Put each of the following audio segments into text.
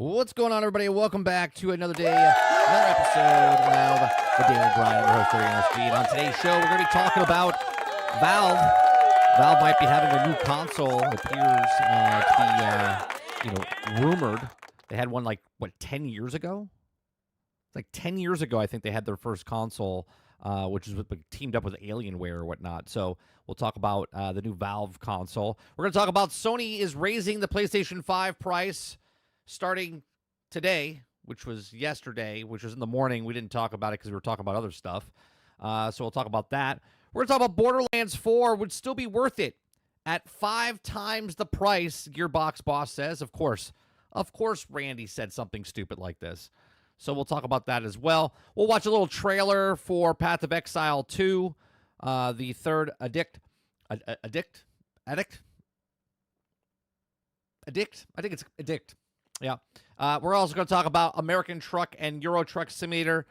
What's going on, everybody? Welcome back to another day, another episode of The Daily Grind. Your host, NSG. And on today's show, we're going to be talking about Valve. Valve might be having a new console. It appears to be, rumored. They had one, 10 years ago? Like 10 years ago, I think they had their first console, which is teamed up with Alienware or whatnot. So we'll talk about the new Valve console. We're going to talk about Sony is raising the PlayStation 5 price starting today, which was yesterday, which was in the morning. We didn't talk about it because we were talking about other stuff. So we'll talk about that. We're going to talk about Borderlands 4 would still be worth it at 5 times the price, Gearbox boss says. Of course, Randy said something stupid like this. So we'll talk about that as well. We'll watch a little trailer for Path of Exile 2, the third Addict. I think it's Addict. Yeah. We're also going to talk about American Truck and Euro Truck Simulator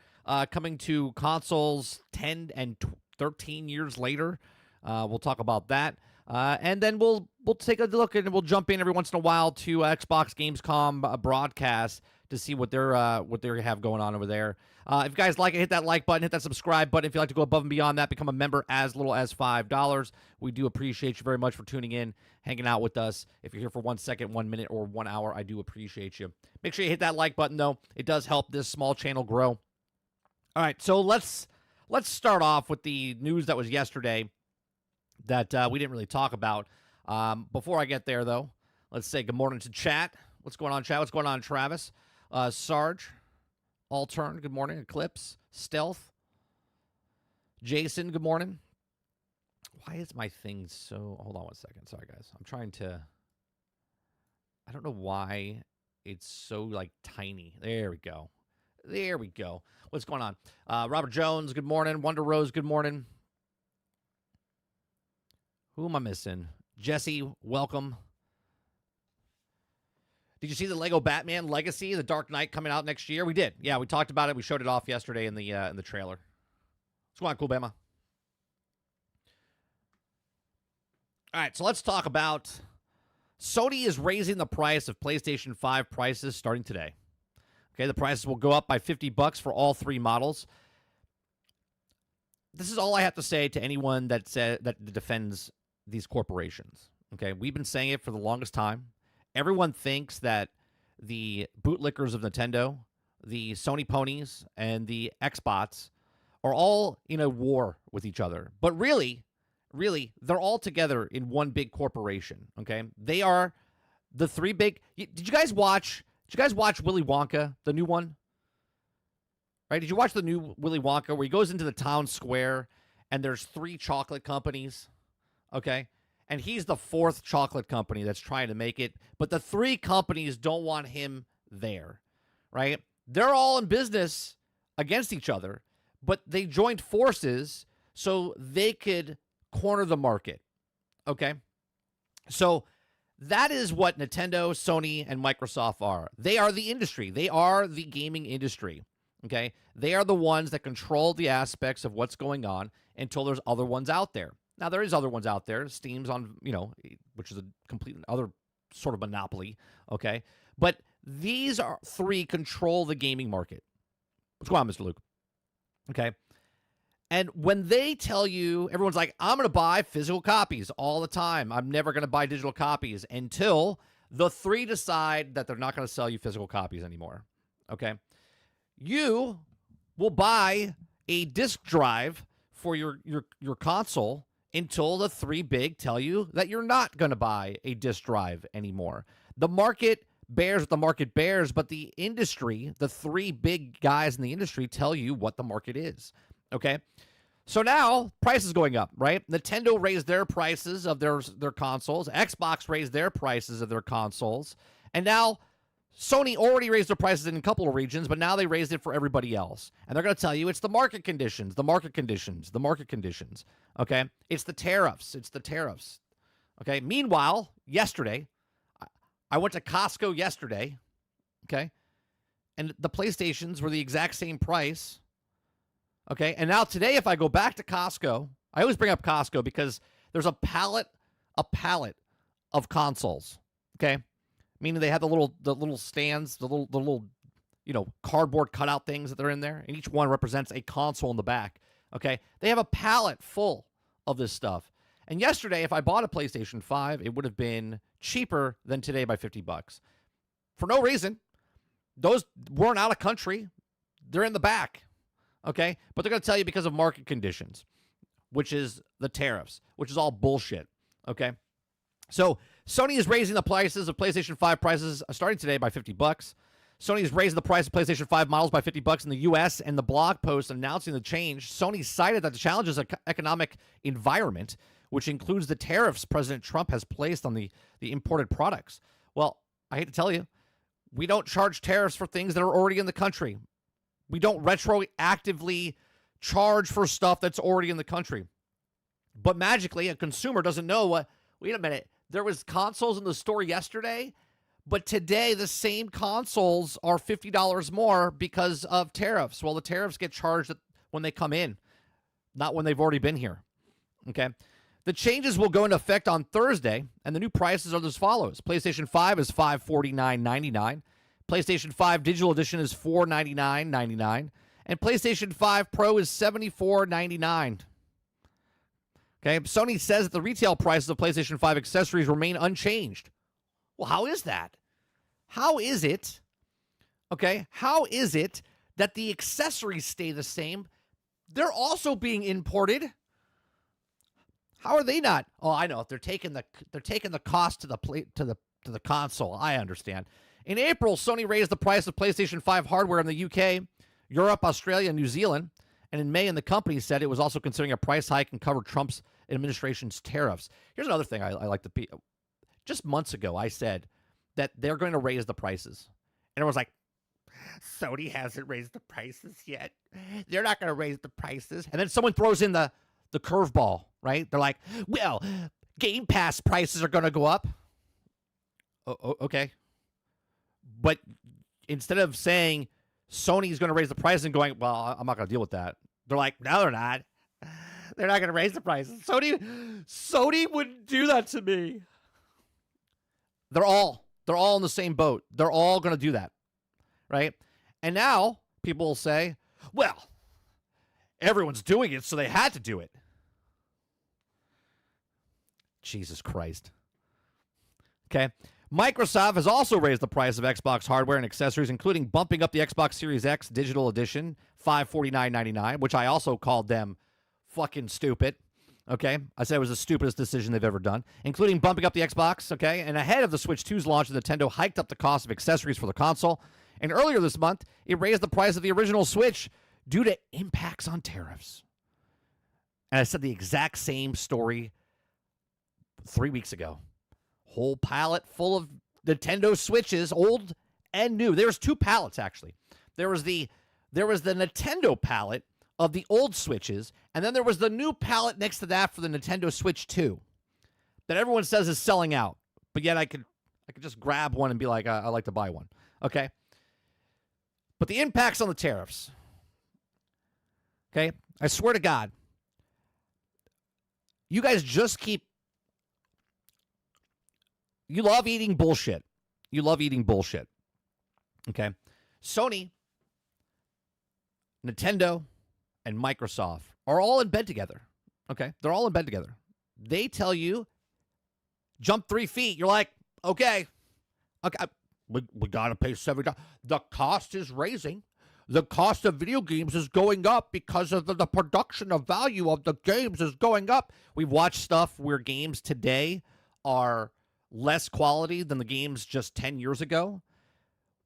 coming to consoles 10 and 13 years later. We'll talk about that. And then we'll take a look and we'll jump in every once in a while to Xbox Gamescom broadcast to see what they have going on over there. If you guys like it, hit that like button, hit that subscribe button. If you'd like to go above and beyond that, become a member as little as $5. We do appreciate you very much for tuning in, hanging out with us. If you're here for 1 second, 1 minute, or 1 hour, I do appreciate you. Make sure you hit that like button, though. It does help this small channel grow. All right, so let's start off with the news that was yesterday that we didn't really talk about. Before I get there, though, let's say good morning to chat. What's going on, chat? What's going on, Travis? Sarge, Altern, good morning. Eclipse, Stealth, Jason, good morning. Why is my thing so... Hold on 1 second. Sorry, guys. I'm trying to... I don't know why it's so, tiny. There we go. There we go. What's going on? Robert Jones, good morning. Wonder Rose, good morning. Who am I missing? Jesse, welcome. Did you see the Lego Batman Legacy, The Dark Knight, coming out next year? We did. Yeah, we talked about it. We showed it off yesterday in the trailer. What's going on, Cool Bama? All right, so let's talk about Sony is raising the price of PlayStation 5 prices starting today. Okay, the prices will go up by $50 for all 3 models. This is all I have to say to anyone that defends these corporations. Okay, we've been saying it for the longest time. Everyone thinks that the bootlickers of Nintendo, the Sony ponies, and the Xbots are all in a war with each other. But really, they're all together in one big corporation, okay? They are the 3 big... Did you guys watch Willy Wonka, the new one? Right? Did you watch the new Willy Wonka where he goes into the town square and there's 3 chocolate companies, okay? And he's the 4th chocolate company that's trying to make it. But the 3 companies don't want him there, right? They're all in business against each other, but they joined forces so they could corner the market, okay? So that is what Nintendo, Sony, and Microsoft are. They are the industry. They are the gaming industry, okay? They are the ones that control the aspects of what's going on until there's other ones out there. Now, there is other ones out there. Steam's on, which is a complete other sort of monopoly, okay? But these 3 control the gaming market. What's going on, Mr. Luke? Okay? And when they tell you, everyone's like, I'm going to buy physical copies all the time. I'm never going to buy digital copies until the 3 decide that they're not going to sell you physical copies anymore, okay? You will buy a disk drive for your console until the 3 big tell you that you're not going to buy a disk drive anymore. The market bears what the market bears, but the industry, the 3 big guys in the industry tell you what the market is, okay? So now, price is going up, right? Nintendo raised their prices of their consoles. Xbox raised their prices of their consoles. And now, Sony already raised their prices in a couple of regions, but now they raised it for everybody else. And they're going to tell you it's the market conditions, okay? It's the tariffs, okay? Meanwhile, yesterday, I went to Costco yesterday, okay? And the PlayStations were the exact same price, okay? And now today, if I go back to Costco, I always bring up Costco because there's a pallet of consoles, okay? meaning they have the little stands, the little cardboard cutout things that they're in there, and each one represents a console in the back. Okay, they have a pallet full of this stuff. And yesterday, if I bought a PlayStation 5, it would have been cheaper than today by $50 for no reason. Those weren't out of country; they're in the back. Okay, but they're going to tell you because of market conditions, which is the tariffs, which is all bullshit. Okay, so Sony is raising the prices of PlayStation 5 prices starting today by $50. Sony is raising the price of PlayStation 5 models by $50 in the U.S., and the blog post announcing the change, Sony cited that the challenges of economic environment, which includes the tariffs President Trump has placed on the imported products. Well, I hate to tell you, we don't charge tariffs for things that are already in the country. We don't retroactively charge for stuff that's already in the country. But magically, a consumer doesn't know wait a minute, there was consoles in the store yesterday, but today the same consoles are $50 more because of tariffs. Well, the tariffs get charged when they come in, not when they've already been here. Okay. The changes will go into effect on Thursday, and the new prices are as follows. PlayStation 5 is $549.99. PlayStation 5 Digital Edition is $499.99. And PlayStation 5 Pro is $74.99. Okay. Sony says that the retail prices of PlayStation 5 accessories remain unchanged. Well, how is that? How is it, okay, how is it that the accessories stay the same? They're also being imported. How are they not? Oh, I know. They're taking the cost to the console. I understand. In April, Sony raised the price of PlayStation 5 hardware in the UK, Europe, Australia, and New Zealand. And in May, the company said it was also considering a price hike and cover Trump's administration's tariffs. Here's another thing I like to be. Just months ago, I said that they're going to raise the prices. And everyone's like, Sony hasn't raised the prices yet. They're not going to raise the prices. And then someone throws in the curveball, right? They're like, well, Game Pass prices are going to go up. Okay. But instead of saying Sony's going to raise the price and going, well, I'm not going to deal with that. They're like, no, they're not. They're not going to raise the prices. Sony wouldn't do that to me. They're all in the same boat. They're all going to do that, right? And now people will say, well, everyone's doing it, so they had to do it. Jesus Christ. Okay. Microsoft has also raised the price of Xbox hardware and accessories, including bumping up the Xbox Series X Digital Edition, $549.99, which I also called them fucking stupid. Okay, I said it was the stupidest decision they've ever done, including bumping up the Xbox, okay? And ahead of the Switch 2's launch, Nintendo hiked up the cost of accessories for the console. And earlier this month, it raised the price of the original Switch due to impacts on tariffs. And I said the exact same story 3 weeks ago. Whole pallet full of Nintendo Switches, old and new. There's two pallets, actually. There was the Nintendo pallet of the old Switches, and then there was the new pallet next to that for the Nintendo Switch 2 that everyone says is selling out. But yet I could just grab one and be like, I'd like to buy one. Okay? But the impacts on the tariffs. Okay? I swear to God, you guys just keep... You love eating bullshit. You love eating bullshit. Okay? Sony, Nintendo, and Microsoft are all in bed together. Okay? They're all in bed together. They tell you, jump 3 feet. You're like, okay, we got to pay $70. The cost is raising. The cost of video games is going up because of the production of value of the games is going up. We've watched stuff where games today are less quality than the games just 10 years ago.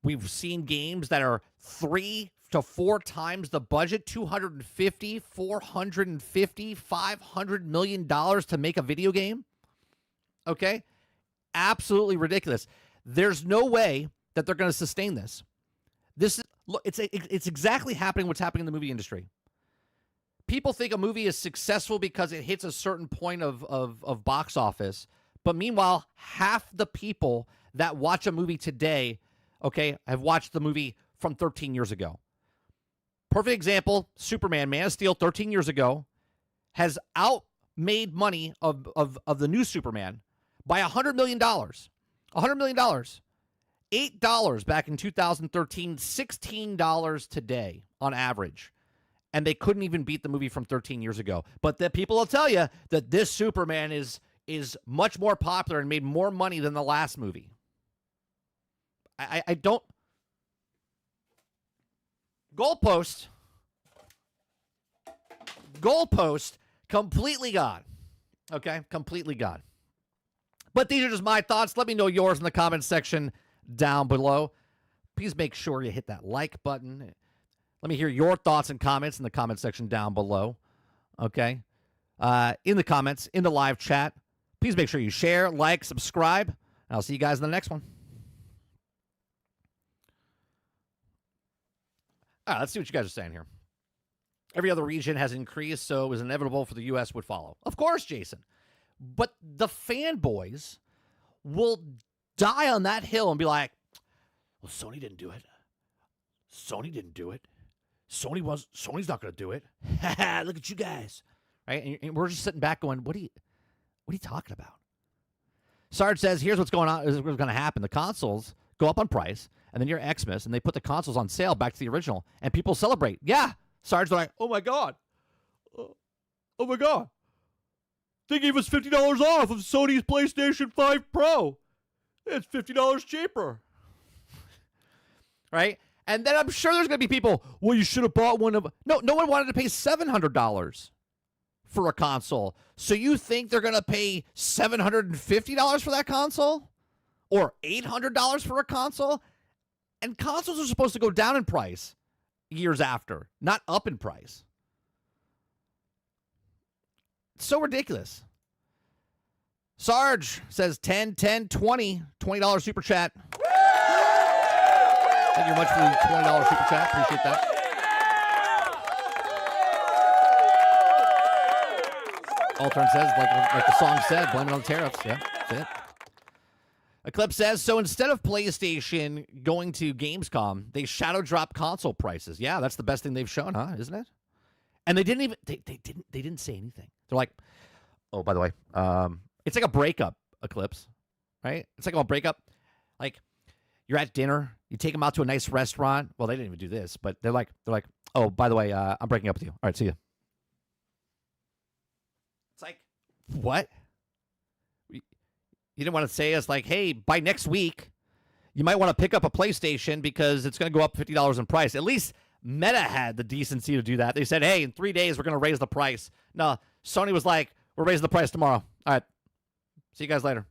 We've seen games that are 3 to 4 times the budget, $250, $450, $500 million to make a video game. Okay? Absolutely ridiculous. There's no way that they're going to sustain this. It's exactly happening what's happening in the movie industry. People think a movie is successful because it hits a certain point of box office. But meanwhile, half the people that watch a movie today, okay, have watched the movie from 13 years ago. Perfect example, Superman, Man of Steel, 13 years ago, has outmade money of the new Superman by $100 million. $100 million. $8 back in 2013, $16 today on average. And they couldn't even beat the movie from 13 years ago. But the people will tell you that this Superman is much more popular and made more money than the last movie. I don't... Goalpost, completely gone. Okay? Completely gone. But these are just my thoughts. Let me know yours in the comments section down below. Please make sure you hit that like button. Let me hear your thoughts and comments in the comment section down below. Okay? In the comments, in the live chat. Please make sure you share, like, subscribe. And I'll see you guys in the next one. All right, let's see what you guys are saying here. Every other region has increased, so it was inevitable for the U.S. would follow. Of course, Jason. But the fanboys will die on that hill and be like, well, Sony didn't do it. Sony didn't do it. Sony's not going to do it. Look at you guys. Right? And we're just sitting back going, what are you talking about? Sarge says, here's what's going on. What's going to happen. The consoles go up on price, and then you're Xmas, and they put the consoles on sale back to the original, and people celebrate. Yeah. Sarge's like, oh, my God. Oh, my God. They gave us $50 off of Sony's PlayStation 5 Pro. It's $50 cheaper. Right? And then I'm sure there's going to be people, well, you should have bought one of... No one wanted to pay $700 for a console. So you think they're going to pay $750 for that console? Or $800 for a console? And consoles are supposed to go down in price years after, not up in price. It's so ridiculous. Sarge says 10, 10, 20, $20 super chat. Thank you much for the $20 super chat. Appreciate that. Altern says, like the song said, blame it on the tariffs. Yeah, that's it. Eclipse says, so instead of PlayStation going to Gamescom, they shadow drop console prices. Yeah, that's the best thing they've shown, huh? Isn't it? And they didn't even they didn't say anything. They're like, oh, by the way, it's like a breakup, Eclipse, right? It's like a breakup. Like, you're at dinner, you take them out to a nice restaurant. Well, they didn't even do this, but they're like, oh, by the way, I'm breaking up with you. All right, see you. It's like, what? You didn't want to say us like, hey, by next week, you might want to pick up a PlayStation because it's going to go up $50 in price. At least Meta had the decency to do that. They said, hey, in 3 days, we're going to raise the price. No, Sony was like, we're raising the price tomorrow. All right. See you guys later.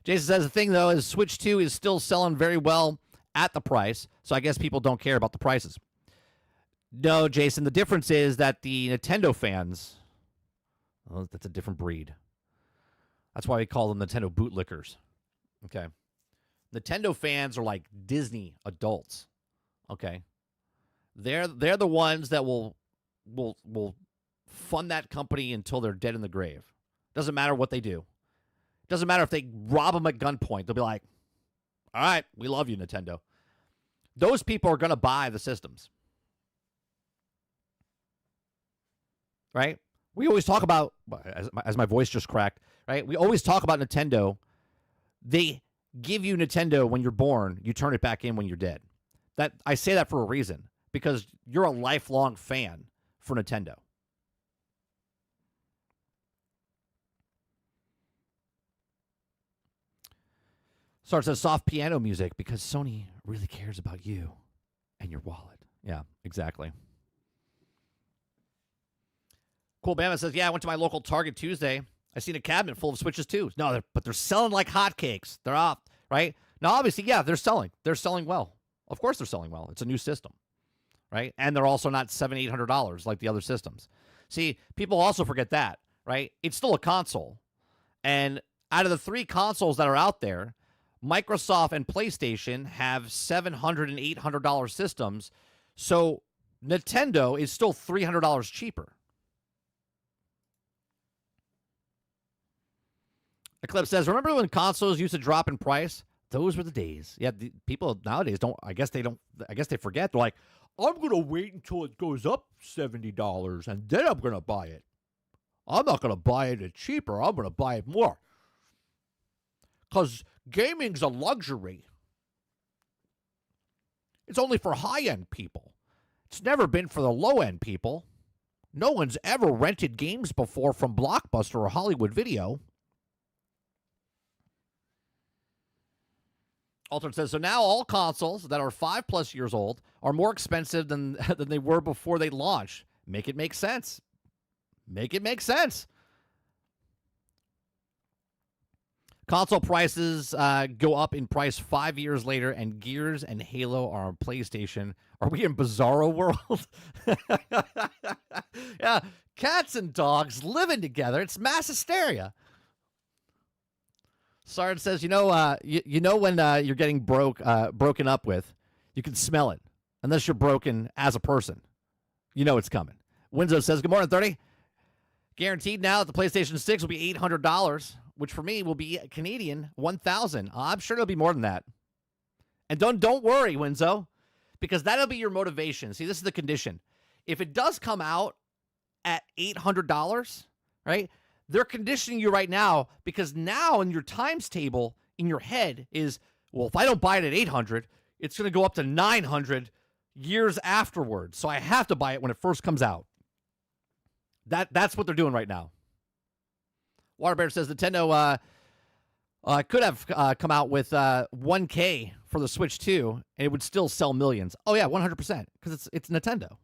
Jason says the thing, though, is Switch 2 is still selling very well at the price, so I guess people don't care about the prices. No, Jason, the difference is that the Nintendo fans, well, that's a different breed. That's why we call them Nintendo bootlickers. Okay. Nintendo fans are like Disney adults. Okay. They're the ones that will fund that company until they're dead in the grave. Doesn't matter what they do. Doesn't matter if they rob them at gunpoint. They'll be like, all right, we love you, Nintendo. Those people are going to buy the systems. Right? We always talk about, as my voice just cracked, right? We always talk about Nintendo. They give you Nintendo when you're born. You turn it back in when you're dead. That I say that for a reason, because you're a lifelong fan for Nintendo. Starts as soft piano music because Sony really cares about you and your wallet. Yeah, exactly. Cool Bama says, yeah, I went to my local Target Tuesday. I seen a cabinet full of Switches too. No, but they're selling like hotcakes. They're off, right? Now, obviously, yeah, they're selling. They're selling well. Of course they're selling well. It's a new system, right? And they're also not $700, $800 like the other systems. See, people also forget that, right? It's still a console. And out of the 3 consoles that are out there, Microsoft and PlayStation have $700 and $800 systems. So Nintendo is still $300 cheaper. Eclipse says, remember when consoles used to drop in price? Those were the days. Yeah, people nowadays don't. I guess they forget. They're like, I'm going to wait until it goes up $70 and then I'm going to buy it. I'm not going to buy it at cheaper. I'm going to buy it more. Because gaming's a luxury. It's only for high-end people. It's never been for the low-end people. No one's ever rented games before from Blockbuster or Hollywood Video. Altered says, so now all consoles that are 5+ years old are more expensive than they were before they launched. Make it make sense. Make it make sense. Console prices go up in price 5 years later, and Gears and Halo are on PlayStation. Are we in Bizarro world? Yeah, cats and dogs living together. It's mass hysteria. Sard says, you know when you're getting broken up with, you can smell it. Unless you're broken as a person, you know it's coming. Winzo says, good morning, 30. Guaranteed now that the PlayStation 6 will be $800, which for me will be Canadian 1,000. I'm sure it'll be more than that. And don't worry, Winzo, because that'll be your motivation. See, this is the condition. If it does come out at $800, right? They're conditioning you right now because now in your times table in your head is, well, if I don't buy it at 800, it's going to go up to 900 years afterwards. So I have to buy it when it first comes out. That's what they're doing right now. Waterbear says Nintendo could have come out with 1K for the Switch 2, and it would still sell millions. Oh yeah, 100%, because it's Nintendo.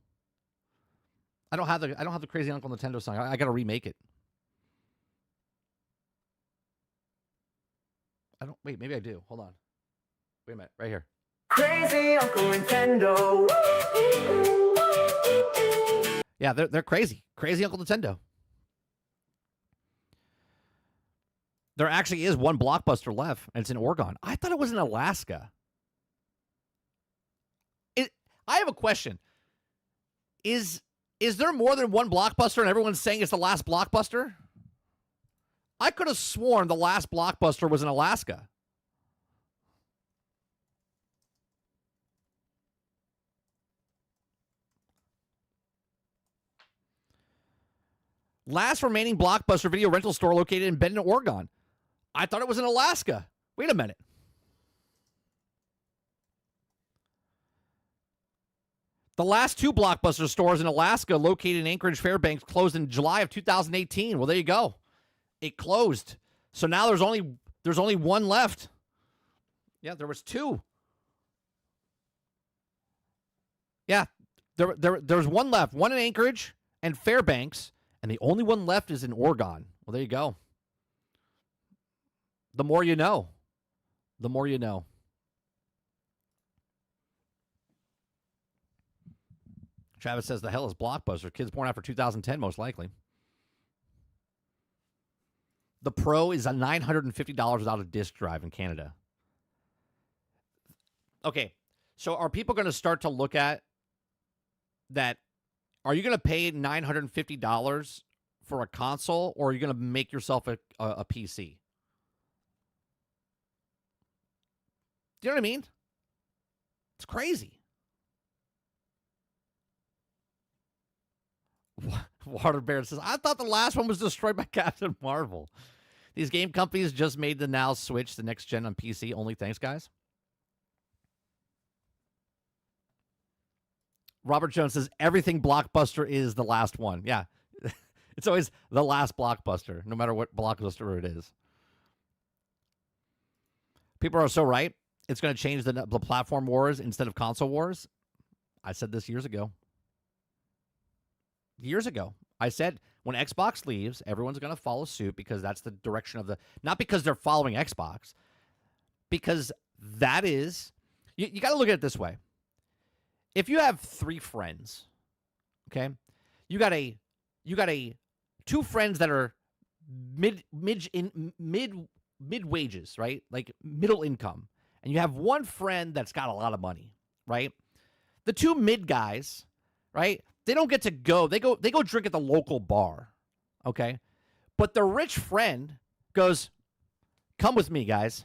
I don't have the Crazy Uncle Nintendo song. I got to remake it. Wait, maybe I do. Hold on. Wait a minute, right here. Crazy Uncle Nintendo. Yeah, they're crazy. Crazy Uncle Nintendo. There actually is one Blockbuster left, and it's in Oregon. I thought it was in Alaska. I have a question. Is there more than one Blockbuster and everyone's saying it's the last Blockbuster? I could have sworn the last Blockbuster was in Alaska. Last remaining Blockbuster video rental store located in Bend, Oregon. I thought it was in Alaska. Wait a minute. The last two Blockbuster stores in Alaska located in Anchorage, Fairbanks closed in July of 2018. Well, there you go. It closed. So now there's only one left. Yeah, there was two. Yeah, there's one left. One in Anchorage and Fairbanks, and the only one left is in Oregon. Well, there you go. The more you know. The more you know. Travis says, the hell is Blockbuster? Kids born after 2010, most likely. The Pro is $950 without a disc drive in Canada. Okay, so are people going to start to look at that? Are you going to pay $950 for a console, or are you going to make yourself a PC? Do you know what I mean? It's crazy. Water Bear says, I thought the last one was destroyed by Captain Marvel. These game companies just made the now switch the next gen on PC only. Thanks, guys. Robert Jones says, everything Blockbuster is the last one. Yeah. It's always the last Blockbuster, no matter what Blockbuster it is. People are so right. It's going to change the platform wars instead of console wars. I said this years ago. Years ago. I said when Xbox leaves, everyone's going to follow suit because that's the direction of the... Not because they're following Xbox. Because that is... You got to look at it this way. If you have 3 friends, okay, you got two friends that are mid wages, right? Like middle income, and you have one friend that's got a lot of money, right? The two mid guys, right? They don't get to go. They go drink at the local bar, okay? But the rich friend goes, "Come with me, guys.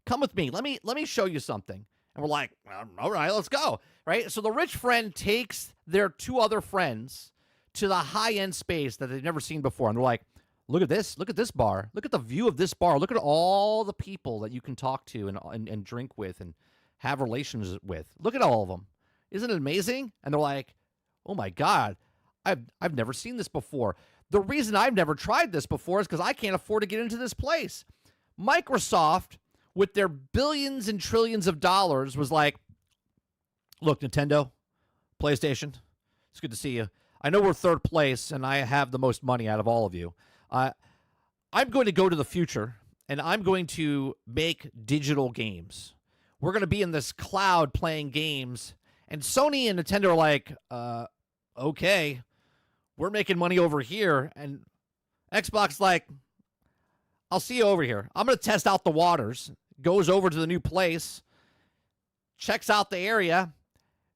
Come with me. Let me show you something." And we're like, all right, let's go, right? So the rich friend takes their 2 other friends to the high-end space that they've never seen before. And they're like, Look at this. Look at this bar. Look at the view of this bar. Look at all the people that you can talk to and drink with and have relations with. Look at all of them. Isn't it amazing? And they're like, oh my God, I've never seen this before. The reason I've never tried this before is because I can't afford to get into this place. Microsoft, with their billions and trillions of dollars, was like, look, Nintendo, PlayStation, it's good to see you. I know we're third place, and I have the most money out of all of you. I'm going to go to the future, and I'm going to make digital games. We're going to be in this cloud playing games. And Sony and Nintendo are like, okay, we're making money over here. And Xbox like, I'll see you over here. I'm going to test out the waters. Goes over to the new place, checks out the area.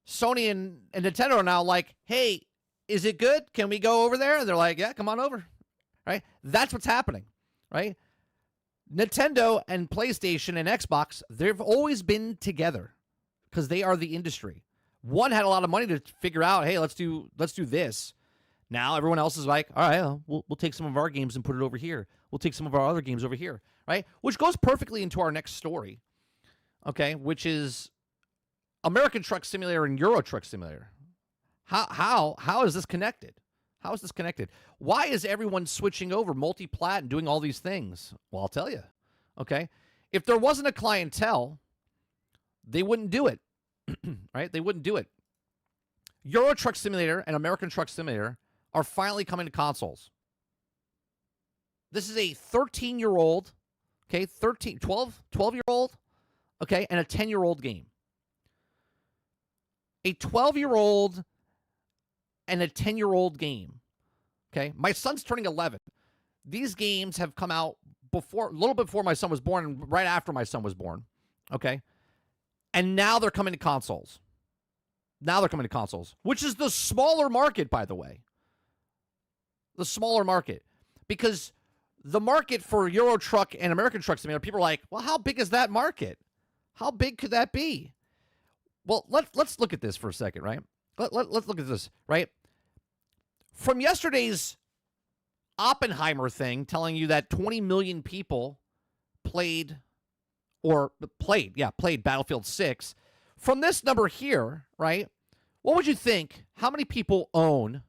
Sony and Nintendo are now like, hey, is it good? Can we go over there? And they're like, yeah, come on over. Right? That's what's happening, right? Nintendo and PlayStation and Xbox, they've always been together because they are the industry. One had a lot of money to figure out, hey, let's do this. Now everyone else is like, all right, we'll take some of our games and put it over here. We'll take some of our other games over here, right? Which goes perfectly into our next story, okay, which is American Truck Simulator and Euro Truck Simulator. How is this connected? How is this connected? Why is everyone switching over multi-plat and doing all these things? Well, I'll tell you, okay? If there wasn't a clientele, they wouldn't do it, right? They wouldn't do it. Euro Truck Simulator and American Truck Simulator are finally coming to consoles. This is a 13-year-old, okay, 12-year-old, okay, and a 10-year-old game. A 12-year-old and a 10-year-old game, okay? My son's turning 11. These games have come out a little before my son was born and right after my son was born, okay? And now they're coming to consoles. Which is the smaller market, by the way. The smaller market. Because the market for Euro Truck and American Truck Simulator, people are like, well, how big is that market? How big could that be? Well, let's look at this for a second, right? Let's look at this, right? From yesterday's Oppenheimer thing telling you that 20 million people played Battlefield 6. From this number here, right, what would you think? How many people own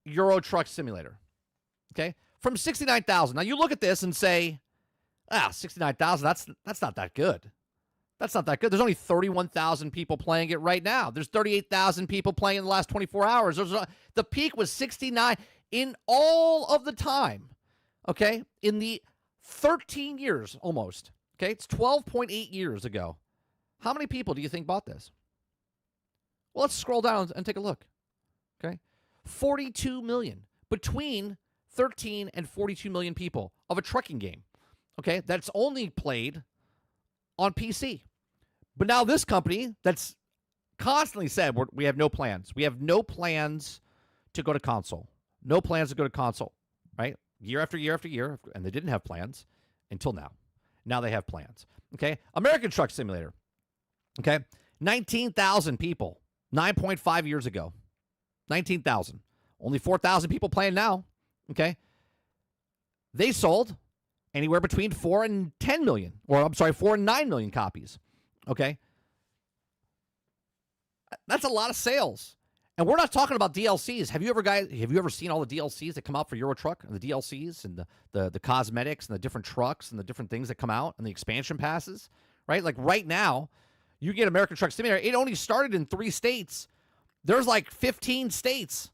Euro Truck Simulator? Okay, from 69,000. Now you look at this and say, 69,000, that's not that good. That's not that good. There's only 31,000 people playing it right now. There's 38,000 people playing in the last 24 hours. The peak was 69 in all of the time, okay, in the 13 years almost. Okay, it's 12.8 years ago. How many people do you think bought this? Well, let's scroll down and take a look. Okay, 42 million. Between 13 and 42 million people of a trucking game. Okay, that's only played on PC. But now this company that's constantly said we have no plans. We have no plans to go to console. No plans to go to console, right? Year after year after year, and they didn't have plans until now. Now they have plans. Okay, American Truck Simulator. Okay, 19,000 people 9.5 years ago. 19,000. Only 4,000 people playing now. Okay, they sold anywhere between 4 and 10 million, or I'm sorry, 4 and 9 million copies. Okay, that's a lot of sales. And we're not talking about DLCs. Have you ever seen all the DLCs that come out for Euro Truck, and the DLCs and the cosmetics and the different trucks and the different things that come out and the expansion passes, right? Like right now, you get American Truck Simulator. It only started in 3 states. There's like 15 states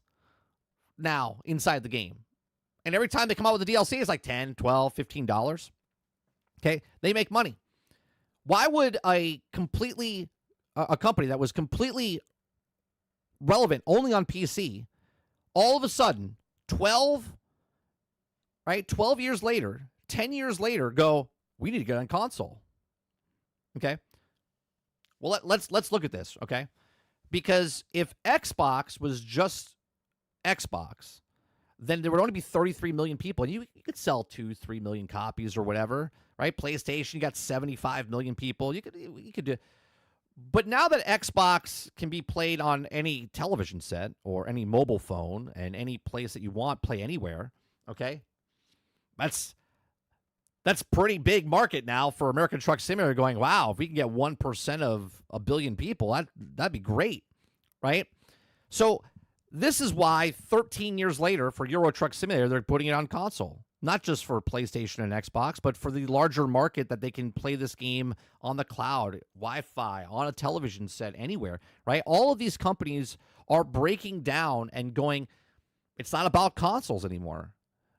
now inside the game. And every time they come out with a DLC, it's like $10, $12, $15. Okay, they make money. Why would a company that was completely relevant only on PC, all of a sudden, 12 years later, 10 years later, go, we need to get on console? Okay. Well, let's look at this, okay? Because if Xbox was just Xbox, then there would only be 33 million people, and you could sell 2-3 million copies or whatever, right? PlayStation, you got 75 million people. You could do. But now that Xbox can be played on any television set or any mobile phone and any place that you want, play anywhere, okay? That's pretty big market now for American Truck Simulator going, wow, if we can get 1% of a billion people, that'd be great, right? So this is why 13 years later for Euro Truck Simulator, they're putting it on console. Not just for PlayStation and Xbox, but for the larger market that they can play this game on the cloud, Wi-Fi, on a television set, anywhere, right? All of these companies are breaking down and going, it's not about consoles anymore,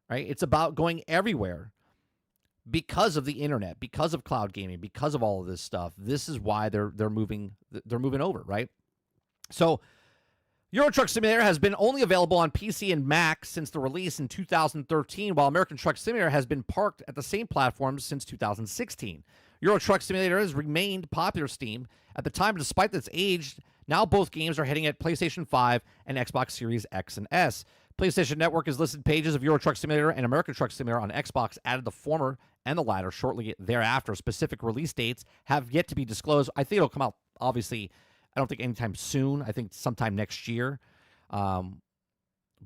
right? It's about going everywhere because of the internet, because of cloud gaming, because of all of this stuff. This is why they're moving over, right? So Euro Truck Simulator has been only available on PC and Mac since the release in 2013, while American Truck Simulator has been parked at the same platforms since 2016. Euro Truck Simulator has remained popular Steam. At the time, despite its age, now both games are hitting at PlayStation 5 and Xbox Series X and S. PlayStation Network has listed pages of Euro Truck Simulator and American Truck Simulator on Xbox, added the former and the latter shortly thereafter. Specific release dates have yet to be disclosed. I think it'll come out, obviously, I don't think anytime soon. I think sometime next year, but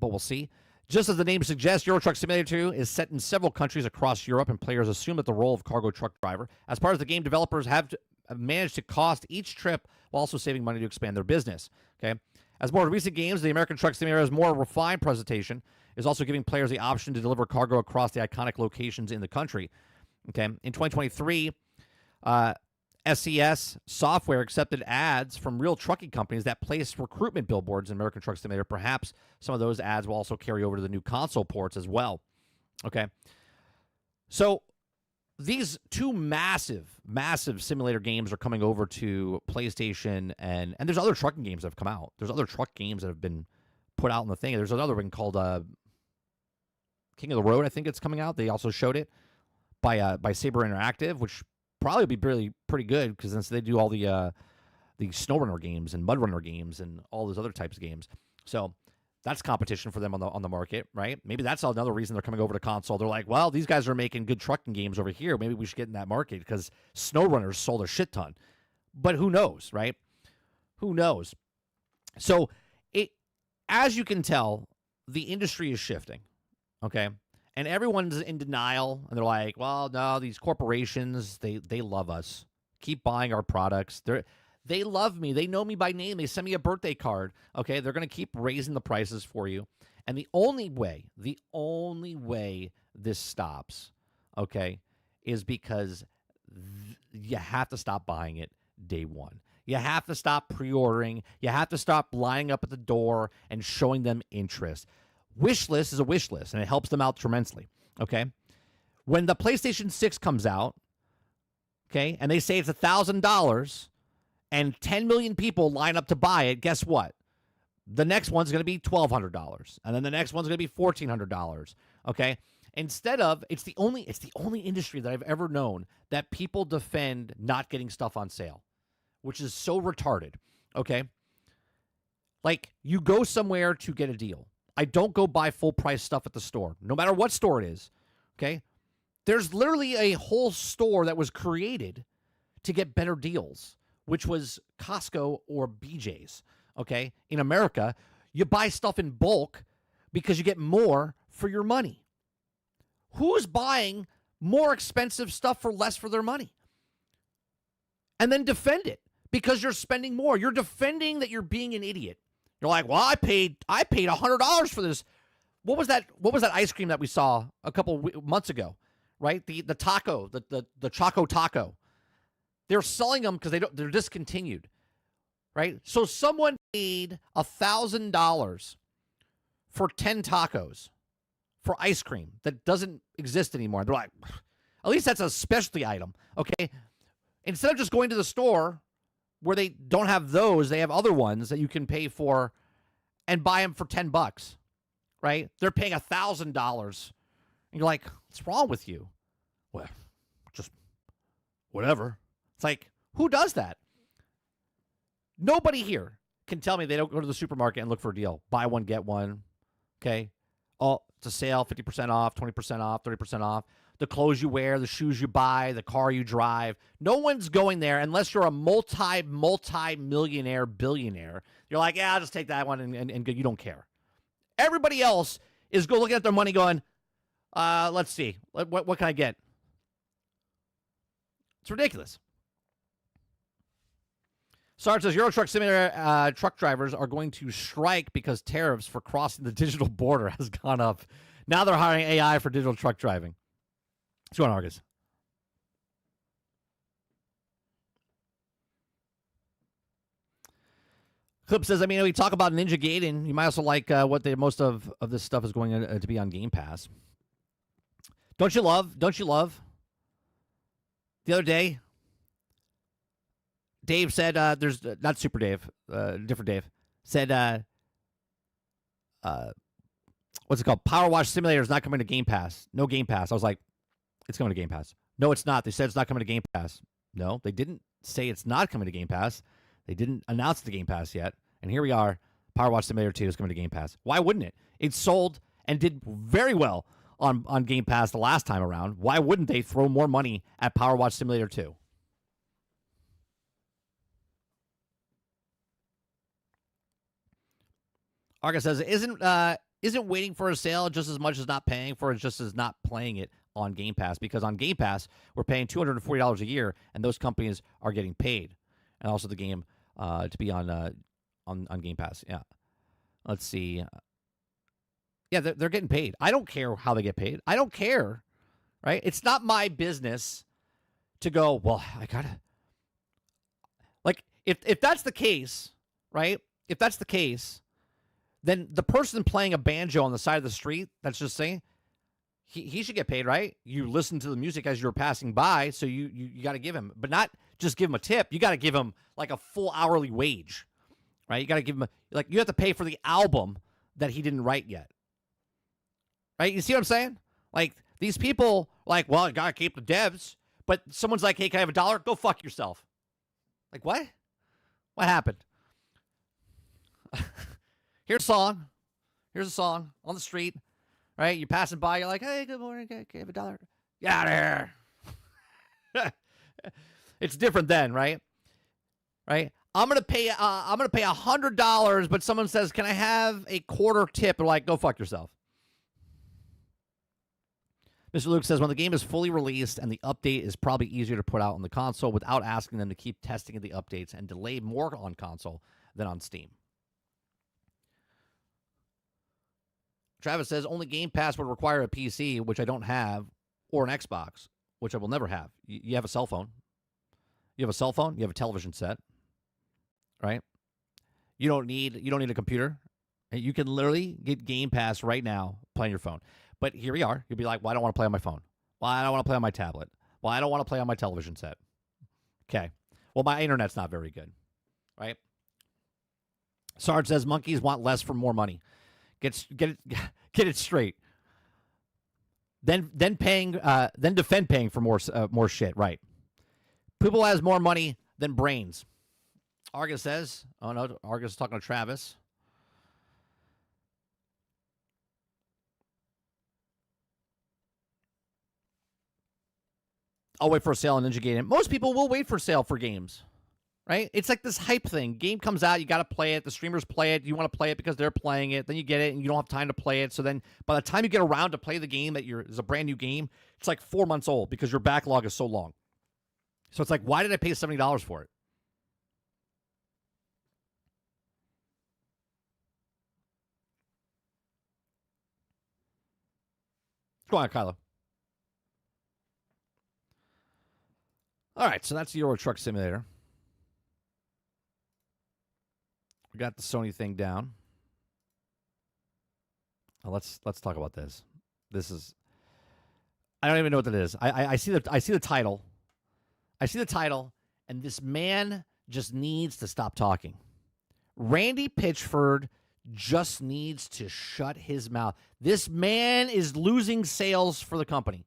we'll see. Just as the name suggests, Euro Truck Simulator 2 is set in several countries across Europe, and players assume that the role of cargo truck driver. As part of the game, developers have managed to cost each trip while also saving money to expand their business. Okay. As more recent games, the American Truck Simulator's more refined presentation is also giving players the option to deliver cargo across the iconic locations in the country. Okay. In 2023, SES software accepted ads from real trucking companies that place recruitment billboards in American Truck Simulator. Perhaps some of those ads will also carry over to the new console ports as well. Okay. So these two massive simulator games are coming over to PlayStation, and there's other trucking games that have come out. There's other truck games that have been put out in the thing. There's another one called King of the Road, I think it's coming out. They also showed it by Saber Interactive, which probably be pretty good because since they do all the SnowRunner games and MudRunner games and all those other types of games. So that's competition for them on the market, right? Maybe that's another reason they're coming over to console. They're like, well, these guys are making good trucking games over here. Maybe we should get in that market because SnowRunners sold a shit ton. But who knows, right? Who knows? So as you can tell, the industry is shifting, okay? And everyone's in denial, and they're like, well, no, these corporations, they love us. Keep buying our products. They love me. They know me by name. They send me a birthday card. Okay, they're going to keep raising the prices for you. And the only way this stops, okay, is because you have to stop buying it day one. You have to stop pre-ordering. You have to stop lining up at the door and showing them interest. Wish list is a wish list, and it helps them out tremendously, okay? When the PlayStation 6 comes out, okay, and they say it's $1,000 and 10 million people line up to buy it, guess what? The next one's going to be $1,200, and then the next one's going to be $1,400, okay? Instead of, it's the only industry that I've ever known that people defend not getting stuff on sale, which is so retarded, okay? Like, you go somewhere to get a deal. I don't go buy full price stuff at the store, no matter what store it is, okay? There's literally a whole store that was created to get better deals, which was Costco or BJ's, okay? In America, you buy stuff in bulk because you get more for your money. Who's buying more expensive stuff for less for their money? And then defend it because you're spending more. You're defending that you're being an idiot. You're like, well, I paid $100 for this. What was that ice cream that we saw a couple months ago, right? The taco, the Choco Taco. They're selling them because they're discontinued, right? So someone paid $1,000 for 10 tacos for ice cream that doesn't exist anymore. They're like, at least that's a specialty item, okay? Instead of just going to the store where they don't have those, they have other ones that you can pay for and buy them for $10, right? They're paying $1,000. And you're like, what's wrong with you? Well, just whatever. It's like, who does that? Nobody here can tell me they don't go to the supermarket and look for a deal. Buy one, get one, okay? Oh, it's a sale, 50% off, 20% off, 30% off. the clothes you wear, the shoes you buy, the car you drive. No one's going there unless you're a multi-millionaire billionaire. You're like, yeah, I'll just take that one and you don't care. Everybody else is looking at their money going, let's see. What can I get? It's ridiculous. Sarge says Euro Truck Simulator truck drivers are going to strike because tariffs for crossing the digital border has gone up. Now they're hiring AI for digital truck driving. What's going on, Argus? Clip says, I mean, we talk about Ninja Gaiden. You might also like what most of this stuff is going to be on Game Pass. Don't you love? The other day, Dave said, there's not Super Dave, different Dave, said, what's it called? Power Wash Simulator is not coming to Game Pass. No Game Pass. I was like, it's coming to Game Pass. No, it's not. They said it's not coming to Game Pass. No, they didn't say it's not coming to Game Pass. They didn't announce the Game Pass yet. And here we are. Power Wash Simulator 2 is coming to Game Pass. Why wouldn't it? It sold and did very well on Game Pass the last time around. Why wouldn't they throw more money at Power Wash Simulator 2? Argus says, isn't waiting for a sale just as much as not paying for it, just as not playing it on Game Pass? Because on Game Pass, we're paying $240 a year, and those companies are getting paid. And also the game to be on Game Pass. Yeah. Let's see. Yeah, they're getting paid. I don't care how they get paid. I don't care, right? It's not my business to go, well, I got to. Like, if that's the case, right? If that's the case, then the person playing a banjo on the side of the street, that's just saying, he should get paid, right? You listen to the music as you're passing by, so you got to give him, but not just give him a tip. You got to give him like a full hourly wage, right? You got to give him you have to pay for the album that he didn't write yet, right? You see what I'm saying? Like these people, like, well, you got to keep the devs, but someone's like, hey, can I have $1? Go fuck yourself. Like what? What happened? Here's a song. Here's a song on the street. Right? You're passing by. You're like, hey, good morning. Can I have $1? Get out of here. It's different then, right? Right? I'm gonna pay $100, but someone says, can I have a quarter tip? They're like, go fuck yourself. Mr. Luke says, when the game is fully released and the update is probably easier to put out on the console without asking them to keep testing the updates and delay more on console than on Steam. Travis says, only Game Pass would require a PC, which I don't have, or an Xbox, which I will never have. You have a cell phone. You have a cell phone. You have a television set, right? You don't need a computer. You can literally get Game Pass right now playing your phone. But here we are. You'll be like, well, I don't want to play on my phone. Well, I don't want to play on my tablet. Well, I don't want to play on my television set. Okay. Well, my internet's not very good, right? Sarge says, monkeys want less for more money. Get it straight. Then defend paying for more shit. Right. People has more money than brains. Argus says. Oh no, Argus is talking to Travis. I'll wait for a sale on Ninja Gaiden. Most people will wait for a sale for games. Right? It's like this hype thing. Game comes out, you got to play it. The streamers play it. You want to play it because they're playing it. Then you get it, and you don't have time to play it. So then by the time you get around to play the game is a brand new game, it's like 4 months old because your backlog is so long. So it's like, why did I pay $70 for it? Go on, Kylo. All right, so that's the Euro Truck Simulator. We got the Sony thing down. Let's talk about this. This is, I don't even know what that is. I see the title. I see the title, and this man just needs to stop talking. Randy Pitchford just needs to shut his mouth. This man is losing sales for the company.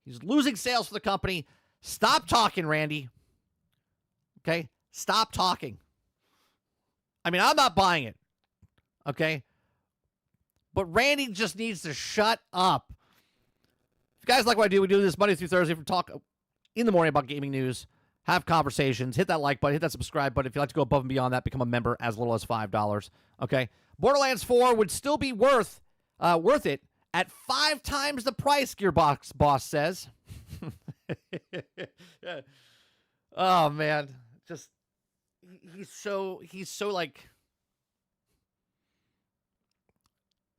He's losing sales for the company. Stop talking, Randy. Okay? Stop talking. I mean, I'm not buying it. Okay? But Randy just needs to shut up. guys like what I do, we do this Monday through Thursday. We talk in the morning about gaming news, have conversations, hit that like button, hit that subscribe button. If you'd like to go above and beyond that, become a member as little as $5. Okay? Borderlands 4 would still be worth it at 5 times the price, Gearbox boss says. Yeah. Oh, man. Just, he's so like,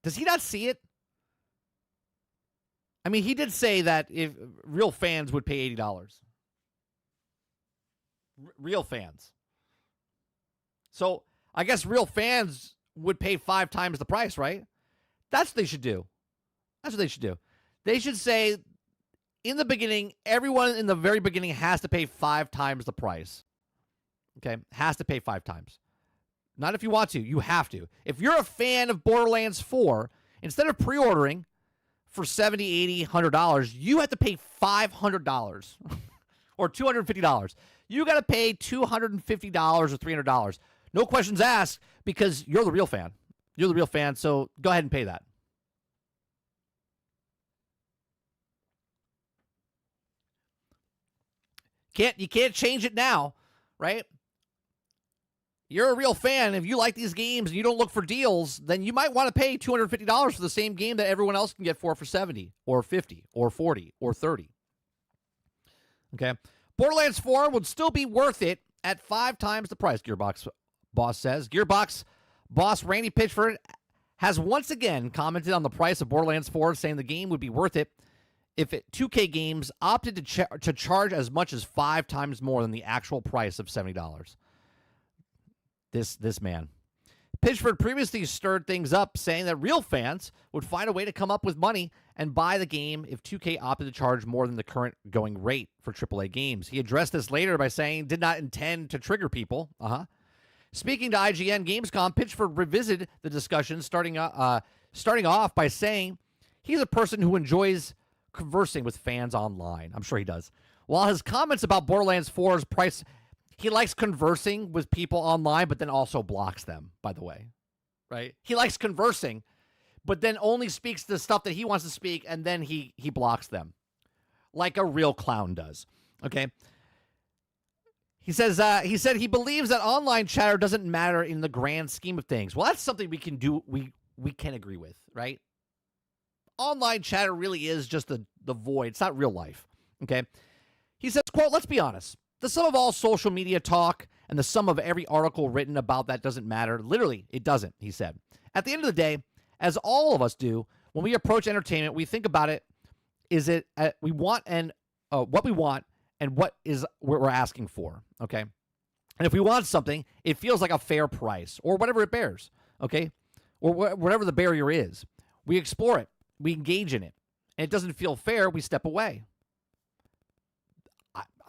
does he not see it? I mean, he did say that if real fans would pay $80. Real fans. So I guess real fans would pay 5 times the price, right? That's what they should do. That's what they should do. They should say, in the beginning, everyone in the very beginning has to pay 5 times the price. Okay? Has to pay 5 times. Not if you want to. You have to. If you're a fan of Borderlands 4, instead of pre-ordering for $70, $80, $100, you have to pay $500 or $250. You got to pay $250 or $300. No questions asked, because you're the real fan. You're the real fan, so go ahead and pay that. You can't change it now, right? You're a real fan. If you like these games and you don't look for deals, then you might want to pay $250 for the same game that everyone else can get for $70 or $50 or $40 or $30. Okay? Borderlands 4 would still be worth it at 5 times the price, Gearbox boss says. Gearbox boss Randy Pitchford has once again commented on the price of Borderlands 4, saying the game would be worth it if 2K Games opted to charge as much as 5 times more than the actual price of $70. This man. Pitchford previously stirred things up, saying that real fans would find a way to come up with money and buy the game if 2K opted to charge more than the current going rate for AAA games. He addressed this later by saying did not intend to trigger people. Speaking to IGN Gamescom, Pitchford revisited the discussion, starting off by saying he's a person who enjoys conversing with fans online. I'm sure he does. While his comments about Borderlands 4's price, he likes conversing with people online, but then also blocks them, by the way. Right? He likes conversing, but then only speaks the stuff that he wants to speak, and then he blocks them. Like a real clown does. Okay? He said he believes that online chatter doesn't matter in the grand scheme of things. Well, that's something we can do, we can agree with, right? Online chatter really is just the void. It's not real life. Okay? He says, quote, let's be honest. The sum of all social media talk and the sum of every article written about that doesn't matter. Literally, it doesn't, he said. At the end of the day, as all of us do, when we approach entertainment, we think about it, is it we want and what we want and what we're asking for, okay? And if we want something, it feels like a fair price or whatever it bears, okay? Or whatever the barrier is. We explore it. We engage in it. And it doesn't feel fair, we step away.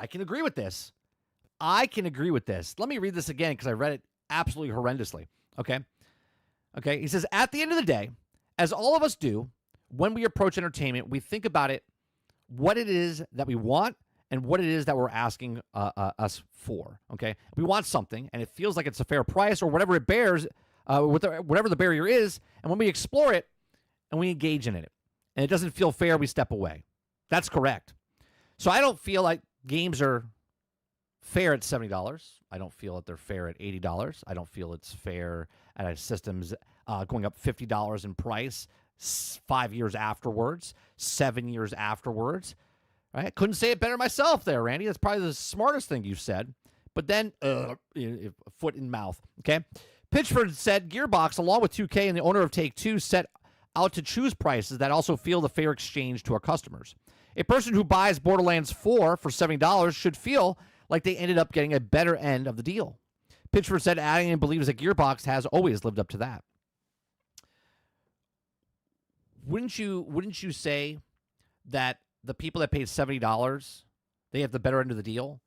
I can agree with this. I can agree with this. Let me read this again because I read it absolutely horrendously. Okay? Okay, he says, at the end of the day, as all of us do, when we approach entertainment, we think about it, what it is that we want and what it is that we're asking us for. Okay? We want something, and it feels like it's a fair price or whatever it bears, whatever the barrier is, and when we explore it and we engage in it, and it doesn't feel fair, we step away. That's correct. So I don't feel like games are fair at $70. I don't feel that they're fair at $80. I don't feel it's fair at a system's going up $50 in price 5 years afterwards, 7 years afterwards. Right? Couldn't say it better myself there, Randy. That's probably the smartest thing you've said. But then, foot in mouth. Okay? Pitchford said Gearbox, along with 2K and the owner of Take-Two, set out to choose prices that also feel the fair exchange to our customers. A person who buys Borderlands 4 for $70 should feel like they ended up getting a better end of the deal. Pitchford said, adding and believes that Gearbox has always lived up to that. Wouldn't you say that the people that paid $70, they have the better end of the deal?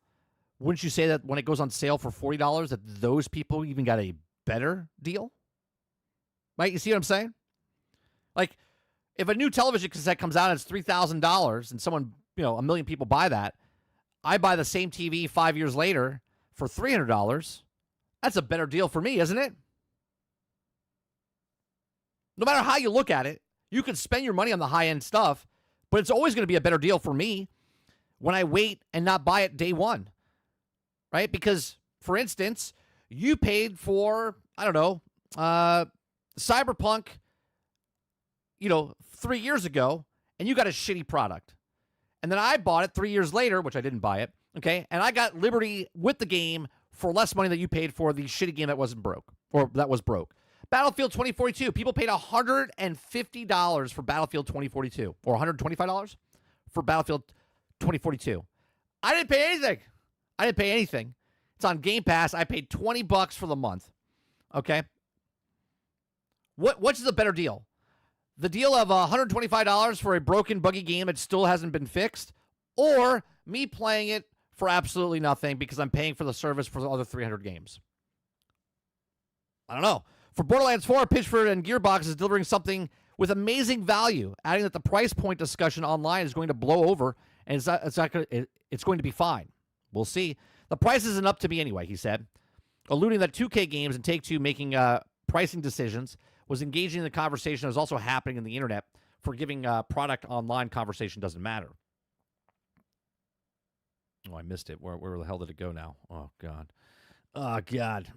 Wouldn't you say that when it goes on sale for $40, that those people even got a better deal? Right? You see what I'm saying? Like, if a new television cassette comes out and it's $3,000 and someone, a million people buy that, I buy the same TV 5 years later for $300, that's a better deal for me, isn't it? No matter how you look at it, you can spend your money on the high-end stuff, But it's always going to be a better deal for me when I wait and not buy it day one, right? Because, for instance, you paid for, I don't know, Cyberpunk, 3 years ago, and you got a shitty product. And then I bought it 3 years later, which I didn't buy it, okay? And I got Liberty with the game for less money that you paid for the shitty game that wasn't broke, or that was broke. Battlefield 2042, people paid $150 for Battlefield 2042, or $125 for Battlefield 2042. I didn't pay anything. It's on Game Pass. I paid $20 for the month, okay? What's the better deal? The deal of $125 for a broken, buggy game that still hasn't been fixed, or me playing it for absolutely nothing because I'm paying for the service for the other 300 games? I don't know. For Borderlands 4, Pitchford and Gearbox is delivering something with amazing value, adding that the price point discussion online is going to blow over, and it's going to be fine. We'll see. The price isn't up to me anyway, he said, alluding that 2K Games and Take-Two making pricing decisions was engaging in the conversation that was also happening in the internet for giving product online conversation doesn't matter. Oh, I missed it. Where the hell did it go now? Oh, God. Oh, God.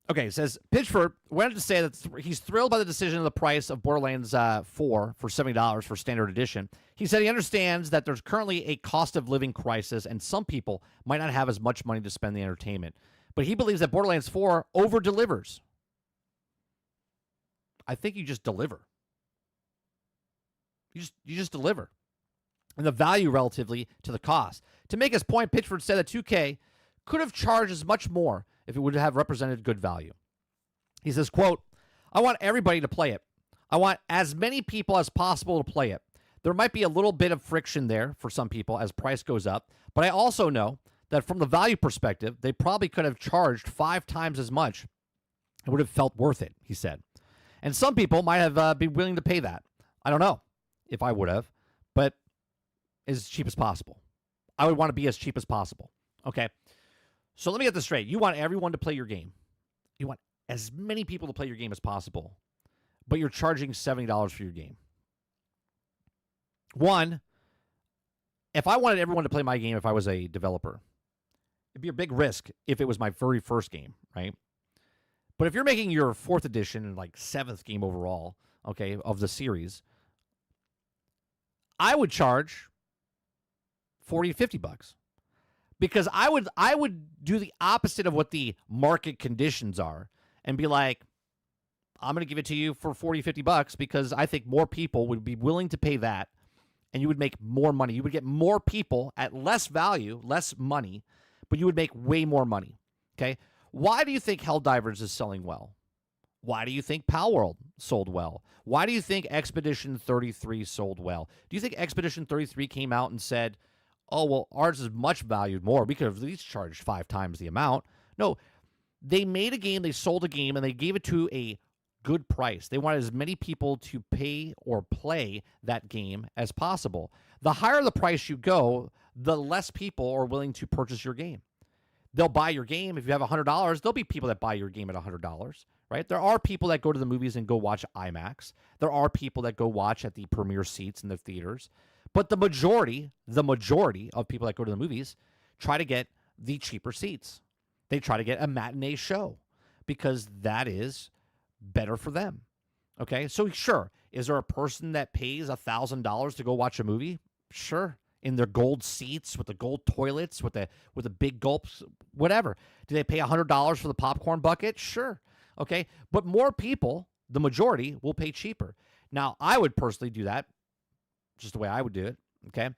Okay, it says, Pitchford wanted to say that he's thrilled by the decision of the price of Borderlands 4 for $70 for Standard Edition. He said he understands that there's currently a cost of living crisis and some people might not have as much money to spend the entertainment. But he believes that Borderlands 4 over-delivers. I think you just deliver. You just deliver. And the value relatively to the cost. To make his point, Pitchford said that 2K could have charged as much more if it would have represented good value. He says, quote, I want everybody to play it. I want as many people as possible to play it. There might be a little bit of friction there for some people as price goes up, but I also know that from the value perspective, they probably could have charged 5 times as much. It would have felt worth it, he said. And some people might have been willing to pay that. I don't know if I would have, but as cheap as possible. I would want to be as cheap as possible. Okay. So let me get this straight. You want everyone to play your game. You want as many people to play your game as possible, but you're charging $70 for your game. One, if I wanted everyone to play my game if I was a developer, it'd be a big risk if it was my very first game, right? But if you're making your 4th edition and like 7th game overall, okay, of the series, I would charge $40 to $50. Because I would do the opposite of what the market conditions are and be like, I'm going to give it to you for $40, $50 because I think more people would be willing to pay that and you would make more money. You would get more people at less value, less money, but you would make way more money. Okay? Why do you think Helldivers is selling well? Why do you think Palworld sold well? Why do you think Expedition 33 sold well? Do you think Expedition 33 came out and said, oh, well, ours is much valued more. We could have at least charged 5 times the amount. No, they made a game, they sold a game, and they gave it to a good price. They wanted as many people to pay or play that game as possible. The higher the price you go, the less people are willing to purchase your game. They'll buy your game. If you have $100, there'll be people that buy your game at $100, right? There are people that go to the movies and go watch IMAX. There are people that go watch at the premiere seats in the theaters. But the majority of people that go to the movies try to get the cheaper seats. They try to get a matinee show because that is better for them. Okay, so sure, is there a person that pays $1,000 to go watch a movie? Sure, in their gold seats with the gold toilets, with the big gulps, whatever. Do they pay $100 for the popcorn bucket? Sure. Okay, but more people, the majority, will pay cheaper. Now, I would personally do that. Just the way I would do it, okay?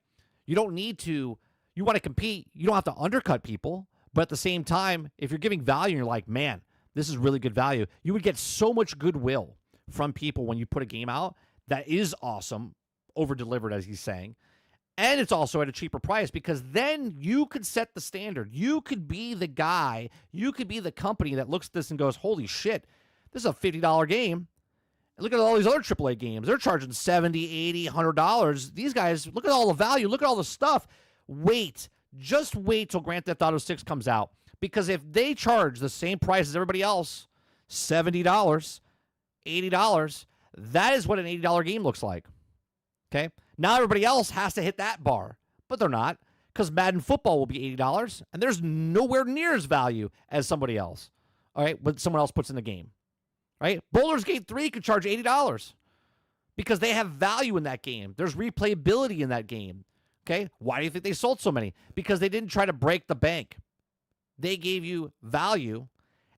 You don't need to, you want to compete, you don't have to undercut people, but at the same time, if you're giving value and you're like, man, this is really good value, you would get so much goodwill from people when you put a game out that is awesome, over-delivered, as he's saying, and it's also at a cheaper price because then you could set the standard. You could be the guy, you could be the company that looks at this and goes, holy shit, this is a $50 game. Look at all these other AAA games. They're charging $70, $80, $100. These guys, look at all the value. Look at all the stuff. Wait. Just wait till Grand Theft Auto 6 comes out Because if they charge the same price as everybody else, $70, $80, that is what an $80 game looks like. Okay? Now everybody else has to hit that bar, but they're not, because Madden Football will be $80, and there's nowhere near as value as somebody else. All right? What someone else puts in the game. Right? Baldur's Gate 3 could charge $80 because they have value in that game. There's replayability in that game. Okay? Why do you think they sold so many? Because they didn't try to break the bank. They gave you value,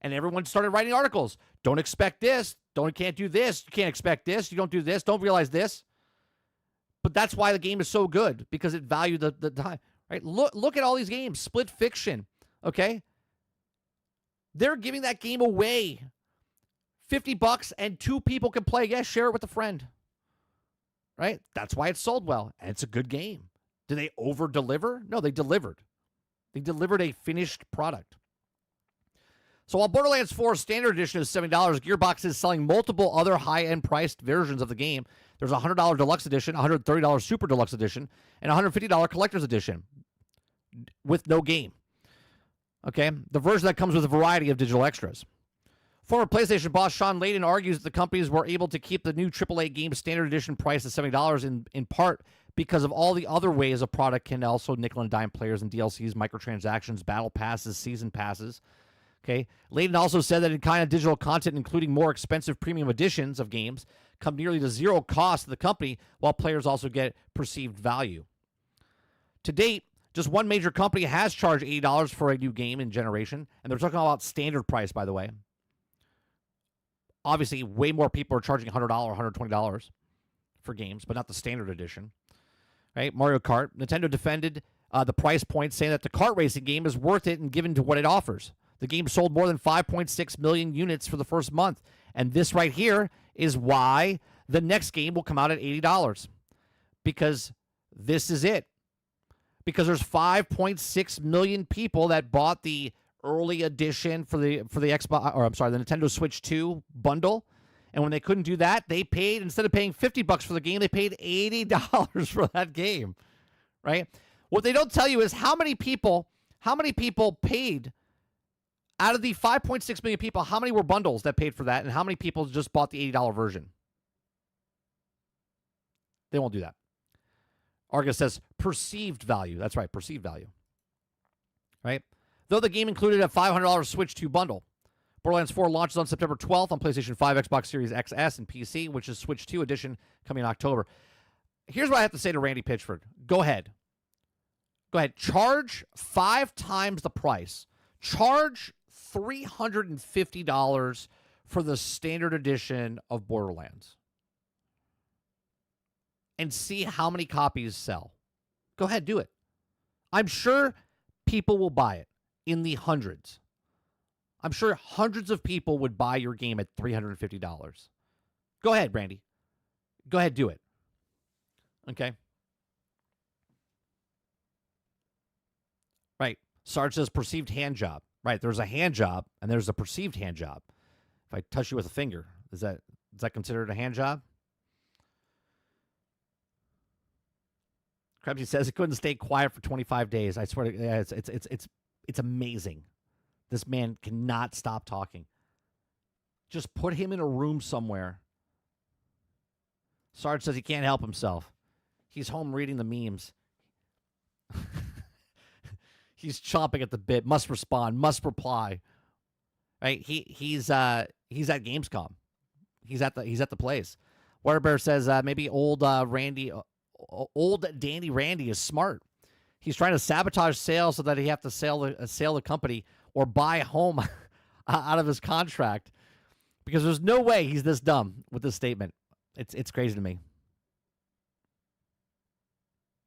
and everyone started writing articles. Don't expect this. Can't do this. You can't expect this. You don't do this. Don't realize this. But that's why the game is so good, because it valued the time. Right? Look at all these games. Split Fiction. Okay? They're giving that game away. $50 and 2 people can play. Yeah, share it with a friend. Right? That's why it sold well. And it's a good game. Did they over-deliver? No, they delivered. They delivered a finished product. So while Borderlands 4 Standard Edition is $70, Gearbox is selling multiple other high-end priced versions of the game. There's a $100 Deluxe Edition, $130 Super Deluxe Edition, and a $150 Collector's Edition with no game. Okay? The version that comes with a variety of digital extras. Former PlayStation boss Sean Layden argues that the companies were able to keep the new AAA game Standard Edition price at $70 in part because of all the other ways a product can also nickel and dime players in DLCs, microtransactions, battle passes, season passes. Okay. Layden also said that in kind of digital content, including more expensive premium editions of games, come nearly to zero cost to the company, while players also get perceived value. To date, just one major company has charged $80 for a new game in generation, and they're talking about standard price, by the way. Obviously, way more people are charging $100, $120 for games, but not the standard edition. Right? Mario Kart. Nintendo defended the price point, saying that the kart racing game is worth it and given to what it offers. The game sold more than 5.6 million units for the first month. And this right here is why the next game will come out at $80. Because this is it. Because there's 5.6 million people that bought the early edition for the Xbox, or I'm sorry, the Nintendo Switch 2 bundle. And when they couldn't do that, they paid, instead of paying $50 for the game, they paid $80 for that game. Right? What they don't tell you is how many people paid out of the 5.6 million people, how many were bundles that paid for that, and how many people just bought the $80 version? They won't do that. Argus says perceived value. That's right, perceived value. Right? Though the game included a $500 Switch 2 bundle. Borderlands 4 launches on September 12th on PlayStation 5, Xbox Series XS, and PC, which is Switch 2 edition coming in October. Here's what I have to say to Randy Pitchford. Go ahead. Charge 5 times the price. Charge $350 for the standard edition of Borderlands. And see how many copies sell. Go ahead, do it. I'm sure people will buy it in the hundreds. I'm sure hundreds of people would buy your game at $350. Go ahead, Brandy. Go ahead, do it. Okay? Right. Sarge says perceived hand job. Right, there's a hand job and there's a perceived hand job. If I touch you with a finger, is that considered a hand job? Krebsy says he couldn't stay quiet for 25 days. I swear to God, it's amazing. This man cannot stop talking. Just put him in a room somewhere. Sarge says he can't help himself. He's home reading the memes. He's chomping at the bit. Must respond. Must reply. Right? He's at Gamescom. He's at the place. Waterbear says maybe old Danny Randy is smart. He's trying to sabotage sales so that he have to sell the company or buy a home out of his contract, because there's no way he's this dumb with this statement. It's crazy to me.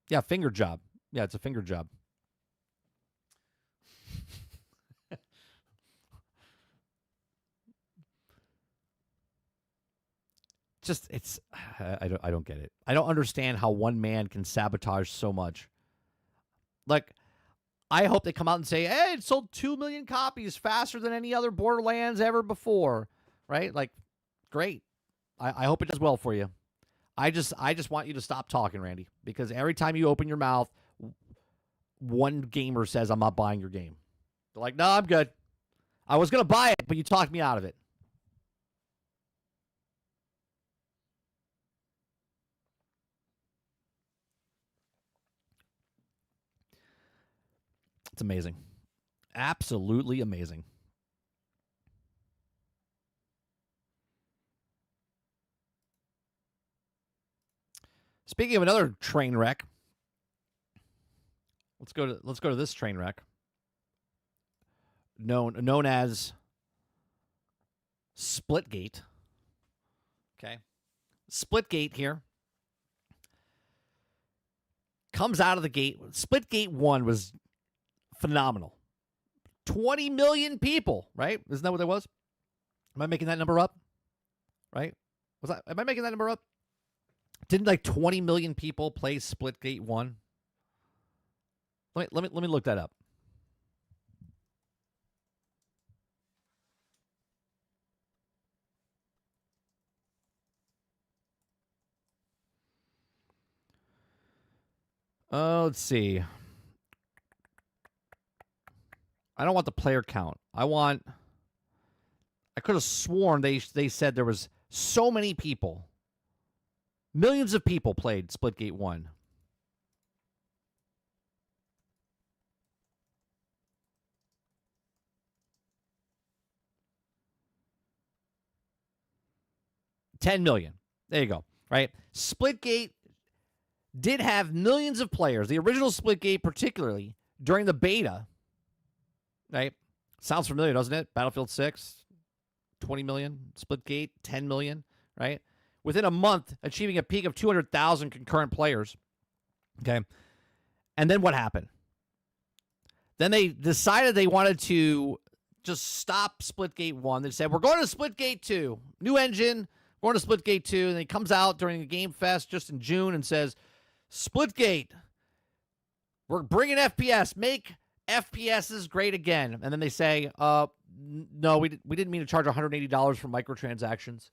Yeah, finger job. Yeah, it's a finger job. I don't get it. I don't understand how one man can sabotage so much. Like, I hope they come out and say, hey, it sold 2 million copies faster than any other Borderlands ever before. Right? Like, great. I hope it does well for you. I just want you to stop talking, Randy, because every time you open your mouth, one gamer says, I'm not buying your game. They're like, no, I'm good. I was going to buy it, but you talked me out of it. It's amazing. Absolutely amazing. Speaking of another train wreck, let's go to this train wreck. Known as Splitgate. Okay. Splitgate here comes out of the gate. Splitgate 1 was phenomenal. 20 million people, right? Isn't that what there was? Am I making that number up? Right? Am I making that number up? Didn't like 20 million people play Splitgate 1? Let me look that up. Let's see. I don't want the player count. I could have sworn they said there was so many people. Millions of people played Splitgate 1. $10 million. There you go. Right? Splitgate did have millions of players. The original Splitgate, particularly during the beta. Right? Sounds familiar, doesn't it? Battlefield 6, 20 million. Splitgate, 10 million. Right? Within a month, achieving a peak of 200,000 concurrent players. Okay? And then what happened? Then they decided they wanted to just stop Splitgate 1. They said, we're going to Splitgate 2. New engine, we're going to Splitgate 2. And he comes out during the Game Fest just in June and says, Splitgate, we're bringing FPS. Make FPSs great again. And then they say, no, we didn't mean to charge $180 for microtransactions.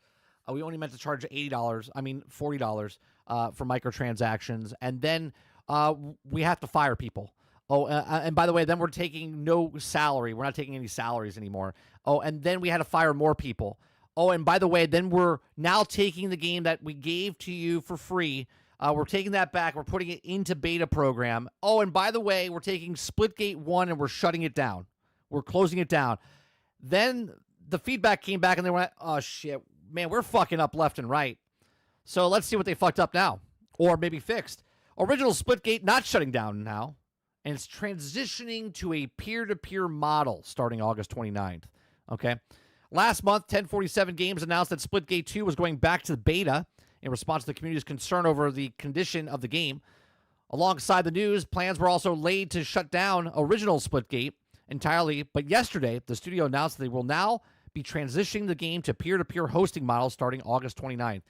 We only meant to charge $40 for microtransactions. And then we have to fire people. Oh, and by the way, then we're taking no salary. We're not taking any salaries anymore. Oh, and then we had to fire more people. Oh, and by the way, then we're now taking the game that we gave to you for free. We're taking that back. We're putting it into beta program. Oh, and by the way, we're taking Splitgate 1 and we're shutting it down. We're closing it down. Then the feedback came back and they went, oh, shit. Man, we're fucking up left and right. So let's see what they fucked up now. Or maybe fixed. Original Splitgate not shutting down now. And it's transitioning to a peer-to-peer model starting August 29th. Okay? Last month, 1047 Games announced that Splitgate 2 was going back to the beta in response to the community's concern over the condition of the game. Alongside the news, plans were also laid to shut down original Splitgate entirely. But yesterday, the studio announced that they will now be transitioning the game to peer-to-peer hosting models starting August 29th.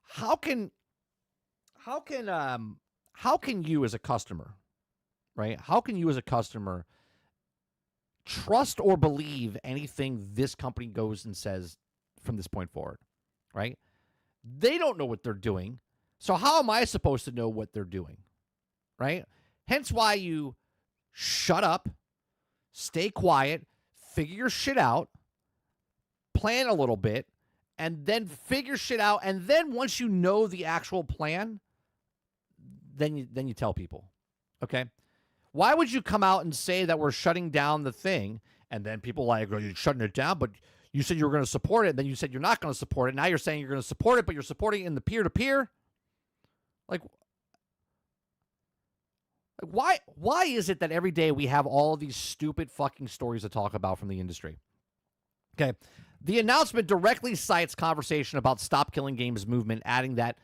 How can you as a customer, right? How can you as a customer trust or believe anything this company goes and says from this point forward, right? They don't know what they're doing. So how am I supposed to know what they're doing, right? Hence why you shut up, stay quiet, figure your shit out, plan a little bit, and then figure shit out. And then once you know the actual plan, then you tell people, okay? Why would you come out and say that we're shutting down the thing, and then people like, oh, you're shutting it down, but you said you were going to support it, and then you said you're not going to support it. Now you're saying you're going to support it, but you're supporting it in the peer-to-peer? Like why is it that every day we have all these stupid fucking stories to talk about from the industry? Okay. The announcement directly cites conversation about Stop Killing Games movement, adding that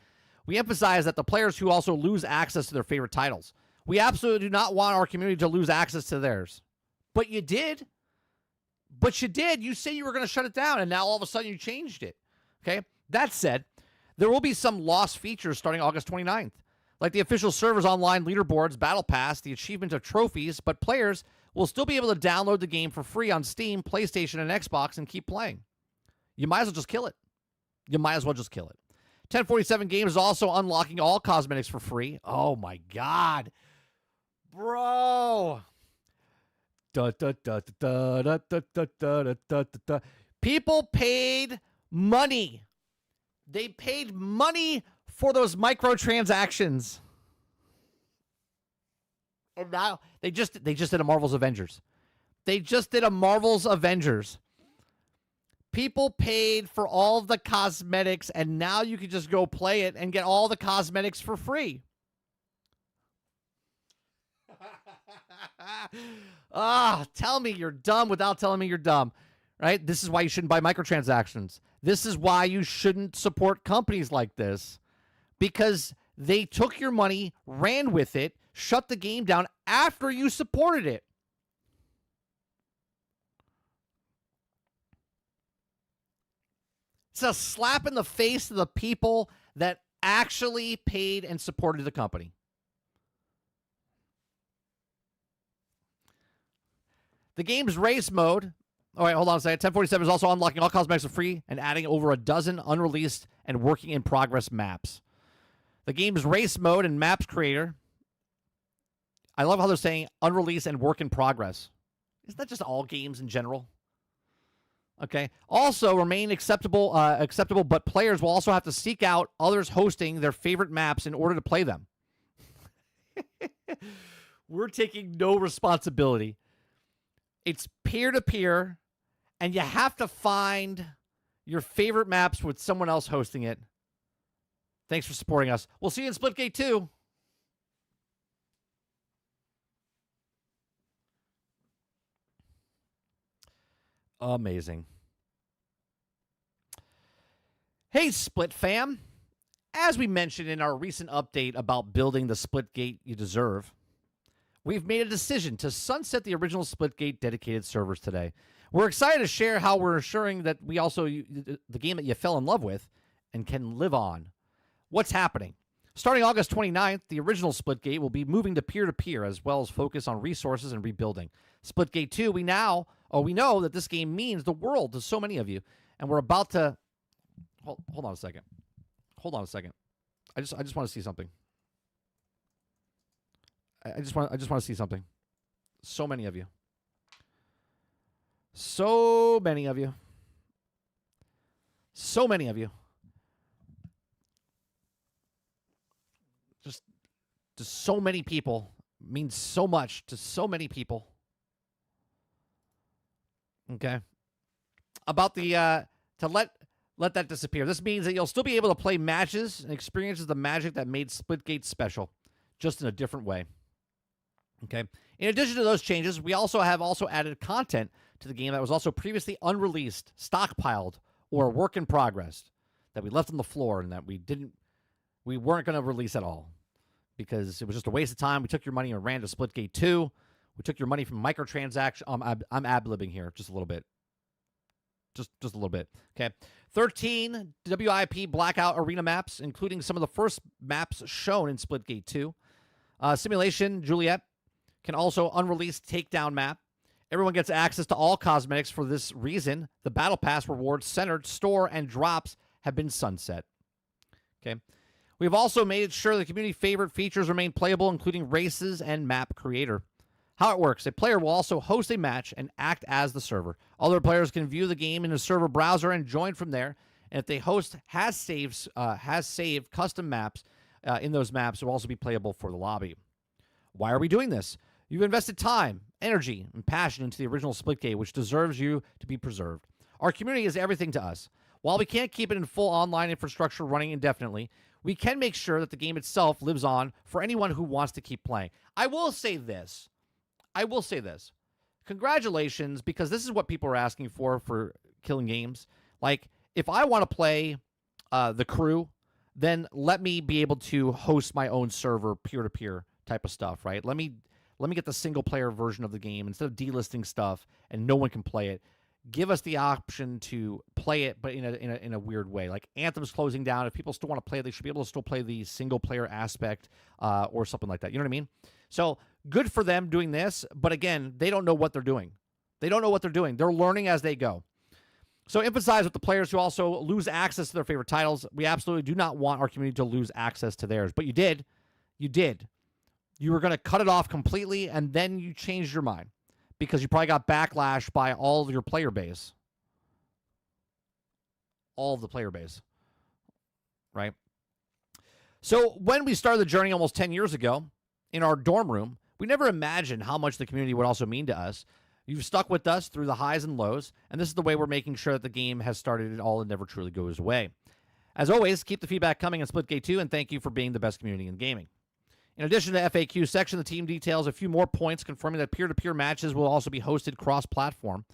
we emphasize that the players who also lose access to their favorite titles. We absolutely do not want our community to lose access to theirs. But you did. You said you were going to shut it down, and now all of a sudden you changed it. Okay? That said, there will be some lost features starting August 29th, like the official server's online leaderboards, Battle Pass, the achievement of trophies, but players will still be able to download the game for free on Steam, PlayStation, and Xbox and keep playing. You might as well just kill it. 1047 Games is also unlocking all cosmetics for free. Oh, my God. Bro. Da, da, da, da, da, da, da, da, da, da, da. People paid money. They paid money for those microtransactions. And now they just did a Marvel's Avengers. They just did a Marvel's Avengers. People paid for all of the cosmetics, and now you can just go play it and get all the cosmetics for free. Tell me you're dumb without telling me you're dumb, right? This is why you shouldn't buy microtransactions. This is why you shouldn't support companies like this, because they took your money, ran with it, shut the game down after you supported it. It's a slap in the face to the people that actually paid and supported the company. The game's race mode. All right, hold on a second. 1047 is also unlocking all cosmetics for free and adding over a dozen unreleased and working in progress maps. The game's race mode and maps creator. I love how they're saying unreleased and work in progress. Isn't that just all games in general? Okay. Also remain acceptable, but players will also have to seek out others hosting their favorite maps in order to play them. We're taking no responsibility. It's peer-to-peer, and you have to find your favorite maps with someone else hosting it. Thanks for supporting us. We'll see you in Splitgate 2. Amazing. Hey, Split fam. As we mentioned in our recent update about building the Splitgate you deserve, we've made a decision to sunset the original Splitgate dedicated servers today. We're excited to share how we're ensuring that we also, the game that you fell in love with and can live on. What's happening? Starting August 29th, the original Splitgate will be moving to peer-to-peer as well as focus on resources and rebuilding. Splitgate 2, we know that this game means the world to so many of you, and we're about to... Hold on a second. Hold on a second. I just want to see something. I just want to see something. So many of you. So many of you. So many of you. Just so many people means so much to so many people. Okay. About the to let that disappear. This means that you'll still be able to play matches and experience the magic that made Splitgate special, just in a different way. Okay. In addition to those changes, we also added content to the game that was also previously unreleased, stockpiled, or work in progress that we left on the floor and that we weren't going to release at all because it was just a waste of time. We took your money and ran to Splitgate 2. We took your money from microtransaction. I'm ad-libbing here just a little bit. Just a little bit. Okay. 13 WIP Blackout Arena maps, including some of the first maps shown in Splitgate 2. Simulation Juliet can also unreleased takedown map. Everyone gets access to all cosmetics for this reason. The Battle Pass rewards, centered, store, and drops have been sunset. Okay. We've also made sure the community favorite features remain playable, including races and map creator. How it works, a player will also host a match and act as the server. Other players can view the game in a server browser and join from there. And if the host has saved custom maps in those maps, it will also be playable for the lobby. Why are we doing this? You've invested time, energy, and passion into the original Splitgate, which deserves you to be preserved. Our community is everything to us. While we can't keep it in full online infrastructure running indefinitely, we can make sure that the game itself lives on for anyone who wants to keep playing. I will say this. Congratulations, because this is what people are asking for Killing Games. Like, if I want to play The Crew, then let me be able to host my own server, peer-to-peer type of stuff, right? Let me get the single-player version of the game instead of delisting stuff and no one can play it. Give us the option to play it, but in a weird way. Like Anthem's closing down. If people still want to play it, they should be able to still play the single-player aspect or something like that. You know what I mean? So good for them doing this, but again, they don't know what they're doing. They're learning as they go. So emphasize with the players who also lose access to their favorite titles. We absolutely do not want our community to lose access to theirs, but you did. You were going to cut it off completely, and then you changed your mind. because you probably got backlash by all of your player base. All of the player base, right? So when we started the journey almost 10 years ago in our dorm room, we never imagined how much the community would also mean to us. You've stuck with us through the highs and lows, and this is the way we're making sure that the game has started it all and never truly goes away. As always, keep the feedback coming on Splitgate 2, and thank you for being the best community in gaming. In addition to the FAQ section, the team details a few more points confirming that peer-to-peer matches will also be hosted cross-platform,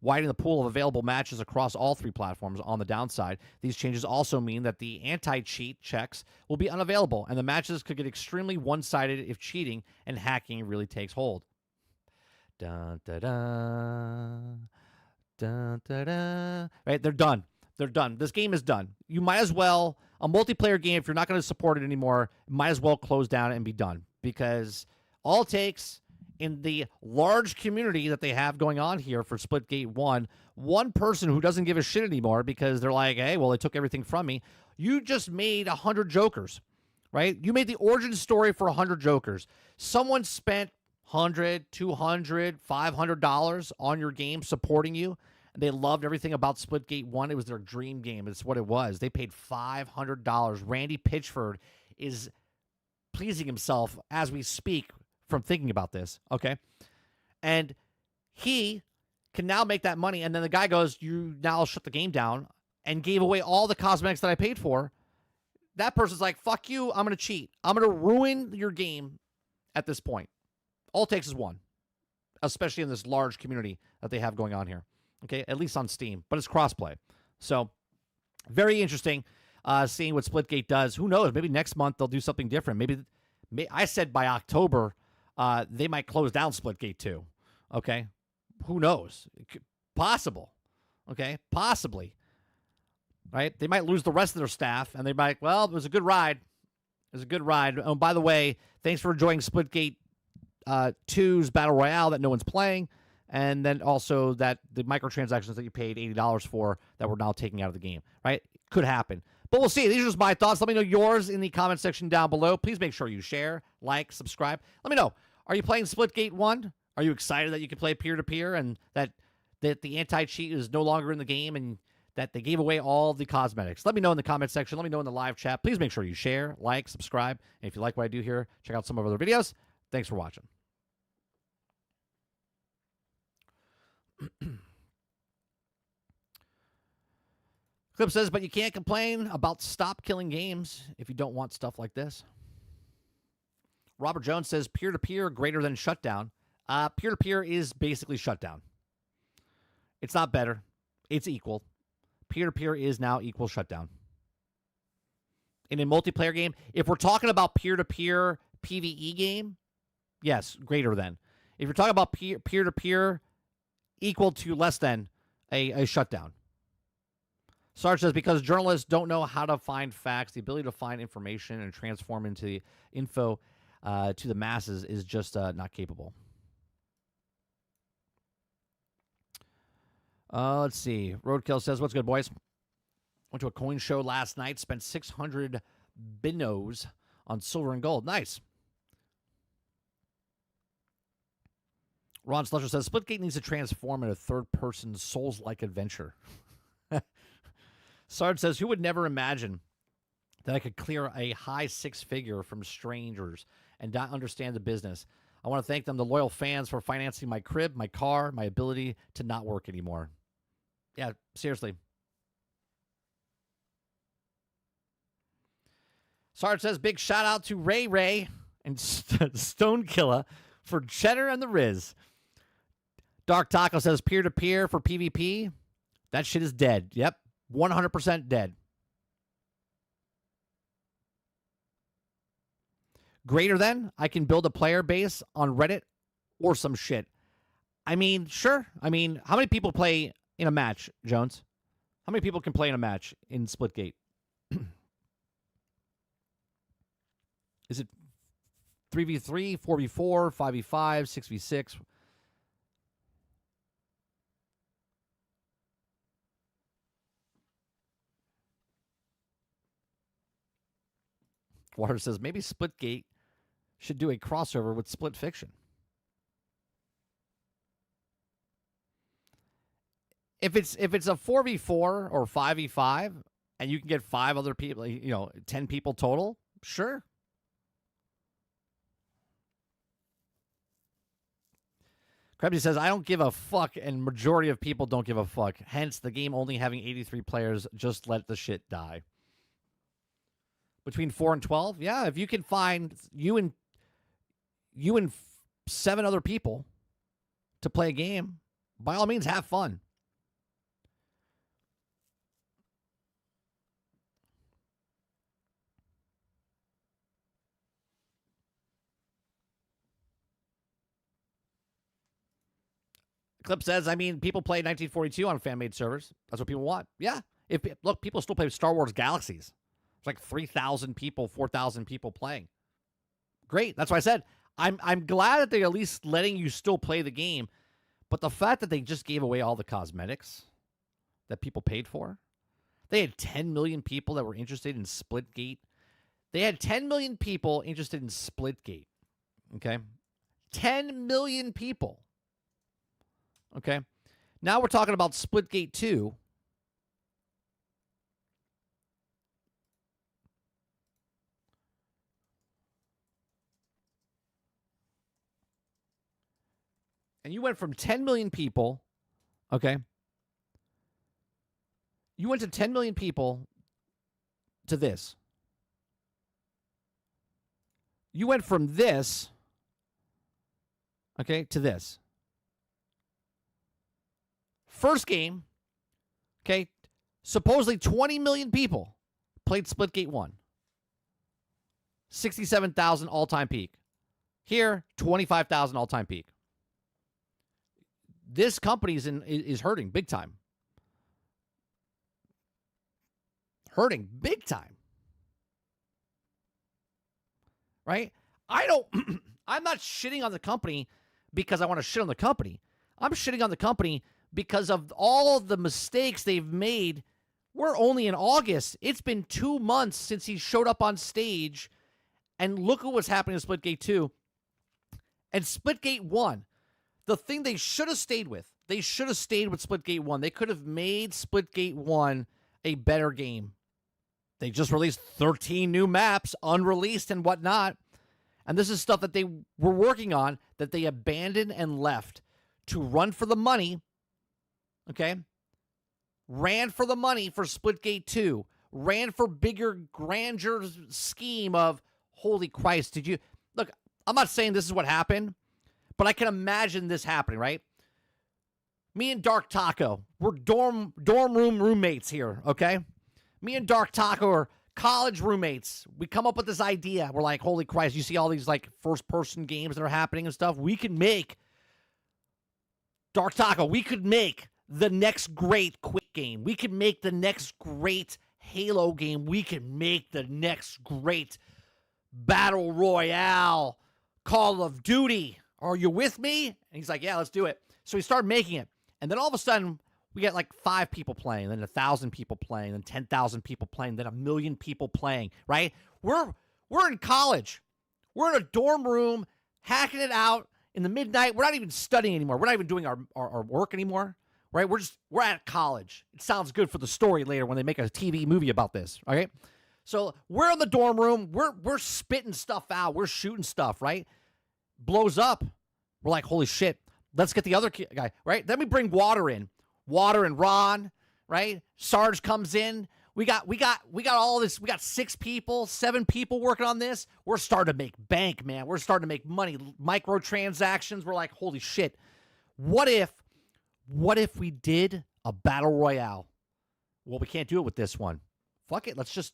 widening the pool of available matches across all 3 platforms. On the downside, these changes also mean that the anti-cheat checks will be unavailable, and the matches could get extremely one-sided if cheating and hacking really takes hold. Dun, da, da, dun, da, da. Right, they're done. They're done. This game is done. You might as well, a multiplayer game, if you're not going to support it anymore, might as well close down and be done, because all it takes in the large community that they have going on here for Splitgate 1, one person who doesn't give a shit anymore because they're like, hey, well, they took everything from me. You just made 100 jokers, right? You made the origin story for 100 jokers. Someone spent $100, $200, $500 on your game supporting you. They loved everything about Splitgate 1. It was their dream game. It's what it was. They paid $500. Randy Pitchford is pleasing himself as we speak from thinking about this, okay? And he can now make that money, and then the guy goes, you now shut the game down, and gave away all the cosmetics that I paid for. That person's like, fuck you, I'm going to cheat. I'm going to ruin your game at this point. All it takes is one, especially in this large community that they have going on here. Okay, at least on Steam, but it's crossplay. So, very interesting seeing what Splitgate does. Who knows? Maybe next month they'll do something different. Maybe I said by October they might close down Splitgate 2. Okay, who knows? Possible. Okay, possibly. Right? They might lose the rest of their staff, and they might. Well, it was a good ride. It was a good ride. Oh, by the way, thanks for enjoying Splitgate 2's Battle Royale that no one's playing. And then also that the microtransactions that you paid $80 for that we're now taking out of the game, right? Could happen. But we'll see. These are just my thoughts. Let me know yours in the comment section down below. Please make sure you share, like, subscribe. Let me know. Are you playing Splitgate 1? Are you excited that you can play peer-to-peer and that the anti-cheat is no longer in the game and that they gave away all the cosmetics? Let me know in the comment section. Let me know in the live chat. Please make sure you share, like, subscribe. And if you like what I do here, check out some of our other videos. Thanks for watching. Clip says, but you can't complain about stop killing games if you don't want stuff like this. Robert Jones says, peer-to-peer greater than shutdown. Peer-to-peer is basically shutdown. It's not better. It's equal. Peer-to-peer is now equal shutdown. In a multiplayer game, if we're talking about peer-to-peer PvE game, yes, greater than. If you're talking about peer-to-peer, equal to less than a shutdown. Sarge says, because journalists don't know how to find facts, the ability to find information and transform into the info to the masses is just not capable. Let's see. Roadkill says, what's good, boys? Went to a coin show last night, spent 600 binos on silver and gold. Nice. Ron Slusher says, Splitgate needs to transform into a third-person Souls-like adventure. Sarge says, who would never imagine that I could clear a high six-figure from strangers and not understand the business? I want to thank them, the loyal fans, for financing my crib, my car, my ability to not work anymore. Yeah, seriously. Sarge says, big shout-out to Ray Ray and Stonekilla for Cheddar and the Riz. Dark Taco says peer-to-peer for PvP. That shit is dead. Yep, 100% dead. Greater than, I can build a player base on Reddit or some shit. I mean, sure. I mean, how many people play in a match, Jones? How many people can play in a match in Splitgate? Is it 3v3, 4v4, 5v5, 6v6? Water says, maybe Splitgate should do a crossover with Split Fiction. if it's a 4v4 or 5v5 and you can get 5 other people, 10 people total, sure. Krebsy says, I don't give a fuck, and majority of people don't give a fuck. Hence, the game only having 83 players, just let the shit die. Between 4 and 12? Yeah, if you can find you and 7 other people to play a game, by all means, have fun. Clip says, I mean, people play 1942 on fan-made servers. That's what people want. Yeah. Look, people still play Star Wars Galaxies. It's like 3,000 people, 4,000 people playing. Great. That's why I said, I'm glad that they're at least letting you still play the game. But the fact that they just gave away all the cosmetics that people paid for, they had 10 million people that were interested in Splitgate. They had 10 million people interested in Splitgate. Okay? 10 million people. Okay? Now we're talking about Splitgate 2. And you went from 10 million people, okay? You went to 10 million people to this. You went from this, okay, to this. First game, okay, supposedly 20 million people played Splitgate 1. 67,000 all-time peak. Here, 25,000 all-time peak. This company is hurting big time. Hurting big time. Right? I'm not shitting on the company because I want to shit on the company. I'm shitting on the company because of all the mistakes they've made. We're only in August. It's been 2 months since he showed up on stage. And look at what's happening in Splitgate 2. And Splitgate 1. The thing they should have stayed with. They should have stayed with Splitgate 1. They could have made Splitgate 1 a better game. They just released 13 new maps, unreleased and whatnot. And this is stuff that they were working on that they abandoned and left to run for the money. Okay? Ran for the money for Splitgate 2. Ran for bigger, grandeur scheme of, holy Christ, did you... Look, I'm not saying this is what happened, but I can imagine this happening, right? Me and Dark Taco, we're dorm room roommates here, okay? Me and Dark Taco are college roommates. We come up with this idea. We're like, holy Christ, you see all these like first-person games that are happening and stuff? We can make, Dark Taco, we could make the next great Quick game. We could make the next great Halo game. We can make the next great Battle Royale Call of Duty. Are you with me? And he's like, yeah, let's do it. So we started making it. And then all of a sudden, we get like 5 people playing, then 1,000 people playing, then 10,000 people playing, then 1 million people playing, right? We're in college. We're in a dorm room, hacking it out in the midnight. We're not even studying anymore. We're not even doing our work anymore, right? We're at college. It sounds good for the story later when they make a TV movie about this, okay? So we're in the dorm room. We're spitting stuff out. We're shooting stuff, right? Blows up. We're like, holy shit. Let's get the other guy, right? Then we bring Water in. Water and Ron, right? Sarge comes in. We got all this. We got 6 people, 7 people working on this. We're starting to make bank, man. We're starting to make money. Microtransactions. We're like, holy shit. What if we did a battle royale? Well, we can't do it with this one. Fuck it. Let's just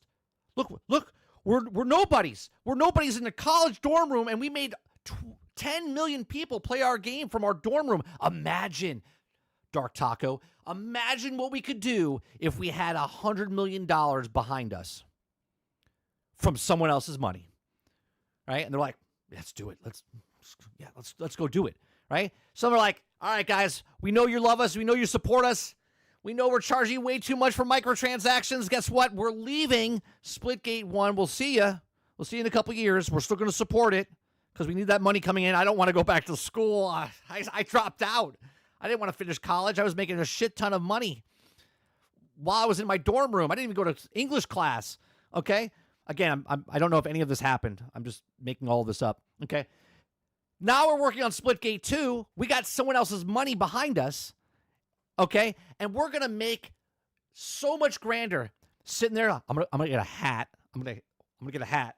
look. We're nobodies. We're nobodies in the college dorm room, and we made 10 million people play our game from our dorm room. Imagine, Dark Taco, imagine what we could do if we had $100 million behind us from someone else's money, right? And they're like, let's do it. Let's go do it, right? So they're like, all right, guys, we know you love us. We know you support us. We know we're charging way too much for microtransactions. Guess what? We're leaving Splitgate 1. We'll see you. We'll see you in a couple years. We're still going to support it because we need that money coming in. I don't want to go back to school. I dropped out. I didn't want to finish college. I was making a shit ton of money while I was in my dorm room. I didn't even go to English class. Okay? Again, I don't know if any of this happened. I'm just making all this up. Okay? Now we're working on Splitgate 2. We got someone else's money behind us. Okay? And we're going to make so much grander. Sitting there, I'm gonna get a hat. I'm gonna get a hat.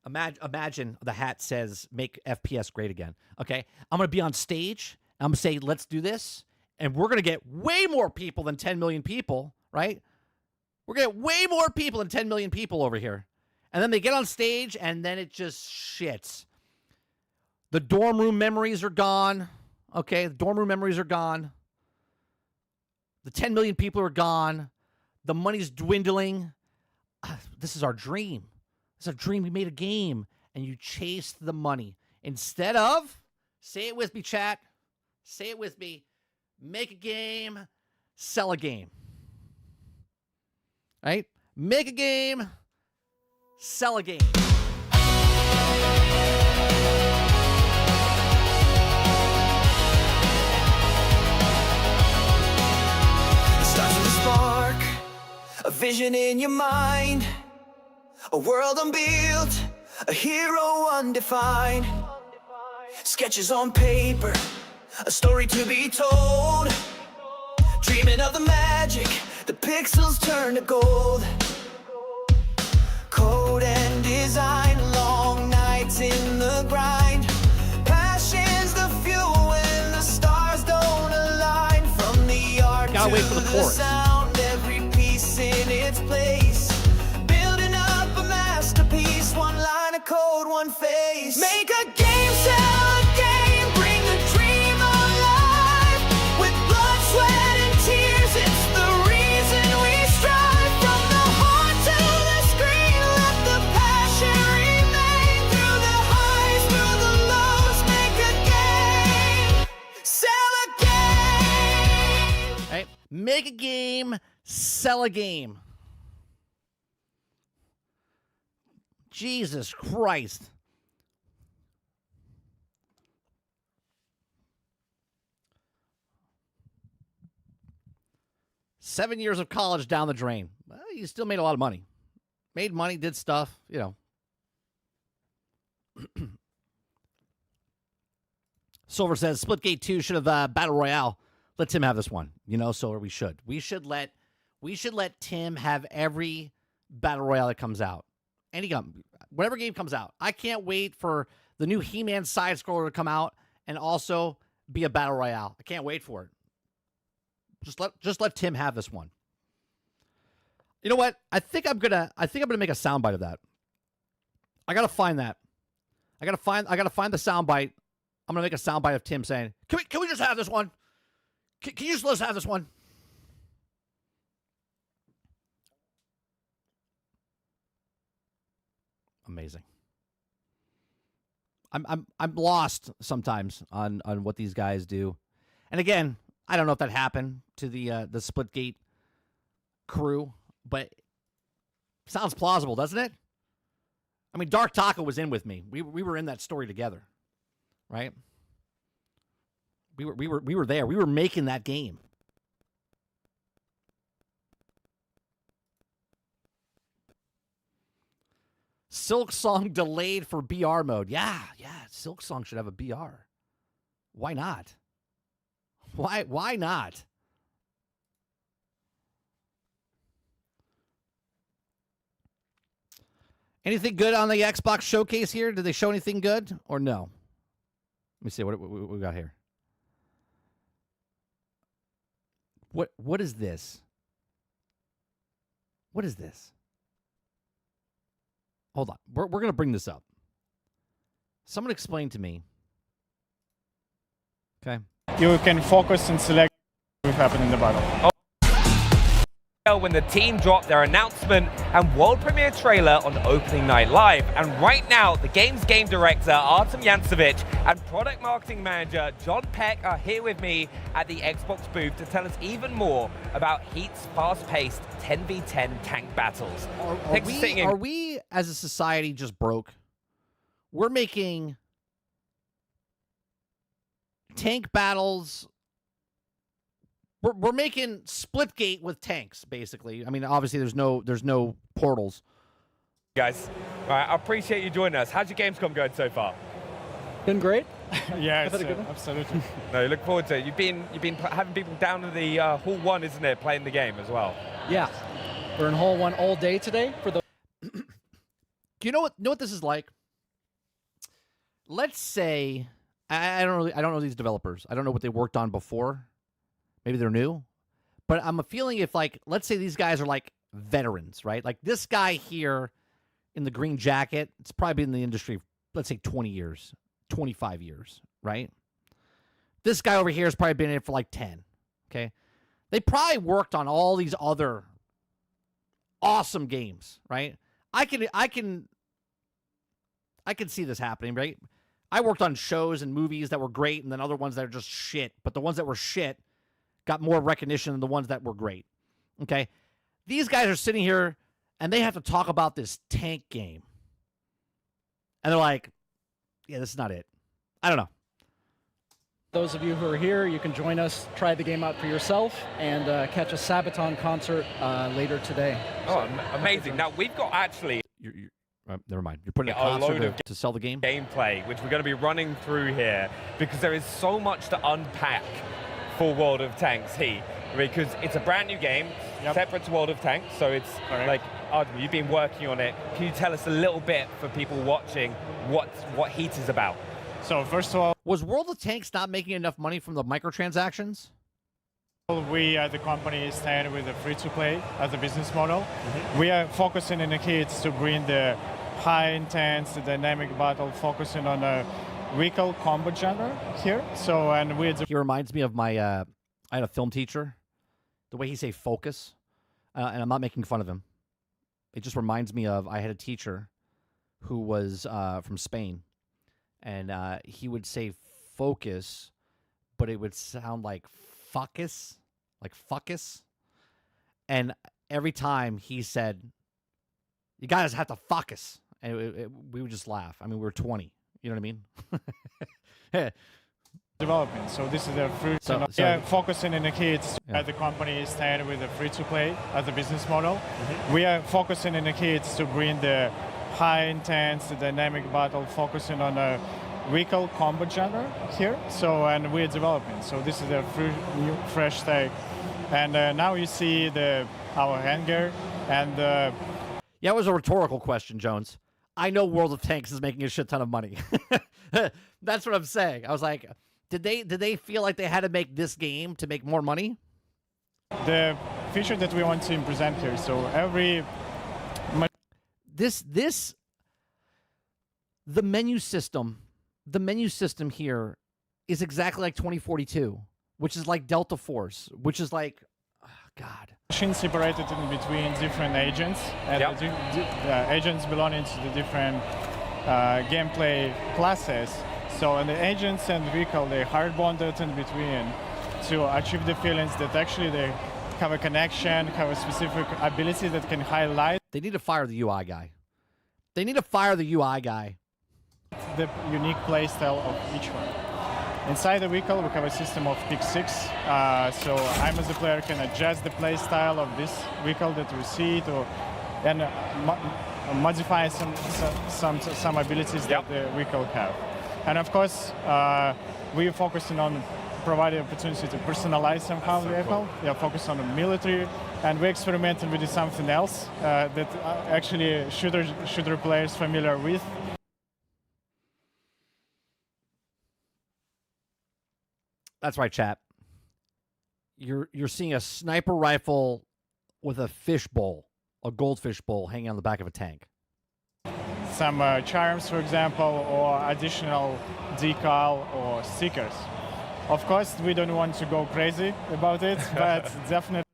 Imagine the hat says "Make FPS great again." Okay, I'm gonna be on stage. I'm gonna say, "Let's do this," and we're gonna get way more people than 10 million people, right? We're gonna get way more people than 10 million people over here, and then they get on stage, and then it just shits. The dorm room memories are gone. Okay, the dorm room memories are gone. The 10 million people are gone. The money's dwindling. This is our dream. It's a dream. We made a game, and you chased the money. Instead of, say it with me, chat. Say it with me. Make a game, sell a game. Right? Make a game, sell a game. Spark, a vision in your mind, a world unbuilt, a hero undefined. Sketches on paper, a story to be told. Dreaming of the magic, the pixels turn to gold. Code and design, long nights in the grind. Passion's the fuel when the stars don't align. From the art Gotta wait for the chorus. Sound, every piece in its place. Building up a masterpiece, one line of code, one face. Make a game, sell a game, bring the dream alive. With blood, sweat, and tears, it's the reason we strive. From the heart to the screen, let the passion remain. Through the highs, through the lows, make a game, sell a game. Right? Make a game, sell a game. Jesus Christ. Seven years of college down the drain. Well, you still made a lot of money. Made money, did stuff, you know. Silver says Splitgate 2 should have Battle Royale. Let Tim have this one. You know, Silver, we should. We should let Tim have every Battle Royale that comes out. Whatever game comes out. I can't wait for the new He-Man side scroller to come out and also be a Battle Royale. I can't wait for it. Just let Tim have this one. You know what? I think I'm gonna make a soundbite of that. I gotta find that. I gotta find the soundbite. I'm gonna make a soundbite of Tim saying, "Can we just have this one? Can you just let us have this one?" Amazing. I'm lost sometimes on what these guys do, and again, I don't know if that happened to the Splitgate crew, but sounds plausible, doesn't it? I mean, Dark Taco was in with me. We were in that story together, right? We were there. We were making that game. Silk Song delayed for BR mode. Yeah. Silk Song should have a BR. Why not? Why not? Anything good on the Xbox showcase here? Did they show anything good or no? Let me see what we got here. What is this? What is this? Hold on. We're going to bring this up. Someone explain to me. Okay. You can focus and select what will happen in the battle. When the team dropped their announcement and world premiere trailer on opening night live. And right now, the game's game director, Artem Yantsevich, and product marketing manager, John Peck, are here with me at the Xbox booth to tell us even more about Heat's fast-paced 10v10 tank battles. Are we, as a society, just broke? We're making tank battles. We're making Splitgate with tanks, basically. I mean, obviously there's no portals. Guys, all right, I appreciate you joining us. How's your Gamescom going so far? Been great. Yeah, it's, absolutely. No, you look forward to it. You've been having people down in the Hall 1, isn't it, playing the game as well? Yeah, we're in Hall 1 all day today for the. Do you know what this is like? Let's say I don't know these developers. I don't know what they worked on before. Maybe they're new, but I'm a feeling if, like, let's say these guys are like veterans, right? Like this guy here in the green jacket, it's probably been in the industry, let's say 20 years, 25 years, right? This guy over here has probably been in it for like 10, okay? They probably worked on all these other awesome games, right? I can see this happening, right? I worked on shows and movies that were great and then other ones that are just shit, but the ones that were shit got more recognition than the ones that were great, okay? These guys are sitting here and they have to talk about this tank game. And they're like, yeah, this is not it. I don't know. Those of you who are here, you can join us, try the game out for yourself, and catch a Sabaton concert later today. Oh, amazing. Now, we've got actually never mind. You're putting a load concert of to sell the game? gameplay, which we're going to be running through here, because there is so much to unpack for World of Tanks Heat, because it's a brand new game, separate to World of Tanks, so it's like, you've been working on it. Can you tell us a little bit for people watching what Heat is about? So first of all, was World of Tanks not making enough money from the microtransactions? we as a company stand with a free-to-play as a business model. We are focusing in the Heat to bring the high intense, the dynamic battle, focusing on a vehicle combat genre here. So, and he reminds me of my, I had a film teacher, the way he say focus, and I'm not making fun of him. It just reminds me of, I had a teacher who was from Spain, and he would say focus, but it would sound like fuckus, and every time he said, you guys have to focus, and we would just laugh. I mean, we were 20. You know what I mean? Development. So this is a free. Focusing in the Heat as a company stand with a free-to-play as a business model. We are focusing in the Heat to bring the high intense, the dynamic battle, focusing on a vehicle combat genre here. So, and we're developing. So this is a new, fresh take. And now you see our hangar and. Yeah, it was a rhetorical question, Jones. I know World of Tanks is making a shit ton of money. That's what I'm saying. I was like, did they feel like they had to make this game to make more money? The feature that we want to present here. So the menu system here is exactly like 2042, which is like Delta Force, which is like, oh God. Machines separated in between different agents, and agents belonging to the different gameplay classes. So, and the agents and vehicle, they hard bonded in between to achieve the feelings that actually they have a connection, have a specific ability that can highlight. They need to fire the UI guy. The unique play style of each one. Inside the vehicle, we have a system of pick 6. So I, as a player, can adjust the play style of this vehicle that we see and modify some abilities that the vehicle have. And of course, we're focusing on providing opportunity to personalize somehow the vehicle. We are focused on the military, and we're experimenting with something else that actually shooter players familiar with. That's right, chat. You're seeing a sniper rifle with a fishbowl, a goldfish bowl hanging on the back of a tank. Some charms, for example, or additional decal or stickers. Of course, we don't want to go crazy about it, but definitely.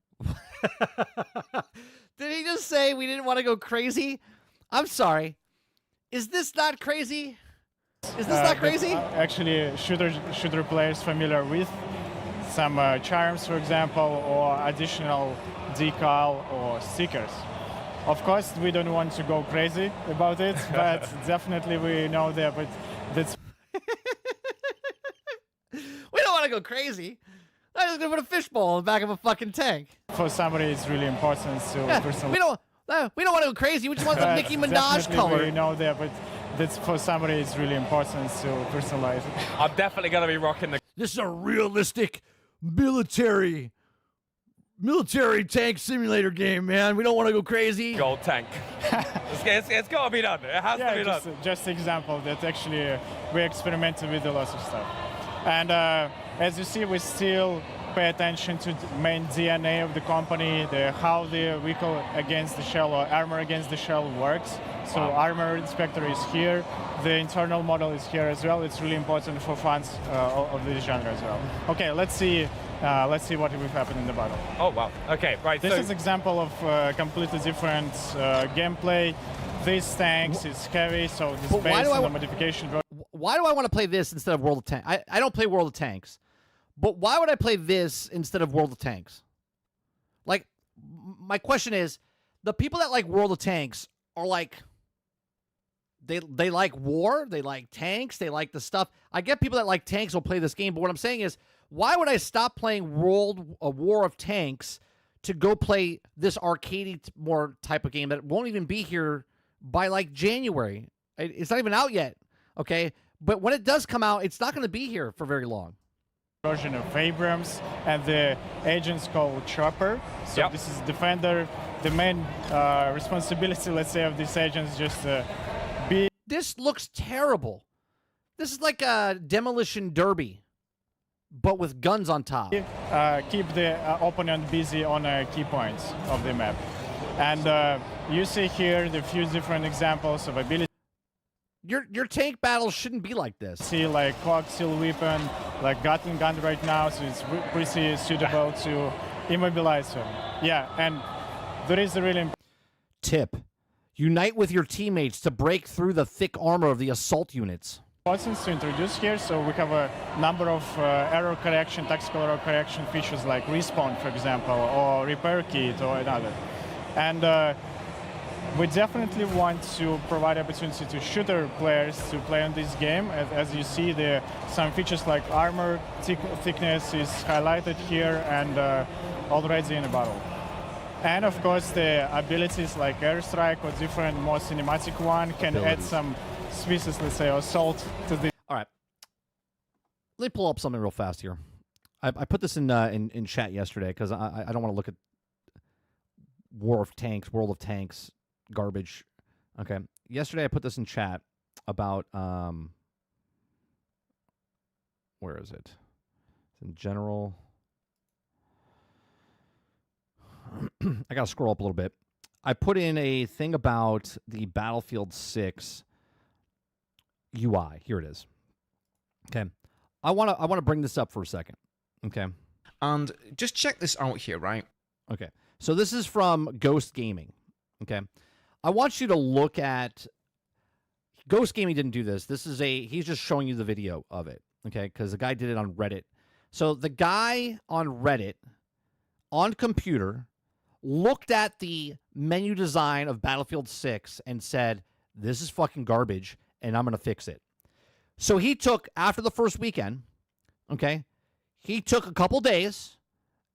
Did he just say we didn't want to go crazy? I'm sorry. Is this not crazy? Is this not crazy? Actually, shooter players familiar with some charms, for example, or additional decal or stickers. Of course, we don't want to go crazy about it, but definitely we know that. But that's. Wait go crazy. I'm just gonna put a fishbowl in the back of a fucking tank. For somebody, it's really important to personalize. We don't want to go crazy. We just want the Nicki Minaj color. We know that, but that's for somebody, it's really important to personalize it. I'm definitely going to be rocking the This is a realistic military tank simulator game, man. We don't want to go crazy. gold tank. It's got to be done. It has to be done. Just example that actually we experimented with a lot of stuff. And as you see, we still pay attention to the main DNA of the company, how the vehicle against the shell or armor against the shell works. So armor inspector is here. The internal model is here as well. It's really important for fans of this genre as well. Okay, let's see what will happen in the battle. Oh, wow. Okay, right. This is example of completely different gameplay. This tanks is heavy, so this based on the modification. Why do I want to play this instead of World of Tanks? I don't play World of Tanks. But why would I play this instead of World of Tanks? Like, my question is, the people that like World of Tanks are like, they like war, they like tanks, they like the stuff. I get people that like tanks will play this game, but what I'm saying is, why would I stop playing War of Tanks to go play this arcadey more type of game that won't even be here by like January? It's not even out yet, okay? But when it does come out, it's not going to be here for very long. Version of Abrams, and the agent's called Chopper. So this is Defender. The main responsibility, let's say, of this agent is just be. This looks terrible. This is like a demolition derby, but with guns on top. Keep the opponent busy on key points of the map. And you see here the few different examples of ability. Your tank battles shouldn't be like this. See, like clock seal weapon, like Gatling gun right now, so it's pretty suitable to immobilize him. Yeah, and there is a really tip: unite with your teammates to break through the thick armor of the assault units. important to introduce here. So we have a number of error correction, tactical error correction features like respawn, for example, or repair kit or another. And we definitely want to provide opportunity to shooter players to play on this game. As you see, some features like armor thickness is highlighted here and already in the battle. And of course, the abilities like airstrike or different more cinematic one can add some species, let's say, assault to the. All right, let me pull up something real fast here. I put this in chat yesterday because I don't want to look at World of Tanks garbage. Okay, yesterday I put this in chat about where is it? It's in general. I gotta scroll up a little bit. I put in a thing about the Battlefield 6 UI. Here it is. Okay, I wanna bring this up for a second. Okay, and just check this out here, right? Okay, so this is from Ghost Gaming. Okay, I want you to look at Ghost Gaming didn't do this. This is he's just showing you the video of it. Okay, because the guy did it on Reddit. So the guy on Reddit on computer looked at the menu design of Battlefield 6 and said, this is fucking garbage, and I'm going to fix it. So he took, after the first weekend, okay, he took a couple days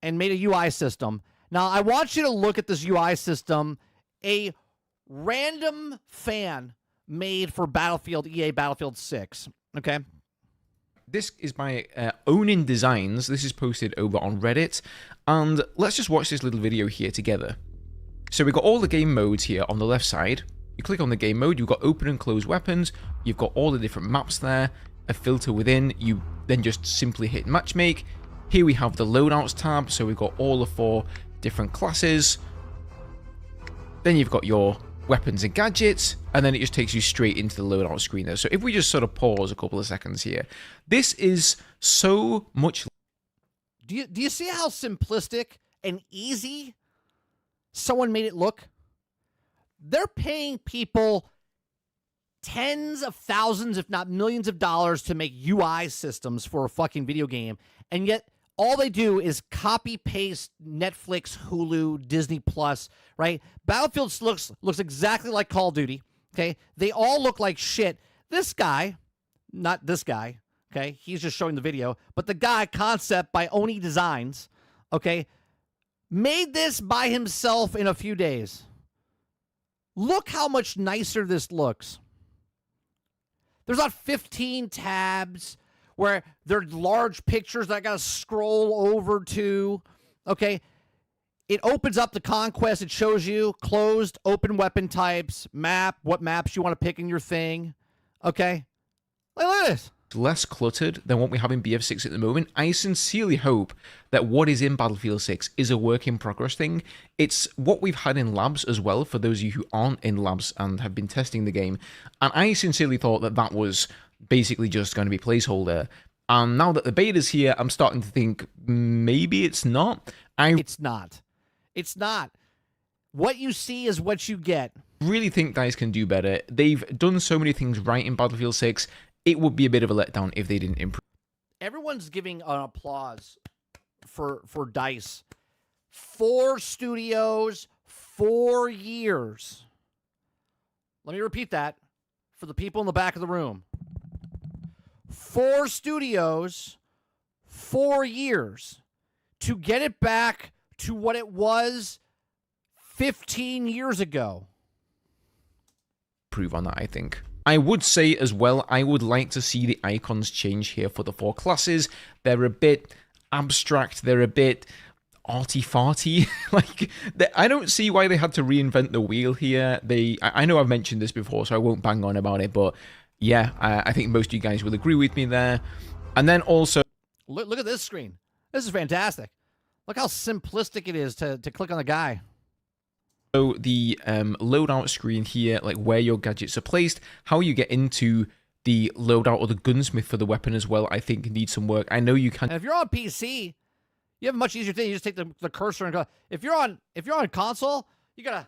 and made a UI system. Now, I want you to look at this UI system a random fan made for EA Battlefield 6, okay? This is by Owning Designs. This is posted over on Reddit. And let's just watch this little video here together. So we've got all the game modes here on the left side. You click on the game mode, you've got open and close weapons. You've got all the different maps there. A filter within. You then just simply hit matchmake. Here we have the loadouts tab. So we've got all the 4 different classes. Then you've got your weapons and gadgets, and then it just takes you straight into the loadout screen there. So if we just sort of pause a couple of seconds here, this is so much. Do you see how simplistic and easy someone made it look? They're paying people tens of thousands, if not millions of dollars to make UI systems for a fucking video game, and yet all they do is copy-paste Netflix, Hulu, Disney Plus, right? Battlefield looks exactly like Call of Duty, okay? They all look like shit. This guy, not this guy, Okay, he's just showing the video. But the guy, concept by Oni Designs, okay, made this by himself in a few days. Look how much nicer this looks. There's not 15 tabs where there are large pictures that I got to scroll over to. Okay, it opens up the conquest. It shows you closed, open weapon types, map, what maps you want to pick in your thing. Okay, look at this. Less cluttered than what we have in BF6 at the moment. I sincerely hope that what is in Battlefield 6 is a work in progress thing. It's what we've had in labs as well, for those of you who aren't in labs and have been testing the game. And I sincerely thought that that was basically just going to be placeholder. And now that the beta's here, I'm starting to think maybe it's not. It's not. It's not. What you see is what you get. Really think DICE can do better. They've done so many things right in Battlefield 6. It would be a bit of a letdown if they didn't improve. Everyone's giving an applause for DICE. 4 studios, 4 years. Let me repeat that for the people in the back of the room. 4 studios, 4 years to get it back to what it was 15 years ago. Improve on that, I think. I would say as well, I would like to see the icons change here for the 4 classes. They're a bit abstract. They're a bit arty-farty. Like, I don't see why they had to reinvent the wheel here. I know I've mentioned this before, so I won't bang on about it, but yeah, I think most of you guys will agree with me there. And then also... Look at this screen. This is fantastic. Look how simplistic it is to click on the guy. So the loadout screen here, like where your gadgets are placed, how you get into the loadout or the gunsmith for the weapon as well, I think needs some work. I know you can. And if you're on PC, you have a much easier thing. You just take the cursor and go. If you're on console, you gotta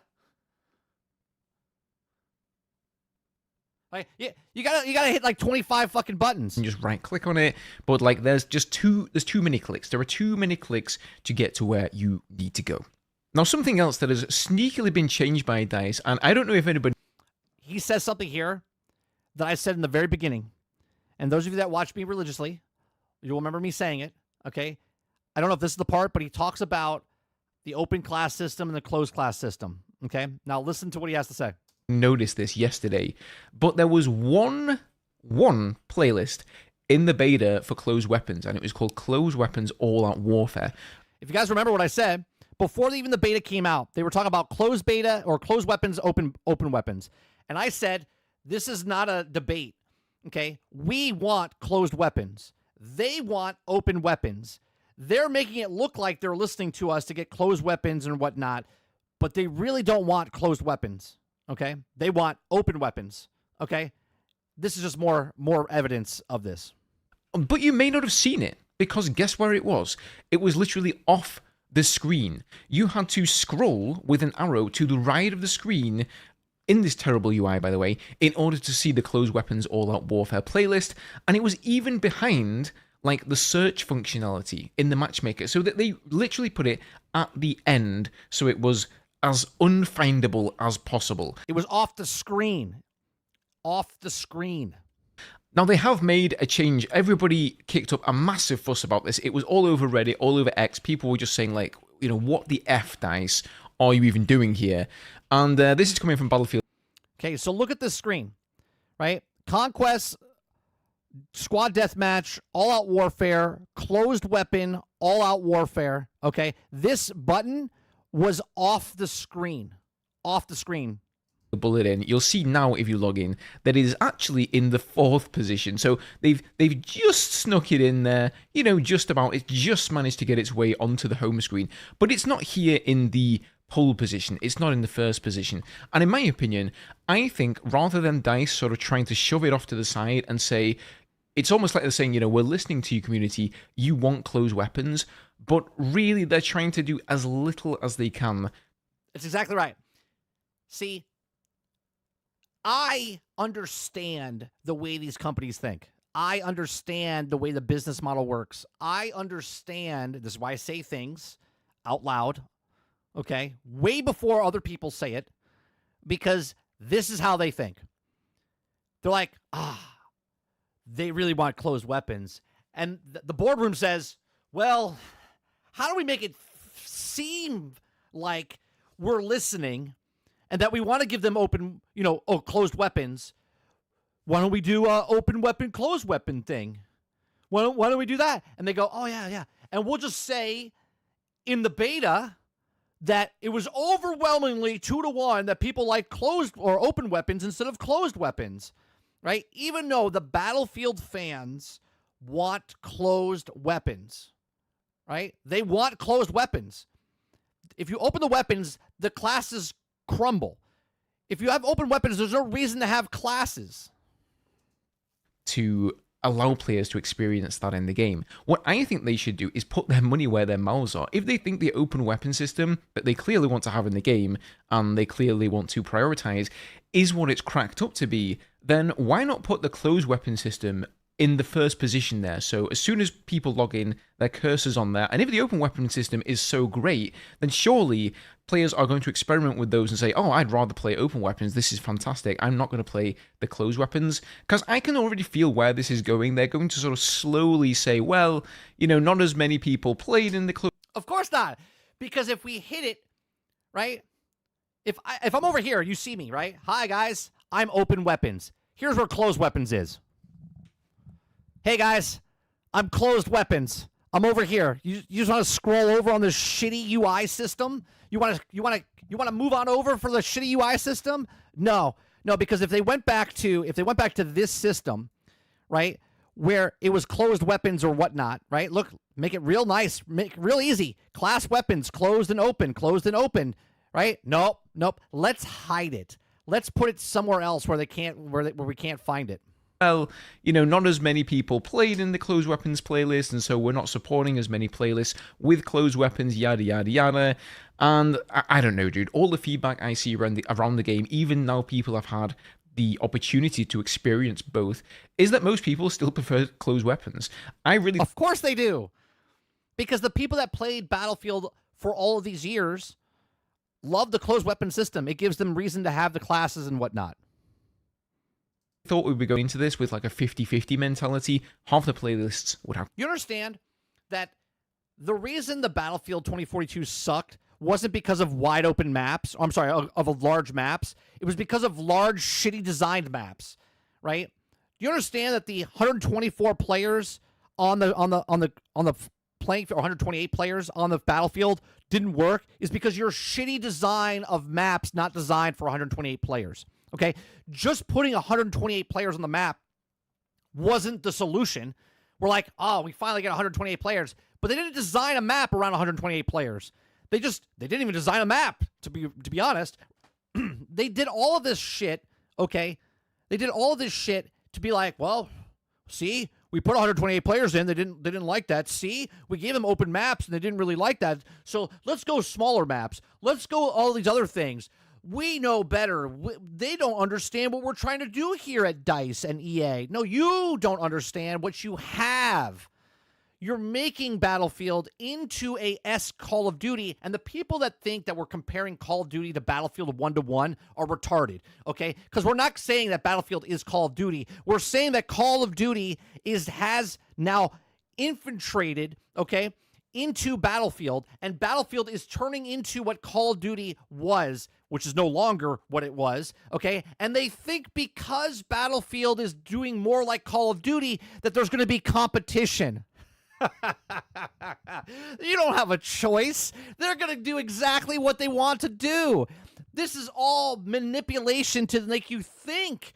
you gotta hit like 25 fucking buttons. And just right click on it, but like there's too many clicks. There are too many clicks to get to where you need to go. Now, something else that has sneakily been changed by DICE, and I don't know if anybody... He says something here that I said in the very beginning. And those of you that watch me religiously, you'll remember me saying it, okay? I don't know if this is the part, but he talks about the open class system and the closed class system, okay? Now, listen to what he has to say. Noticed this yesterday, but there was one playlist in the beta for closed weapons, and it was called Closed Weapons All-Out Warfare. If you guys remember what I said... Before even the beta came out, they were talking about closed beta or closed weapons, open weapons. And I said, this is not a debate, okay? We want closed weapons. They want open weapons. They're making it look like they're listening to us to get closed weapons and whatnot, but they really don't want closed weapons, okay? They want open weapons, okay? This is just more evidence of this. But you may not have seen it, because guess where it was? It was literally off the screen. You had to scroll with an arrow to the right of the screen in this terrible UI, by the way, in order to see the Closed Weapons All-Out Warfare playlist, and it was even behind like the search functionality in the matchmaker, so that they literally put it at the end so it was as unfindable as possible. It was off the screen. Off the screen. Now, they have made a change. Everybody kicked up a massive fuss about this. It was all over Reddit, all over X. People were just saying, like, you know, what the F, DICE, are you even doing here? And this is coming from Battlefield. Okay, so look at this screen, right? Conquest, Squad Deathmatch, All-Out Warfare, Closed Weapon, All-Out Warfare, okay? This button was off the screen. Off the screen. The bullet in, you'll see now if you log in that it is actually in the 4th position. So they've just snuck it in there, you know, just about. It just managed to get its way onto the home screen, but it's not here in the pole position. It's not in the 1st position. And in my opinion, I think rather than DICE sort of trying to shove it off to the side and say, it's almost like they're saying, you know, we're listening to you, community, you want closed weapons, but really they're trying to do as little as they can. That's exactly right. See, I understand the way these companies think. I understand the way the business model works. I understand, this is why I say things out loud, okay, way before other people say it, because this is how they think. They're like, they really want closed weapons. And the boardroom says, well, how do we make it seem like we're listening and that we want to give them open, closed weapons? Why don't we do a open weapon, closed weapon thing? Why don't we do that? And they go, oh, yeah. And we'll just say in the beta that it was overwhelmingly 2-1 that people like closed or open weapons instead of closed weapons, right? Even though the Battlefield fans want closed weapons, right? They want closed weapons. If you open the weapons, the classes crumble. If you have open weapons, there's no reason to have classes. To allow players to experience that in the game. What I think they should do is put their money where their mouths are. If they think the open weapon system that they clearly want to have in the game and they clearly want to prioritize is what it's cracked up to be, then why not put the closed weapon system in the first position there? So as soon as people log in, their cursor's on there. And if the open weapon system is so great, then surely players are going to experiment with those and say, oh, I'd rather play open weapons. This is fantastic. I'm not going to play the closed weapons. Because I can already feel where this is going. They're going to sort of slowly say, well, not as many people played in the closed. Of course not. Because if we hit it, right? If I'm over here, you see me, right? Hi, guys. I'm open weapons. Here's where closed weapons is. Hey, guys. I'm closed weapons. I'm over here. You just want to scroll over on this shitty UI system? You want to move on over for the shitty UI system? No, because if they went back to this system, right, where it was closed weapons or whatnot, right? Look, make it real nice, make it real easy. Class weapons, closed and open, right? Nope. Let's hide it. Let's put it somewhere else where we can't find it. Well, not as many people played in the closed weapons playlist, and so we're not supporting as many playlists with closed weapons, yada, yada, yada. And I don't know, dude. All the feedback I see around the game, even now people have had the opportunity to experience both, is that most people still prefer closed weapons. Of course they do. Because the people that played Battlefield for all of these years love the closed weapon system. It gives them reason to have the classes and whatnot. Thought we'd be going into this with like a 50-50 mentality. Half the playlists would have. You understand that the reason the Battlefield 2042 sucked wasn't because of wide open maps. I'm sorry, of large maps. It was because of large, shitty designed maps, right? You understand that the 124 players on the playing field, 128 players on the Battlefield didn't work is because your shitty design of maps not designed for 128 players. Okay, just putting 128 players on the map wasn't the solution. We're like, oh, we finally get 128 players, but they didn't design a map around 128 players. They didn't even design a map, to be honest. They did all of this shit, okay? They did all of this shit to be like, well, see, we put 128 players in. They didn't like that. See, we gave them open maps and they didn't really like that. So let's go smaller maps. Let's go all these other things. We know better. They don't understand what we're trying to do here at DICE and EA. No, you don't understand what you have. You're making Battlefield into a Call of Duty, and the people that think that we're comparing Call of Duty to Battlefield 1-to-1 are retarded, okay? Because we're not saying that Battlefield is Call of Duty. We're saying that Call of Duty has now infiltrated, okay, into Battlefield, and Battlefield is turning into what Call of Duty was, which is no longer what it was, okay? And they think because Battlefield is doing more like Call of Duty that there's going to be competition. You don't have a choice. They're going to do exactly what they want to do. This is all manipulation to make you think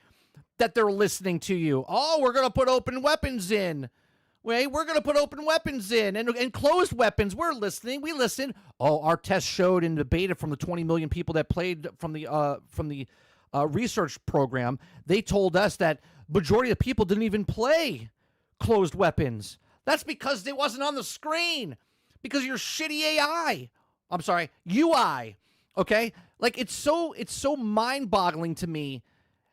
that they're listening to you. Oh, we're going to put open weapons in. Wait, we're going to put open weapons in and closed weapons. We're listening. We listen. Oh, our test showed in the beta from the 20 million people that played from the research program, they told us that majority of people didn't even play closed weapons. That's because it wasn't on the screen. Because your shitty AI. I'm sorry, UI. Okay? Like, it's so mind-boggling to me.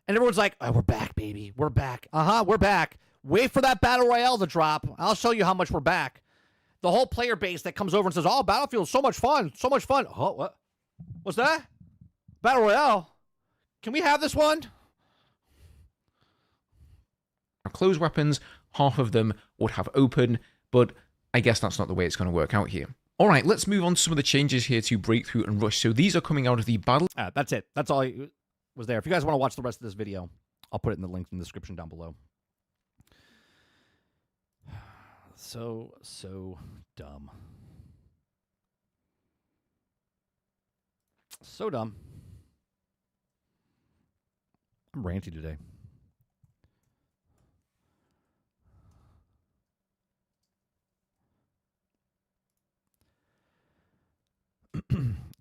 And everyone's like, oh, we're back, baby. We're back. We're back. Wait for that Battle Royale to drop. I'll show you how much we're back. The whole player base that comes over and says, oh, Battlefield's so much fun. So much fun. Oh, what? What's that? Battle Royale? Can we have this one? have closed weapons, half of them would have open, but I guess that's not the way it's going to work out here. All right, let's move on to some of the changes here to Breakthrough and Rush. So these are coming out of the battle. That's it. That's all was there. If you guys want to watch the rest of this video, I'll put it in the link in the description down below. So dumb. So dumb. I'm ranty today.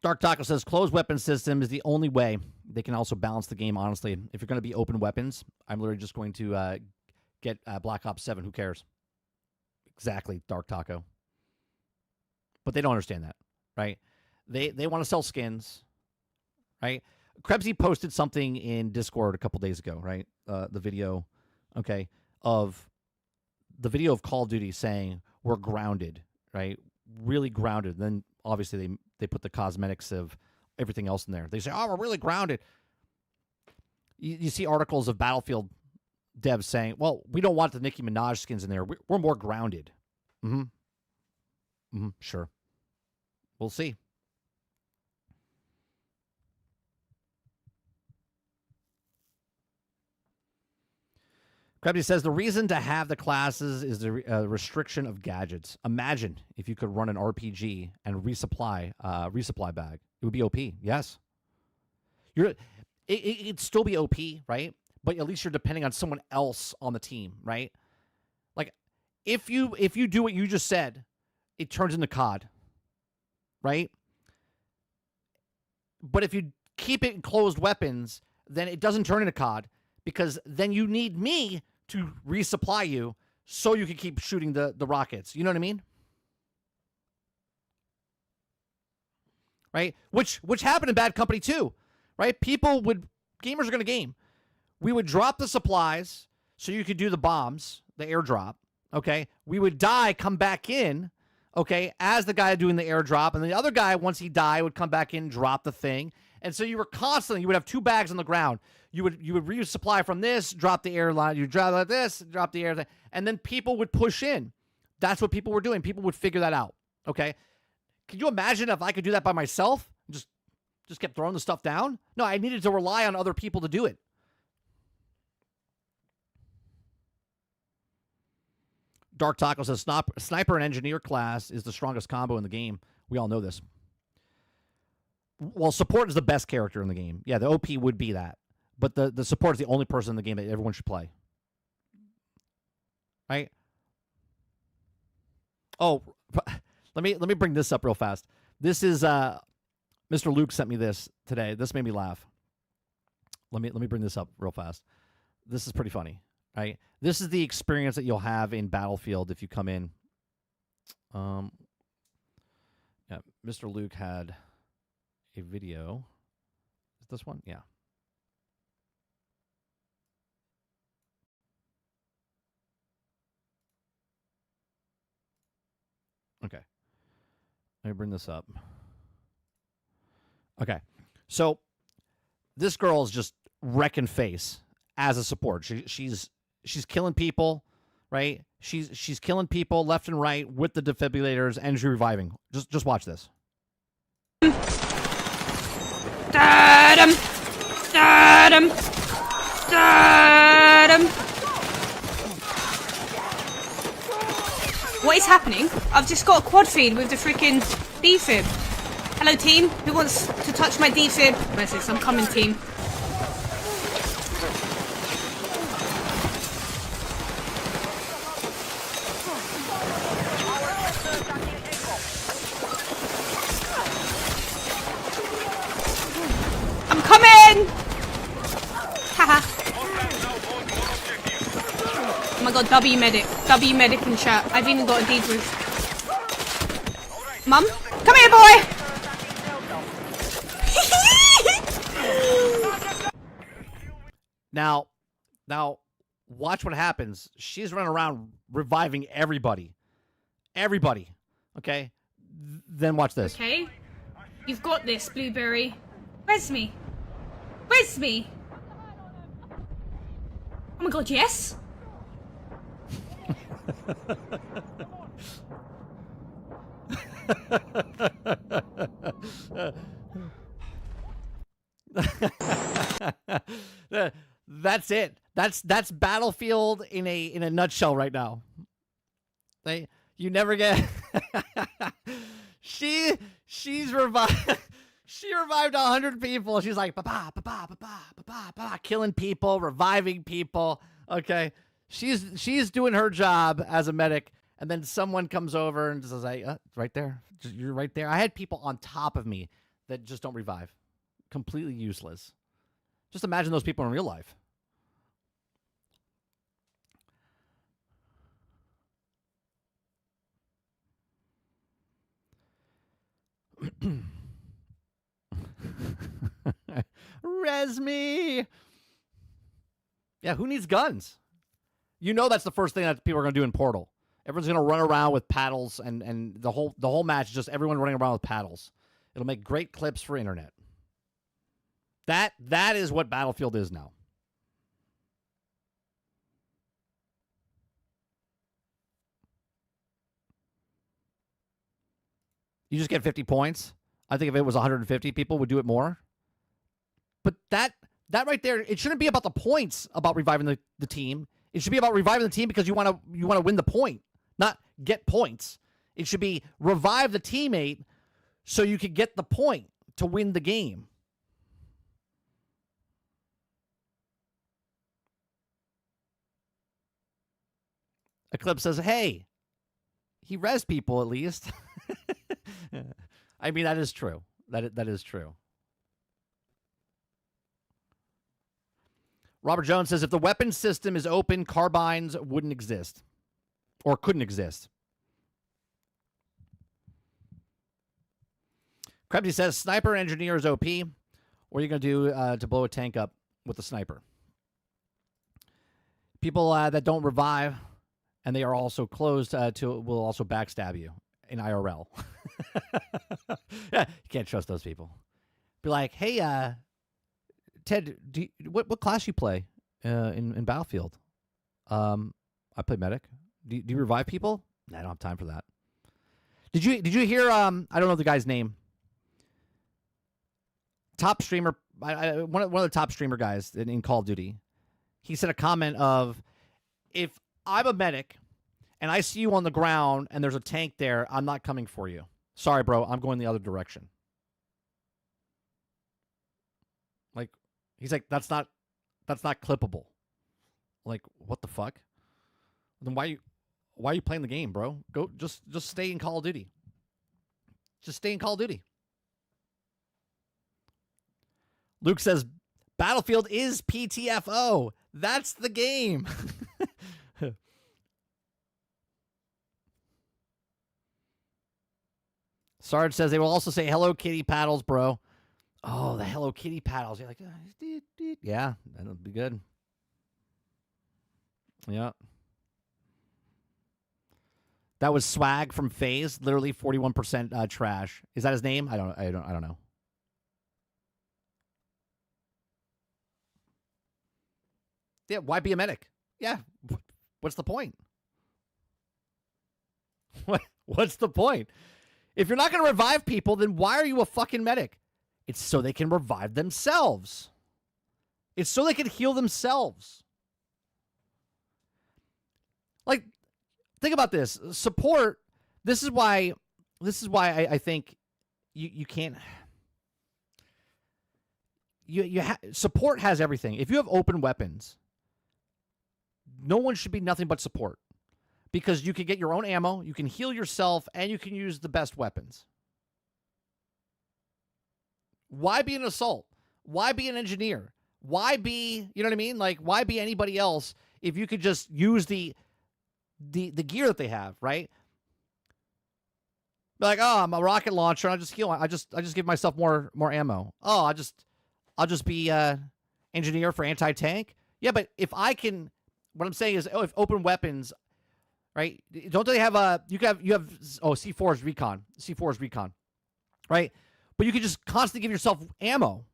Dark Taco says closed weapon system is the only way they can also balance the game. Honestly, if you're going to be open weapons, I'm literally just going to get Black Ops 7. Who cares? Exactly, Dark Taco. But they don't understand that, right? They want to sell skins, right? Krebsy posted something in Discord a couple days ago, right? The video, okay, of the video of Call of Duty saying we're grounded, right? Really grounded. Then obviously they put the cosmetics of everything else in there. They say, oh, we're really grounded. You see articles of Battlefield devs saying, well, we don't want the Nicki Minaj skins in there. We're more grounded. Sure. We'll see. Krebsy says the reason to have the classes is the restriction of gadgets. Imagine if you could run an RPG and resupply bag. It would be OP. Yes. It'd still be OP, right? But at least you're depending on someone else on the team, right? Like if you do what you just said, it turns into COD, right? But if you keep it in closed weapons, then it doesn't turn into COD. Because then you need me to resupply you so you can keep shooting the rockets. You know what I mean? Right? Which happened in Bad Company too. Right? Gamers are going to game. We would drop the supplies so you could do the bombs, the airdrop. Okay? We would die, come back in, okay, as the guy doing the airdrop. And the other guy, once he died, would come back in, drop the thing. And so you would have 2 bags on the ground. You would resupply from this, drop the airline, you drop like this, drop the air, and then people would push in. That's what people were doing. People would figure that out. Okay? Can you imagine if I could do that by myself? Just kept throwing the stuff down? No, I needed to rely on other people to do it. Dark Taco says sniper and engineer class is the strongest combo in the game. We all know this. Well, support is the best character in the game. Yeah, the OP would be that. But the support is the only person in the game that everyone should play. Right? Oh, let me bring this up real fast. This is Mr. Luke sent me this today. This made me laugh. Let me bring this up real fast. This is pretty funny, right? This is the experience that you'll have in Battlefield if you come in. Yeah, Mr. Luke had a video. Is this one? Yeah. Okay. Let me bring this up. Okay. So this girl is just wrecking face as a support. She's killing people, right? She's killing people left and right with the defibrillators and she's reviving. Just watch this. Da-dum, da-dum, da-dum. What is happening? I've just got a quad feed with the freaking defib. Hello team, who wants to touch my defib? Message, I'm coming team. I'm coming! Haha. Oh my god, W medic in chat. I've even got a debrief. Mum, come here, boy! Now, watch what happens. She's running around reviving everybody. Everybody. Okay? Then watch this. Okay. You've got this, Blueberry. Where's me? Where's me? Oh my god, yes? That's it. That's Battlefield in a nutshell right now. You never get she's revived. She revived 100 people. She's like, killing people, reviving people. Okay, she's doing her job as a medic, and then someone comes over and says, "Hey, right there, you're right there." I had people on top of me that just don't revive, completely useless. Just imagine those people in real life. Res me. Yeah, who needs guns? You know that's the first thing that people are going to do in Portal. Everyone's going to run around with paddles, and the whole match is just everyone running around with paddles. It'll make great clips for internet. That is what Battlefield is now. You just get 50 points. I think if it was 150, people would do it more. But that right there, it shouldn't be about the points about reviving the team. It should be about reviving the team because you want to win the point, not get points. It should be revive the teammate so you could get the point to win the game. Eclipse says, "Hey, he res people at least." I mean, that is true. That is true. Robert Jones says, if the weapon system is open, carbines wouldn't exist. Or couldn't exist. Krebsy says, sniper engineer is OP. What are you going to do to blow a tank up with the sniper? People that don't revive, and they are also closed will also backstab you in IRL. Yeah, you can't trust those people. Be like, hey, Ted, what class you play in Battlefield? I play medic. Do you revive people? I don't have time for that. Did you hear? I don't know the guy's name. Top streamer, one of the top streamer guys in Call of Duty. He said a comment of, if I'm a medic and I see you on the ground and there's a tank there, I'm not coming for you. Sorry, bro, I'm going the other direction. Like, he's like, that's not clippable. Like, what the fuck? Then why are you playing the game, bro? Go just stay in Call of Duty. Just stay in Call of Duty. Luke says, Battlefield is PTFO. That's the game. Sarge says they will also say Hello Kitty paddles, bro. Oh, the Hello Kitty paddles. You're like, yeah, that'll be good. Yeah. That was Swag from FaZe, literally 41% trash. Is that his name? I don't know. Yeah, why be a medic? Yeah, what's the point? What's the point? If you're not going to revive people, then why are you a fucking medic? It's so they can revive themselves. It's so they can heal themselves. Like, think about this. Support, this is why I think you can't... Support has everything. If you have open weapons, no one should be nothing but support. Because you can get your own ammo, you can heal yourself, and you can use the best weapons. Why be an assault? Why be an engineer? Why be, you know what I mean? Like, why be anybody else if you could just use the gear that they have, right? Like, oh, I'm a rocket launcher, I just heal. I just give myself more ammo. Oh, I'll just be engineer for anti-tank. Yeah, but if I can, what I'm saying is, if open weapons, right? Don't they have you have C4 is recon, right? But you can just constantly give yourself ammo,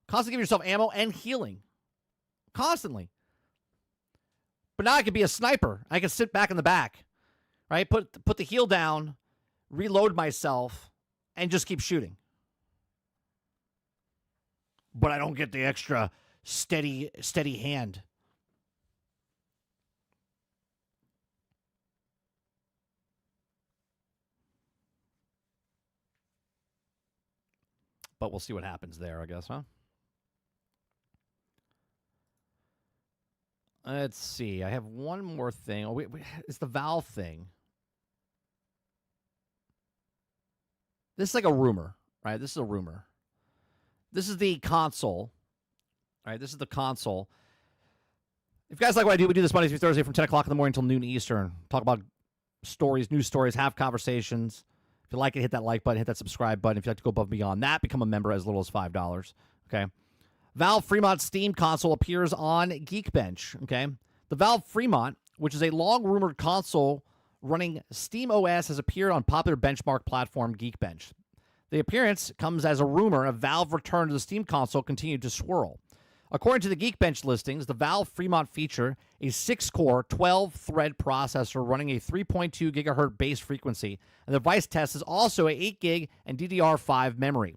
and healing, constantly. But now I could be a sniper. I can sit back in the back, right? Put the heel down, reload myself, and just keep shooting. But I don't get the extra steady hand. But we'll see what happens there, I guess, huh? Let's see. I have one more thing. Oh, wait, it's the Valve thing. This is like a rumor, right? This is a rumor. This is the console. All right, this is the console. If you guys like what I do, we do this Monday through Thursday from 10 o'clock in the morning until noon Eastern. Talk about stories, news stories, have conversations. If you like it, hit that like button, hit that subscribe button. If you'd like to go above and beyond that, become a member as little as $5. Okay. Valve Fremont Steam console appears on Geekbench. Okay. The Valve Fremont, which is a long-rumored console running Steam OS, has appeared on popular benchmark platform Geekbench. The appearance comes as a rumor of Valve return to the Steam console continued to swirl. According to the Geekbench listings, the Valve Fremont feature a 6-core, 12-thread processor running a 3.2 gigahertz base frequency, and the device test is also a 8 gig and DDR5 memory.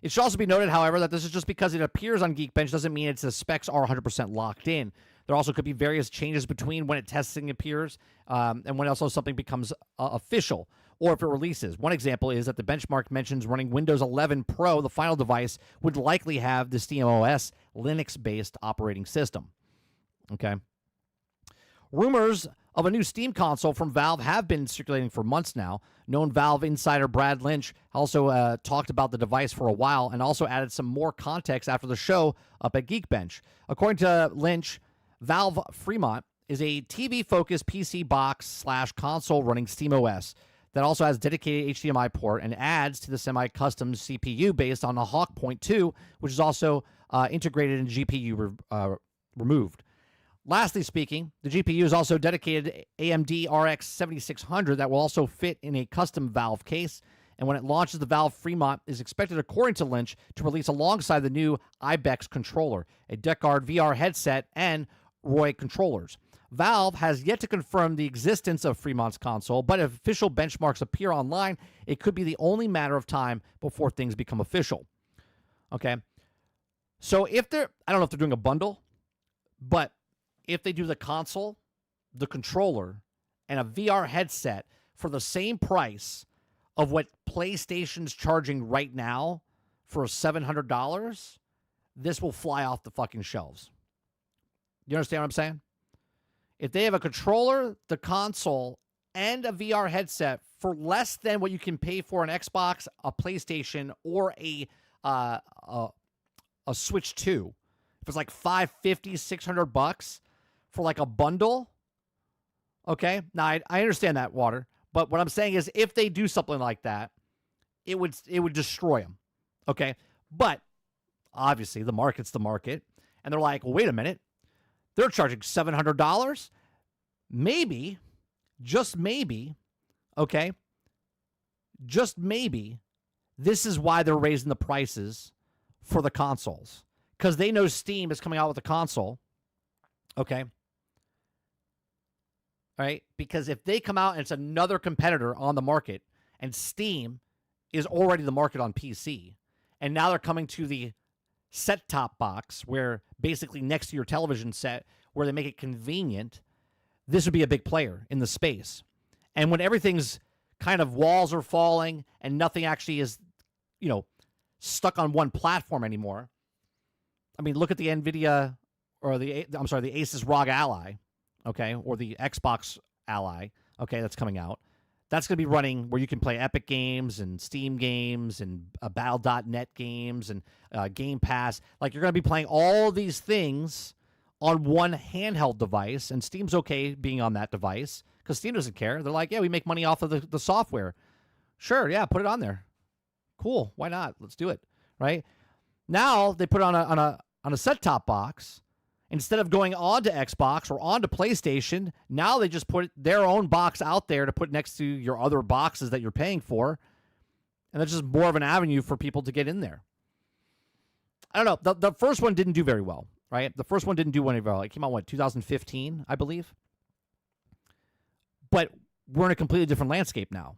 It should also be noted, however, that this is just because it appears on Geekbench doesn't mean its specs are 100% locked in. There also could be various changes between when testing appears and when also something becomes official, or if it releases. One example is that the benchmark mentions running Windows 11 Pro, the final device, would likely have the SteamOS Linux-based operating system. Okay. Rumors of a new Steam console from Valve have been circulating for months now. Known Valve insider Brad Lynch also talked about the device for a while and also added some more context after the show up at Geekbench. According to Lynch, Valve Fremont is a TV-focused PC box / console running SteamOS that also has dedicated HDMI port and adds to the semi-custom CPU based on a Hawk Point 2, which is also integrated in GPU removed. Lastly speaking, the GPU is also dedicated AMD RX 7600 that will also fit in a custom Valve case. And when it launches, the Valve Fremont is expected, according to Lynch, to release alongside the new Ibex controller, a DeckGuard VR headset, and Roy controllers. Valve has yet to confirm the existence of Fremont's console, but if official benchmarks appear online, it could be the only matter of time before things become official. Okay? So I don't know if they're doing a bundle, but if they do the console, the controller, and a VR headset for the same price of what PlayStation's charging right now for $700, this will fly off the fucking shelves. You understand what I'm saying? If they have a controller, the console, and a VR headset for less than what you can pay for an Xbox, a PlayStation, or a Switch 2, if it's like $550, $600 for like a bundle, okay? Now I understand that, Water, but what I'm saying is if they do something like that, it would destroy them, okay? But obviously the market's the market, and they're like, well, wait a minute. They're charging $700. Maybe, just maybe, okay, just maybe, this is why they're raising the prices for the consoles. Because they know Steam is coming out with a console, okay? All right? Because if they come out and it's another competitor on the market, and Steam is already the market on PC, and now they're coming to the set-top box, where basically next to your television set, where they make it convenient, this would be a big player in the space. And when everything's kind of walls are falling and nothing actually is, stuck on one platform anymore. I mean, look at the NVIDIA or the Asus ROG Ally, okay, or the Xbox Ally, okay, that's coming out. That's going to be running where you can play Epic games and Steam games and Battle.net games and Game Pass. Like, you're going to be playing all these things on one handheld device, and Steam's okay being on that device because Steam doesn't care. They're like, yeah, we make money off of the software. Sure, yeah, put it on there. Cool, why not? Let's do it, right? Now they put it on a set-top box. Instead of going on to Xbox or on to PlayStation, now they just put their own box out there to put next to your other boxes that you're paying for. And that's just more of an avenue for people to get in there. I don't know. The first one didn't do very well, right? The first one didn't do very well. It came out, 2015, I believe? But we're in a completely different landscape now.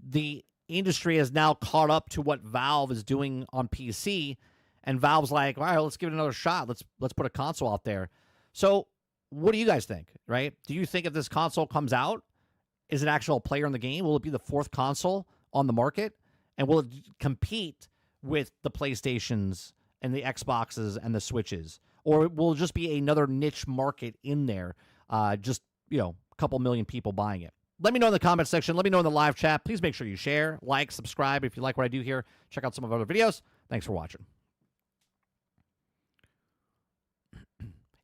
The industry has now caught up to what Valve is doing on PC, and Valve's like, all right, let's give it another shot. Let's put a console out there. So what do you guys think, right? Do you think if this console comes out, is an actual player in the game? Will it be the 4th console on the market? And will it compete with the PlayStations and the Xboxes and the Switches? Or will it just be another niche market in there? Just, a couple million people buying it. Let me know in the comment section. Let me know in the live chat. Please make sure you share, like, subscribe if you like what I do here. Check out some of our other videos. Thanks for watching.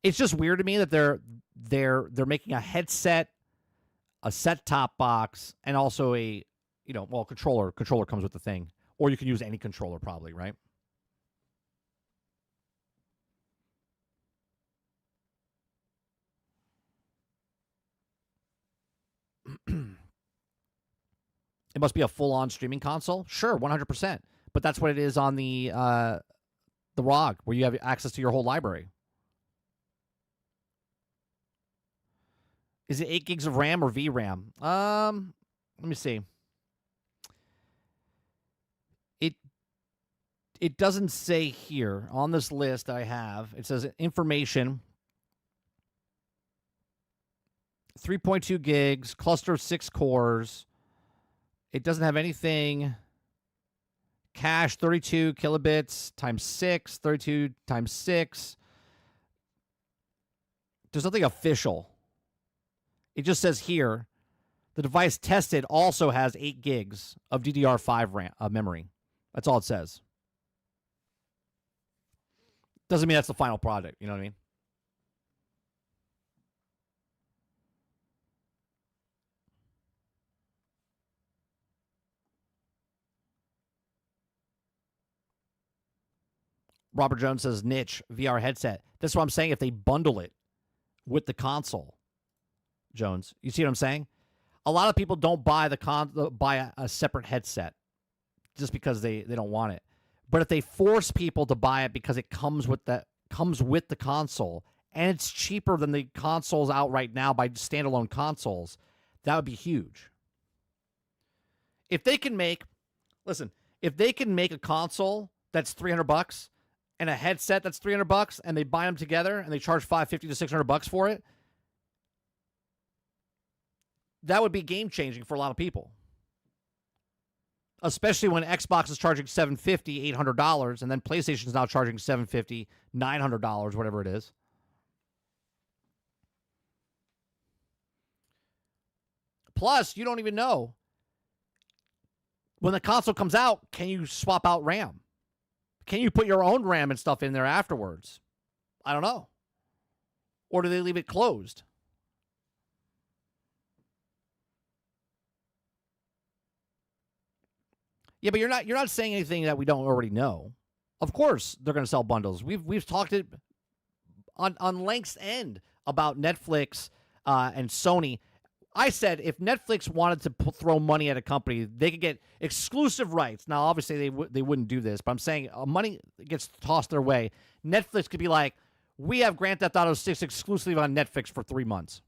It's just weird to me that they're making a headset, a set-top box, and also a, controller. Controller comes with the thing. Or you can use any controller probably, right? It must be a full-on streaming console? Sure, 100%. But that's what it is on the ROG, where you have access to your whole library. Is it 8 gigs of RAM or VRAM? Let me see. It doesn't say here on this list I have. It says information, 3.2 gigs, cluster of 6 cores. It doesn't have anything. Cache, 32 kilobits times 6, 32 times 6. There's nothing official. It just says here, the device tested also has 8 gigs of DDR5 RAM, memory. That's all it says. Doesn't mean that's the final product. You know what I mean? Robert Jones says niche VR headset. That's what I'm saying. If they bundle it with the console, Jones, you see what I'm saying? A lot of people don't buy buy a separate headset just because they don't want it. But if they force people to buy it because it comes with the console and it's cheaper than the consoles out right now by standalone consoles, that would be huge. If they can make a console that's $300 and a headset that's $300 and they buy them together and they charge $550 to $600 for it, that would be game changing for a lot of people. Especially when Xbox is charging $750, $800, and then PlayStation is now charging $750, $900, whatever it is. Plus, you don't even know. When the console comes out, can you swap out RAM? Can you put your own RAM and stuff in there afterwards? I don't know. Or do they leave it closed? Yeah, but you're not saying anything that we don't already know. Of course, they're going to sell bundles. We've talked it on length's end about Netflix and Sony. I said if Netflix wanted to throw money at a company, they could get exclusive rights. Now, obviously, they wouldn't do this, but I'm saying money gets tossed their way. Netflix could be like, we have Grand Theft Auto 6 exclusively on Netflix for 3 months,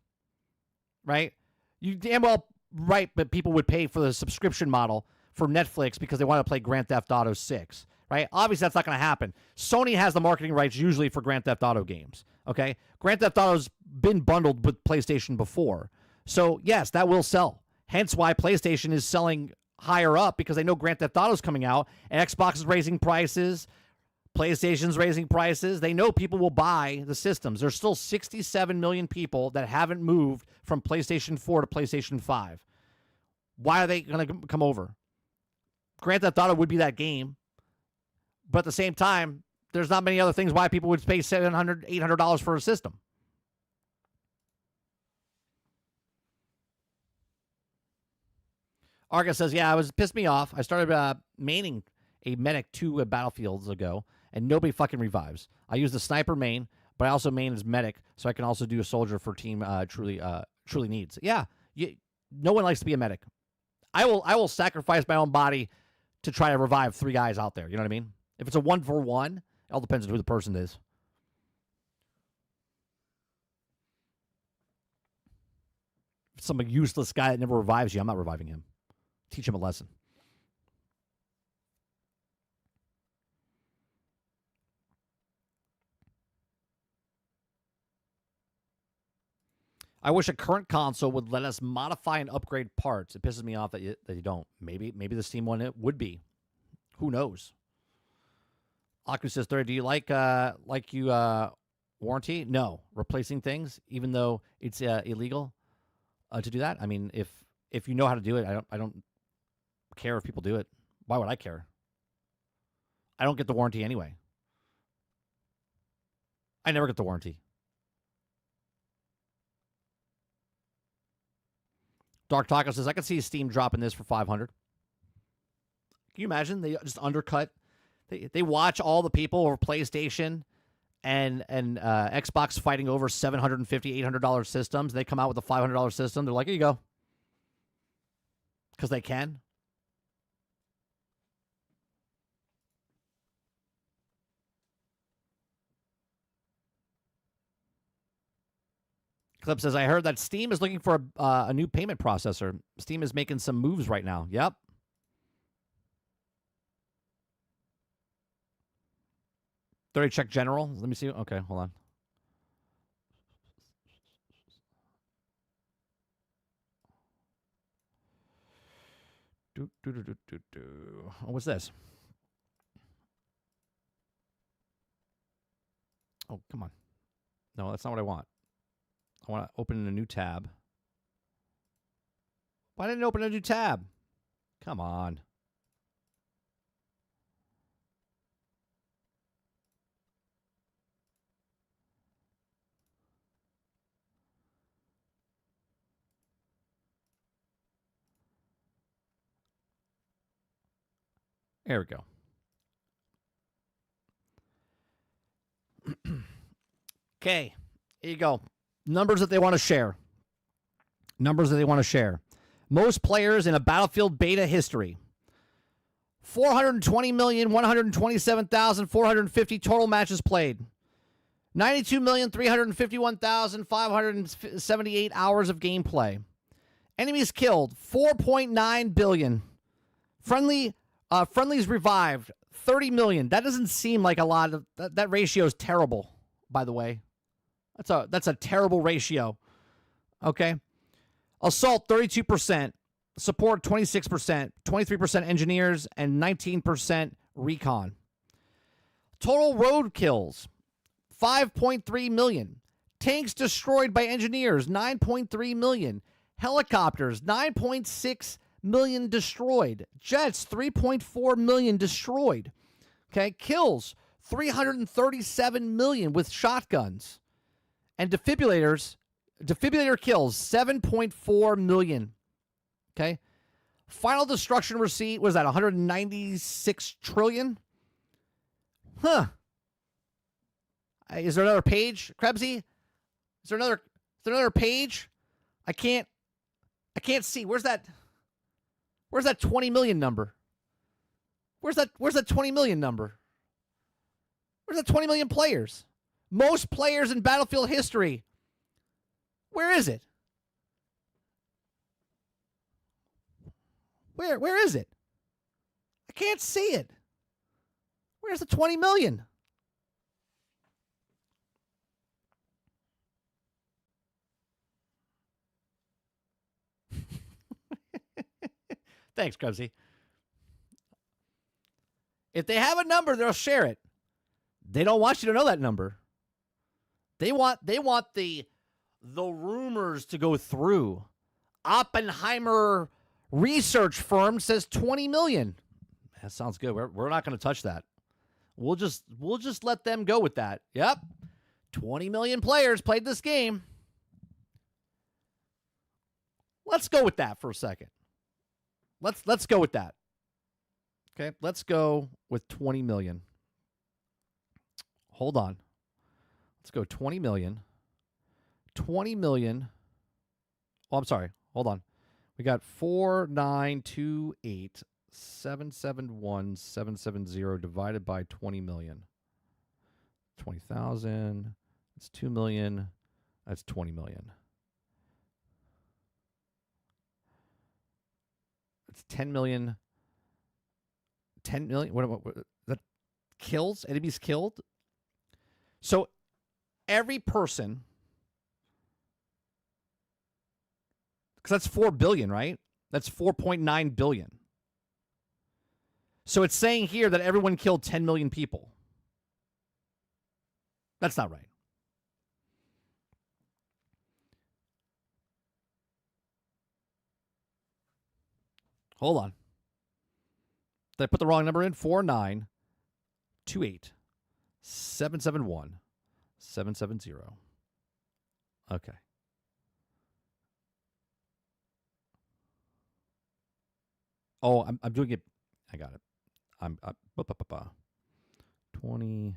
right? You damn well right, but people would pay for the subscription model for Netflix because they want to play Grand Theft Auto 6, right? Obviously, that's not going to happen. Sony has the marketing rights usually for Grand Theft Auto games, okay? Grand Theft Auto's been bundled with PlayStation before. So, yes, that will sell. Hence why PlayStation is selling higher up because they know Grand Theft Auto's coming out, and Xbox is raising prices, PlayStation's raising prices. They know people will buy the systems. There's still 67 million people that haven't moved from PlayStation 4 to PlayStation 5. Why are they going to come over? Grand Theft Auto would be that game, but at the same time, there's not many other things why people would pay $700, $800 for a system. Arga says, yeah, it was pissed me off. I started maining a Medic 2 Battlefields ago, and nobody fucking revives. I use the sniper main, but I also main as Medic, so I can also do a soldier for team truly needs. Yeah, no one likes to be a Medic. I will sacrifice my own body to try to revive 3 guys out there. You know what I mean? If it's a 1-for-1, it all depends on who the person is. If some useless guy that never revives you. I'm not reviving him. Teach him a lesson. I wish a current console would let us modify and upgrade parts. It pisses me off that you don't. Maybe the Steam one it would be. Who knows? Aku says, "30. Do you like warranty? No, replacing things, even though it's illegal to do that. I mean, if you know how to do it, I don't care if people do it. Why would I care? I don't get the warranty anyway. I never get the warranty." Dark Taco says, "I could see Steam dropping this for 500. Can you imagine? They just undercut. They watch all the people over PlayStation and Xbox fighting over $750, $800 systems. They come out with a $500 system. They're like, here you go. Because they can. Clip says, I heard that Steam is looking for a new payment processor. Steam is making some moves right now. Yep. Check general. Let me see. Okay, hold on. Oh, what's this? Oh, come on. No, that's not what I want. I want to open a new tab. Why didn't it open a new tab? Come on. There we go. Okay, here you go. Numbers that they want to share. Most players in a Battlefield beta history. 420,127,450 total matches played. 92,351,578 hours of gameplay. Enemies killed, 4.9 billion. Friendlies revived, 30 million. That doesn't seem like a lot of... That ratio is terrible, by the way. That's a terrible ratio. Okay? Assault, 32%. Support, 26%. 23% engineers, and 19% recon. Total road kills, 5.3 million. Tanks destroyed by engineers, 9.3 million. Helicopters, 9.6 million destroyed. Jets, 3.4 million destroyed. Okay? Kills, 337 million with shotguns. And defibrillator kills, 7.4 million. Okay? Final destruction receipt was at 196 trillion. Huh. Is there another page, Krebsy? Is there another page? I can't see. Where's that 20 million number? Where's that 20 million number? Where's that 20 million players? Most players in Battlefield history. Where is it? Where is it? I can't see it. Where's the 20 million? Thanks, Krebsy. If they have a number, they'll share it. They don't want you to know that number. They want the rumors to go through. Oppenheimer research firm says 20 million. That sounds good. We're not going to touch that. We'll just let them go with that. Yep. 20 million players played this game. Let's go with that for a second. Let's go with that. Okay, let's go with 20 million. Hold on. Let's go 20 million. 20 million. Oh, I'm sorry. Hold on. We got 4,928,771,770 divided by 20 million. 20,000. That's 2 million. That's 20 million. It's 10 million. 10 million. What that kills? Enemies killed? So every person, because that's 4 billion, right? That's 4.9 billion. So it's saying here that everyone killed 10 million people. That's not right. Hold on. Did I put the wrong number in? 4928 771 770. Okay. Oh, I'm doing it. I got it. I'm 20.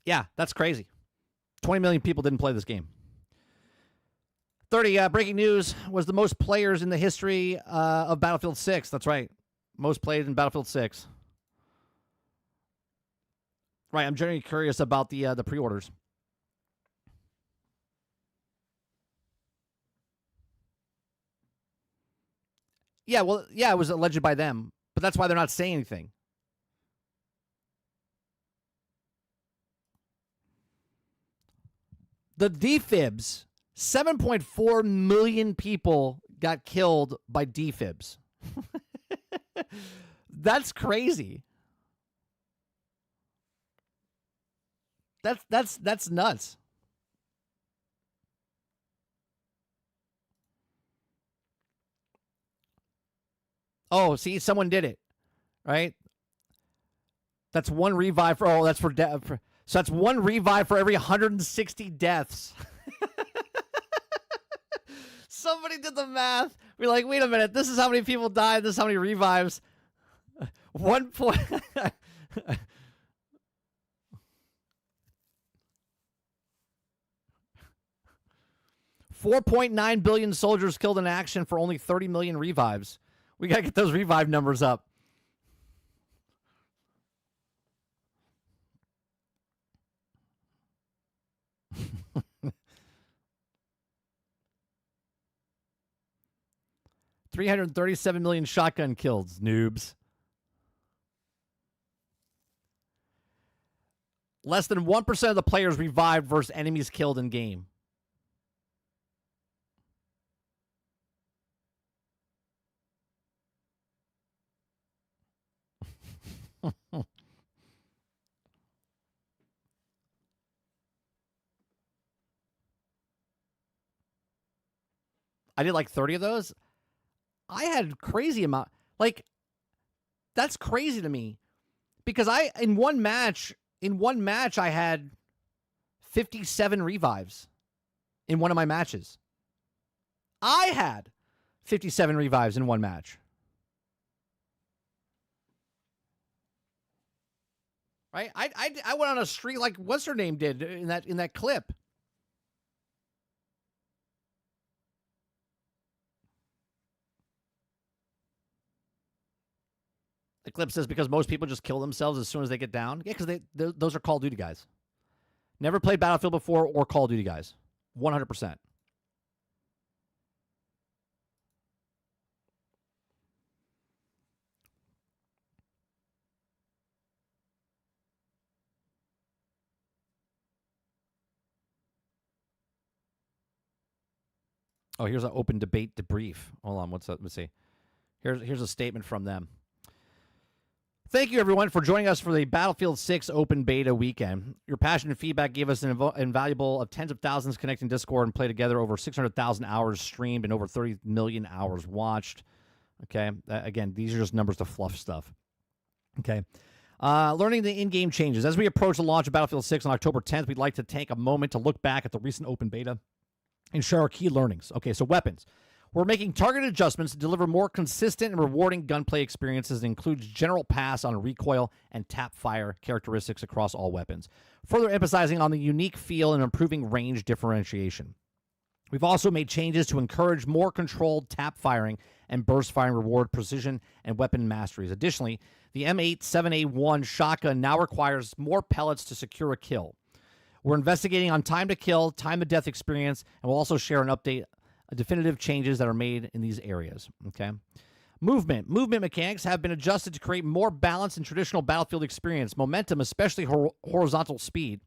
Yeah, that's crazy. 20 million people didn't play this game. 30, breaking news, was the most players in the history of Battlefield 6. That's right. Most played in Battlefield 6. Right, I'm generally curious about the pre-orders. Yeah, well, yeah, it was alleged by them, but that's why they're not saying anything. The defibs, 7.4 million people got killed by defibs. That's crazy. That's nuts. Oh, see, someone did it, right? That's one revive for. Oh, that's for death. So that's one revive for every 160 deaths. Somebody did the math. We're like, wait a minute. This is how many people died. This is how many revives. 1 point. 4.9 billion soldiers killed in action for only 30 million revives. We got to get those revive numbers up. $337 million shotgun kills, noobs. Less than 1% of the players revived versus enemies killed in game. I did like 30 of those. I had crazy amount. Like, that's crazy to me. Because in one match I had 57 revives in one of my matches. I had 57 revives in one match. Right? I went on a streak like what's her name did in that clip. The clip says because most people just kill themselves as soon as they get down. Yeah, because those are Call of Duty guys. Never played Battlefield before or Call of Duty guys. 100%. Oh, here's an open debate debrief. Hold on, what's that? Let's see. Here's a statement from them. Thank you, everyone, for joining us for the Battlefield 6 open beta weekend. Your passion and feedback gave us an invaluable of tens of thousands connecting Discord and play together, over 600,000 hours streamed and over 30 million hours watched. Okay, again, these are just numbers to fluff stuff. Okay. Learning the in-game changes. As we approach the launch of Battlefield 6 on October 10th, we'd like to take a moment to look back at the recent open beta and share our key learnings. Okay, so weapons. We're making targeted adjustments to deliver more consistent and rewarding gunplay experiences that includes general pass on recoil and tap fire characteristics across all weapons, further emphasizing on the unique feel and improving range differentiation. We've also made changes to encourage more controlled tap firing and burst firing reward precision and weapon masteries. Additionally, The M87A1 shotgun now requires more pellets to secure a kill. We're investigating on time to kill, time to death experience, and we'll also share an update, definitive changes that are made in these areas. Okay. Movement mechanics have been adjusted to create more balance in traditional Battlefield experience. Momentum, especially horizontal speed,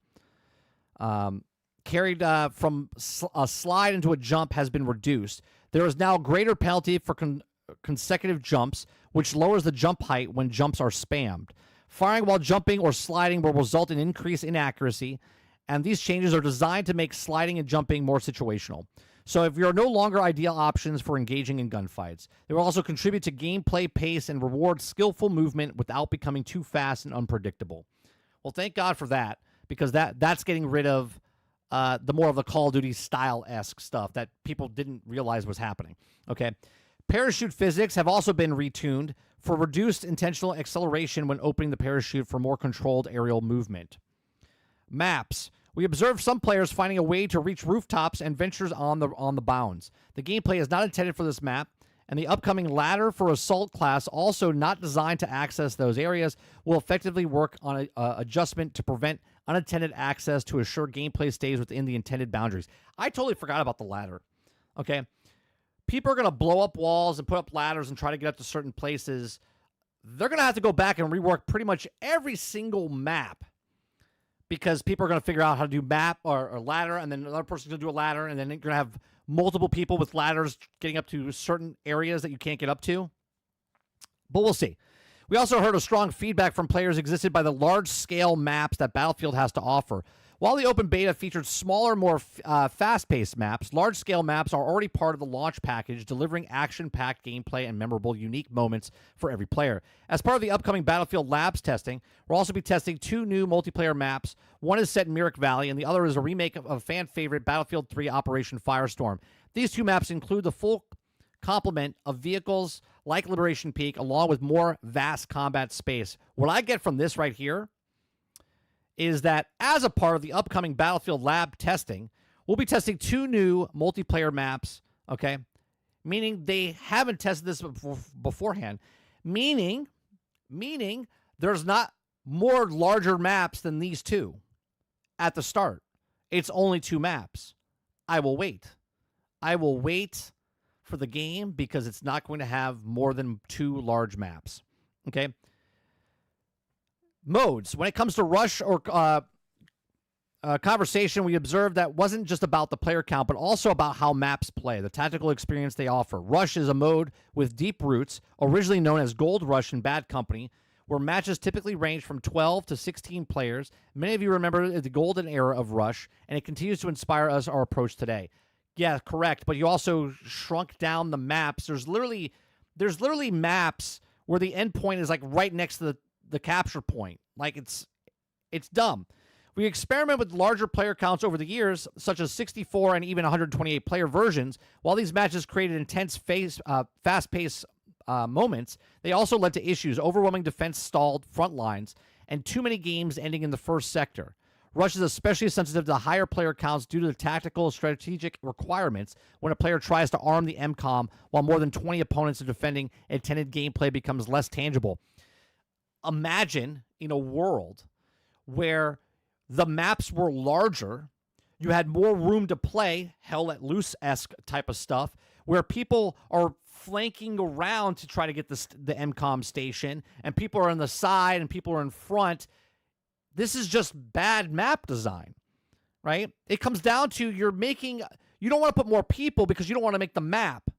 carried from a slide into a jump, has been reduced. There is now greater penalty for consecutive jumps, which lowers the jump height when jumps are spammed. Firing while jumping or sliding will result in increased inaccuracy, and these changes are designed to make sliding and jumping more situational. So if you're no longer ideal options for engaging in gunfights, they will also contribute to gameplay pace and reward skillful movement without becoming too fast and unpredictable. Well, thank God for that, because that's getting rid of the more of the Call of Duty style-esque stuff that people didn't realize was happening. Okay. Parachute physics have also been retuned for reduced intentional acceleration when opening the parachute for more controlled aerial movement. Maps. We observed some players finding a way to reach rooftops and ventures on the bounds. The gameplay is not intended for this map, and the upcoming ladder for Assault class, also not designed to access those areas, will effectively work on an adjustment to prevent unintended access to assure gameplay stays within the intended boundaries. I totally forgot about the ladder. Okay? People are going to blow up walls and put up ladders and try to get up to certain places. They're going to have to go back and rework pretty much every single map, because people are going to figure out how to do map or ladder, and then another person's going to do a ladder, and then you're going to have multiple people with ladders getting up to certain areas that you can't get up to. But we'll see. We also heard a strong feedback from players existed by the large-scale maps that Battlefield has to offer. While the open beta featured smaller, more fast-paced maps, large-scale maps are already part of the launch package, delivering action-packed gameplay and memorable, unique moments for every player. As part of the upcoming Battlefield Labs testing, we'll also be testing 2 new multiplayer maps. One is set in Myrick Valley, and the other is a remake of fan-favorite Battlefield 3 Operation Firestorm. These 2 maps include the full complement of vehicles like Liberation Peak, along with more vast combat space. What I get from this right here is that as a part of the upcoming Battlefield Lab testing, we'll be testing 2 new multiplayer maps, okay? Meaning they haven't tested this beforehand. Meaning there's not more larger maps than these 2 at the start. It's only 2 maps. I will wait. I will wait for the game, because it's not going to have more than 2 large maps, okay? Modes. When it comes to rush or conversation, we observed that wasn't just about the player count, but also about how maps play, the tactical experience they offer. Rush is a mode with deep roots, originally known as Gold Rush in Bad Company, where matches typically range from 12 to 16 players. Many of you remember the golden era of Rush, and it continues to inspire us our approach today. Yeah, correct, but you also shrunk down the maps. There's literally maps where the end point is like right next to the capture point. Like, it's dumb. We experiment with larger player counts over the years, such as 64 and even 128 player versions. While these matches created intense fast-paced moments, they also led to issues: overwhelming defense stalled front lines, and too many games ending in the first sector. Rush is especially sensitive to higher player counts due to the tactical strategic requirements when a player tries to arm the MCOM while more than 20 opponents are defending. Intended gameplay becomes less tangible. Imagine in a world where the maps were larger, you had more room to play, Hell Let Loose-esque type of stuff, where people are flanking around to try to get the MCOM station, and people are on the side and people are in front. This is just bad map design, right? It comes down to you don't want to put more people because you don't want to make the map.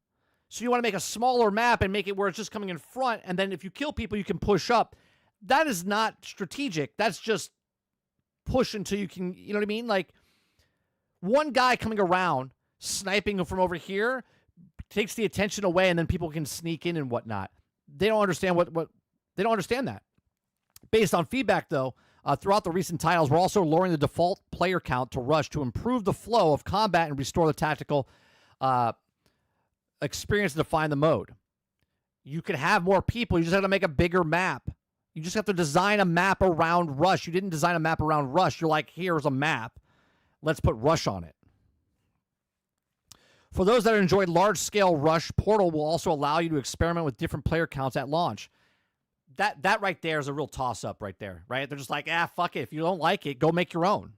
So you want to make a smaller map and make it where it's just coming in front, and then if you kill people, you can push up. That is not strategic. That's just push until you can, you know what I mean? Like, one guy coming around, sniping from over here, takes the attention away, and then people can sneak in and whatnot. They don't understand they don't understand that. Based on feedback, though, throughout the recent titles, we're also lowering the default player count to Rush to improve the flow of combat and restore the tactical experience to define the mode. You can have more people. You just have to make a bigger map. You just have to design a map around Rush. You didn't design a map around Rush. You're like, here's a map. Let's put Rush on it. For those that enjoy large-scale Rush, Portal will also allow you to experiment with different player counts at launch. that right there is a real toss-up right there, right? They're just like, fuck it. If you don't like it, go make your own.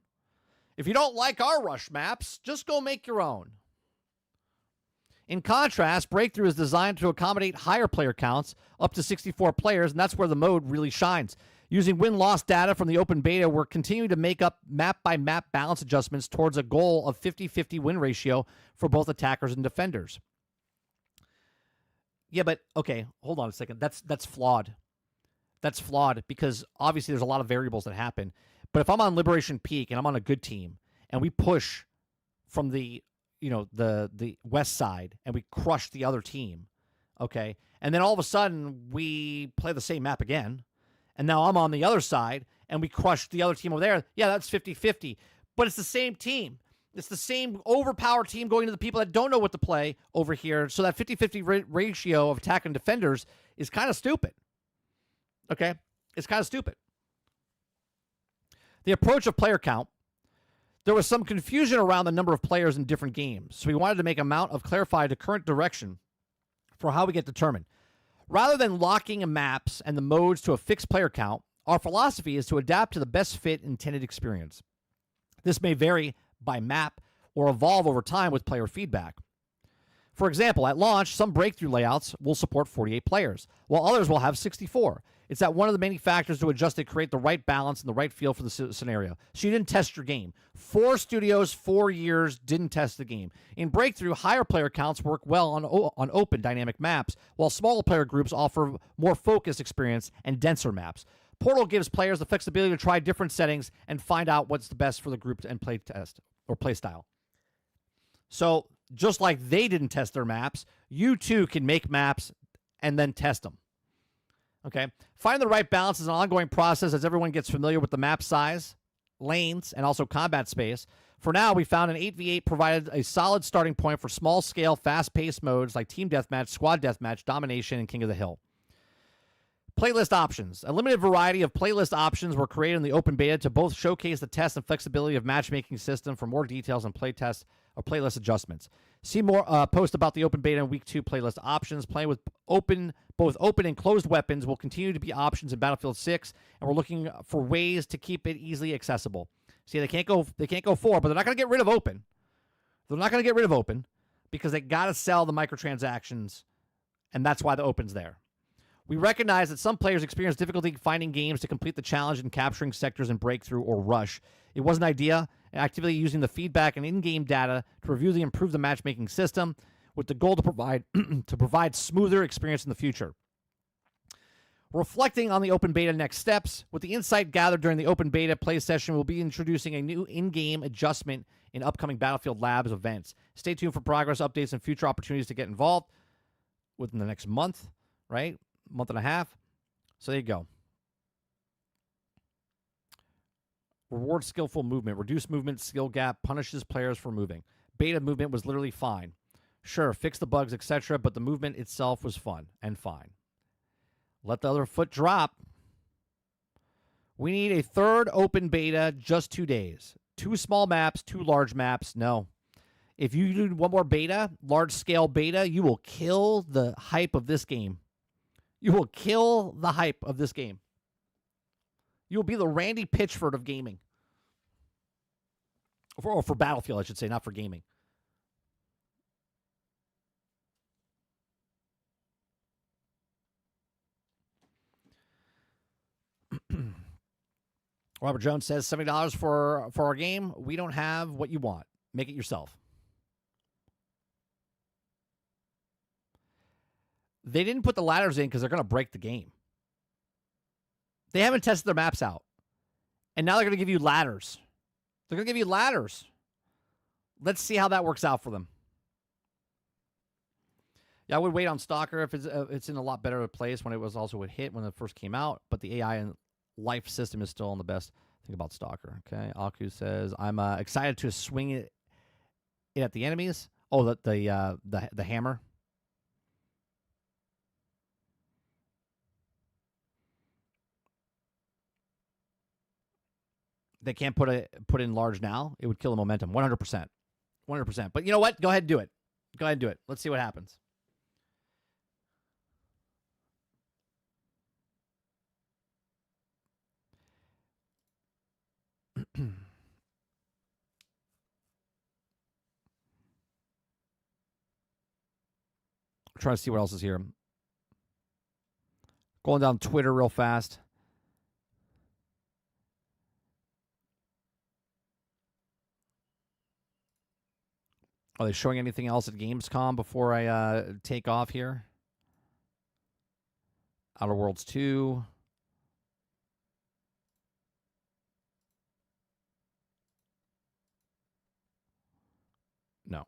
If you don't like our rush maps, just go make your own. In contrast, Breakthrough is designed to accommodate higher player counts, up to 64 players, and that's where the mode really shines. Using win-loss data from the open beta, we're continuing to make up map-by-map balance adjustments towards a goal of 50-50 win ratio for both attackers and defenders. Yeah, but, okay, hold on a second. That's flawed. That's flawed because obviously there's a lot of variables that happen. But if I'm on Liberation Peak and I'm on a good team and we push from the west side and we crush the other team, okay, and then all of a sudden we play the same map again, and now I'm on the other side and we crush the other team over there, yeah, that's 50-50. But it's the same team. It's the same overpowered team going to the people that don't know what to play over here. So that 50-50 ratio of attack and defenders is kind of stupid. Okay? It's kind of stupid. The approach of player count. There was some confusion around the number of players in different games, so we wanted to make a amount of clarify the current direction for how we get determined. Rather than locking maps and the modes to a fixed player count, our philosophy is to adapt to the best fit intended experience. This may vary by map or evolve over time with player feedback. For example, at launch, some breakthrough layouts will support 48 players, while others will have 64. It's that one of the many factors to adjust to create the right balance and the right feel for the scenario. So you didn't test your game. 4 studios, 4 years, didn't test the game. In Breakthrough, higher player counts work well on open dynamic maps, while smaller player groups offer more focused experience and denser maps. Portal gives players the flexibility to try different settings and find out what's the best for the group and play test or play style. So just like they didn't test their maps, you too can make maps and then test them. Okay? Finding the right balance is an ongoing process as everyone gets familiar with the map size, lanes, and also combat space. For now, we found an 8v8 provided a solid starting point for small-scale, fast-paced modes like Team Deathmatch, Squad Deathmatch, Domination, and King of the Hill. Playlist options. A limited variety of playlist options were created in the open beta to both showcase the test and flexibility of matchmaking system. For more details on playtest or playlist adjustments, see more post about the open beta in week 2 playlist options. Playing with both open and closed weapons will continue to be options in Battlefield 6, and we're looking for ways to keep it easily accessible. See, they can't go 4, but they're not going to get rid of open. They're not going to get rid of open because they got to sell the microtransactions, and that's why the open's there. We recognize that some players experience difficulty finding games to complete the challenge in capturing sectors in Breakthrough or Rush. It was an idea, actively using the feedback and in-game data to review and improve the matchmaking system with the goal to provide smoother experience in the future. Reflecting on the open beta next steps, with the insight gathered during the open beta play session, we'll be introducing a new in-game adjustment in upcoming Battlefield Labs events. Stay tuned for progress updates and future opportunities to get involved within the next month, right? Month and a half. So there you go. Reward skillful movement. Reduce movement skill gap. Punishes players for moving. Beta movement was literally fine. Sure, fix the bugs, etc., but the movement itself was fun and fine. Let the other foot drop. We need a third open beta, just 2 days. 2 small maps, 2 large maps. No. If you do one more beta, large-scale beta, you will kill the hype of this game. You will kill the hype of this game. You will be the Randy Pitchford of gaming. Or for Battlefield, I should say, not for gaming. Robert Jones says $70 for our game. We don't have what you want. Make it yourself. They didn't put the ladders in because they're going to break the game. They haven't tested their maps out. And now they're going to give you ladders. They're going to give you ladders. Let's see how that works out for them. Yeah, I would wait on Stalker if it's in a lot better place when it was also a hit when it first came out. But the AI and life system is still on the best thing about Stalker. Okay, Aku says, I'm excited to swing it at the enemies. Oh, the hammer. They can't put in large now. It would kill the momentum. 100%. 100%. But you know what? Go ahead and do it. Go ahead and do it. Let's see what happens. Trying to see what else is here. Going down Twitter real fast. Are they showing anything else at Gamescom before I take off here? Outer Worlds 2. No.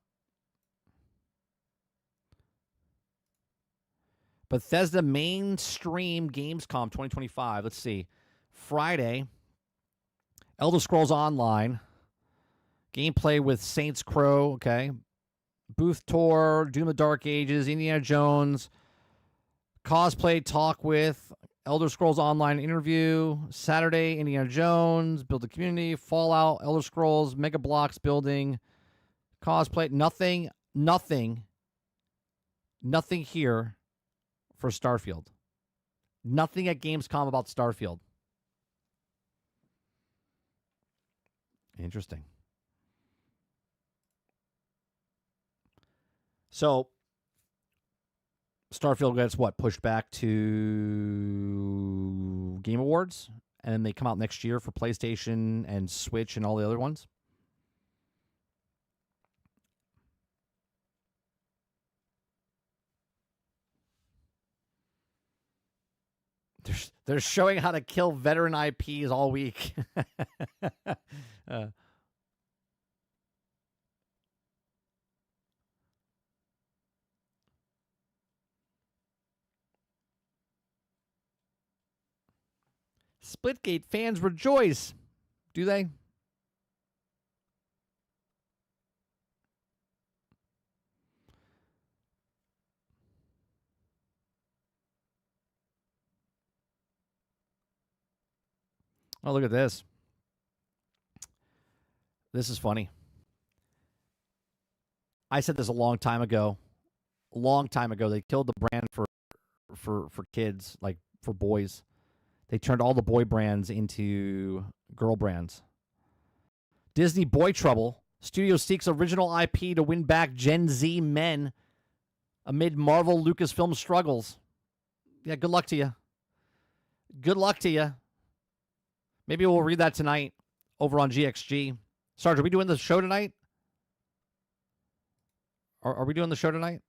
Bethesda mainstream Gamescom 2025. Let's see. Friday, Elder Scrolls Online. Gameplay with Saints Crow, okay. Booth tour, Doom of the Dark Ages, Indiana Jones, cosplay talk with, Elder Scrolls Online interview, Saturday, Indiana Jones, build a community, Fallout, Elder Scrolls, Mega Blocks building, cosplay, nothing here for Starfield. Nothing at Gamescom about Starfield. Interesting. So, Starfield gets what? Pushed back to Game Awards? And then they come out next year for PlayStation and Switch and all the other ones? They're showing how to kill veteran IPs all week. Splitgate fans rejoice. Do they? Oh, look at this. This is funny. I said this a long time ago. A long time ago, they killed the brand for kids, like for boys. They turned all the boy brands into girl brands. Disney Boy Trouble. Studio seeks original IP to win back Gen Z men amid Marvel Lucasfilm struggles. Yeah, good luck to you. Good luck to you. Maybe we'll read that tonight over on GXG. Sarge, are we doing the show tonight? Are we doing the show tonight?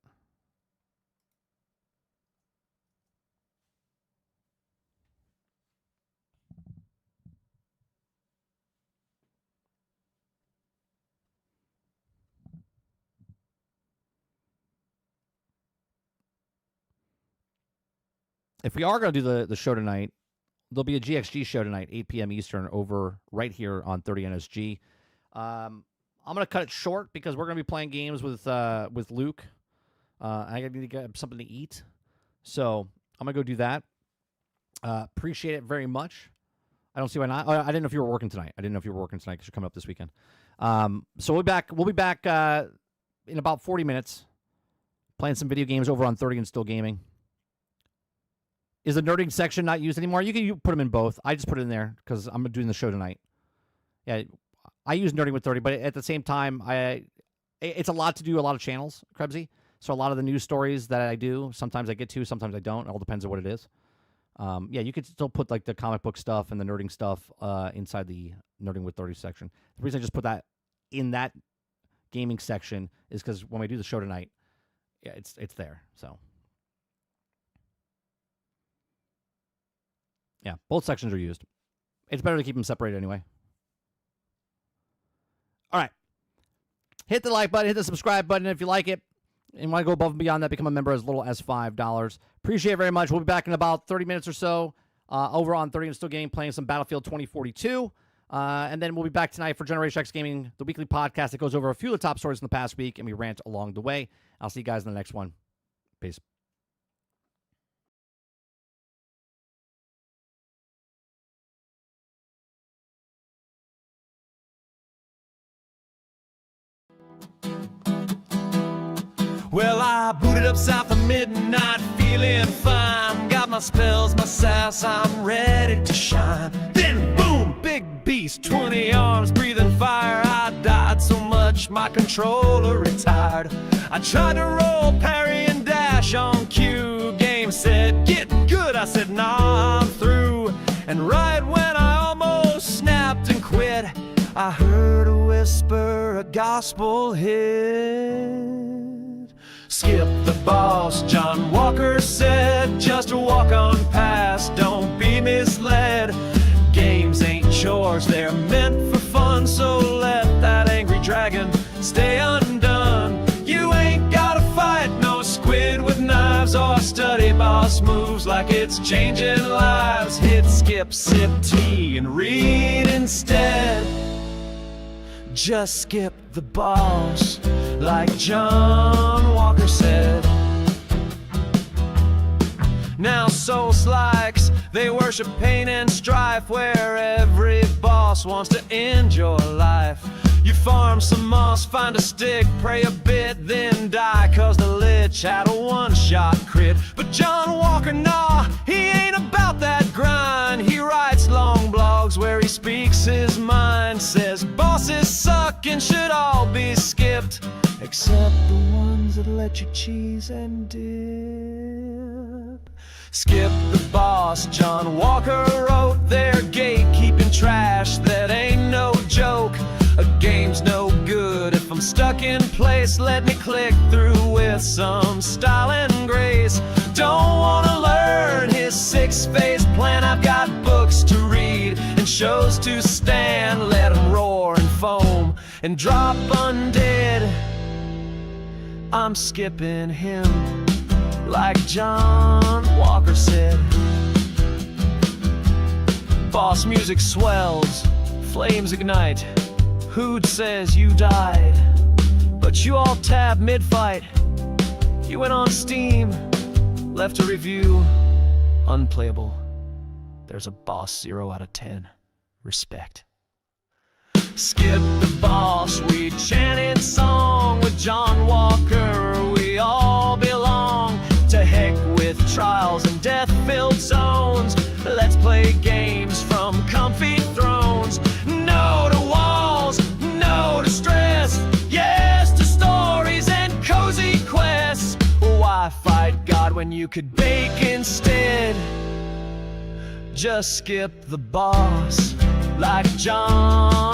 If we are going to do the show tonight, there'll be a GXG show tonight, 8 p.m. Eastern, over right here on 30 NSG. I'm going to cut it short because we're going to be playing games with Luke. I need to get something to eat. So I'm going to go do that. Appreciate it very much. I don't see why not. Oh, I didn't know if you were working tonight. I didn't know if you were working tonight because you're coming up this weekend. So we'll be back in about 40 minutes playing some video games over on 30 and Still Gaming. Is the nerding section not used anymore? You put them in both. I just put it in there because I'm doing the show tonight. Yeah, I use nerding with 30, but at the same time, it's a lot to do, a lot of channels, Krebsy. So a lot of the news stories that I do, sometimes I get to, sometimes I don't. It all depends on what it is. Yeah, you could still put like the comic book stuff and the nerding stuff inside the nerding with 30 section. The reason I just put that in that gaming section is because when we do the show tonight, yeah, it's there. So. Yeah, both sections are used. It's better to keep them separated anyway. All right. Hit the like button, hit the subscribe button if you like it. And want to go above and beyond that, become a member as little as $5. Appreciate it very much. We'll be back in about 30 minutes or so over on 30 and Still Gaming, playing some Battlefield 2042. And then we'll be back tonight for Generation X Gaming, the weekly podcast that goes over a few of the top stories in the past week, and we rant along the way. I'll see you guys in the next one. Peace. Well, I booted up south of midnight, feeling fine. Got my spells, my sass, I'm ready to shine. Then boom, big beast, 20 arms, breathing fire. I died so much, my controller retired. I tried to roll, parry, and dash. gospel hit. Skip the boss, John Walker said. Just walk on past, don't be misled. Games ain't chores, they're meant for fun. So let that angry dragon stay undone. You ain't gotta fight no squid with knives, or study boss moves like it's changing lives. Hit skip, sip tea, and read instead. Just skip the boss, like John Walker said. Now Souls-likes, they worship pain and strife, where every boss wants to end your life. You farm some moss, find a stick, pray a bit, then die, cause the lich had a one-shot crit. But John Walker, nah, he ain't about that grind. He writes long blogs where he speaks his mind. Says bosses suck and should all be skipped, except the ones that let you cheese and dip. Skip the boss, John Walker wrote. They're gatekeeping trash that ain't no joke. A game's no good if I'm stuck in place. Let me click through with some style and grace. Don't wanna learn his six-phase plan. I've got books to read and shows to stand. Let him roar and foam and drop undead. I'm skipping him, like John Walker said. Boss music swells, flames ignite. Hood says you died, but you all tabbed mid-fight. You went on Steam, left a review, unplayable. There's a boss 0 out of 10. Respect. Skip the boss, we chanted song with John Walker. We all belong. To heck with trials and death-filled zones. Let's play games from comfy thrones. No to walls, no to stress. Yes to stories and cozy quests. Why fight God when you could bake instead? Just skip the boss, like John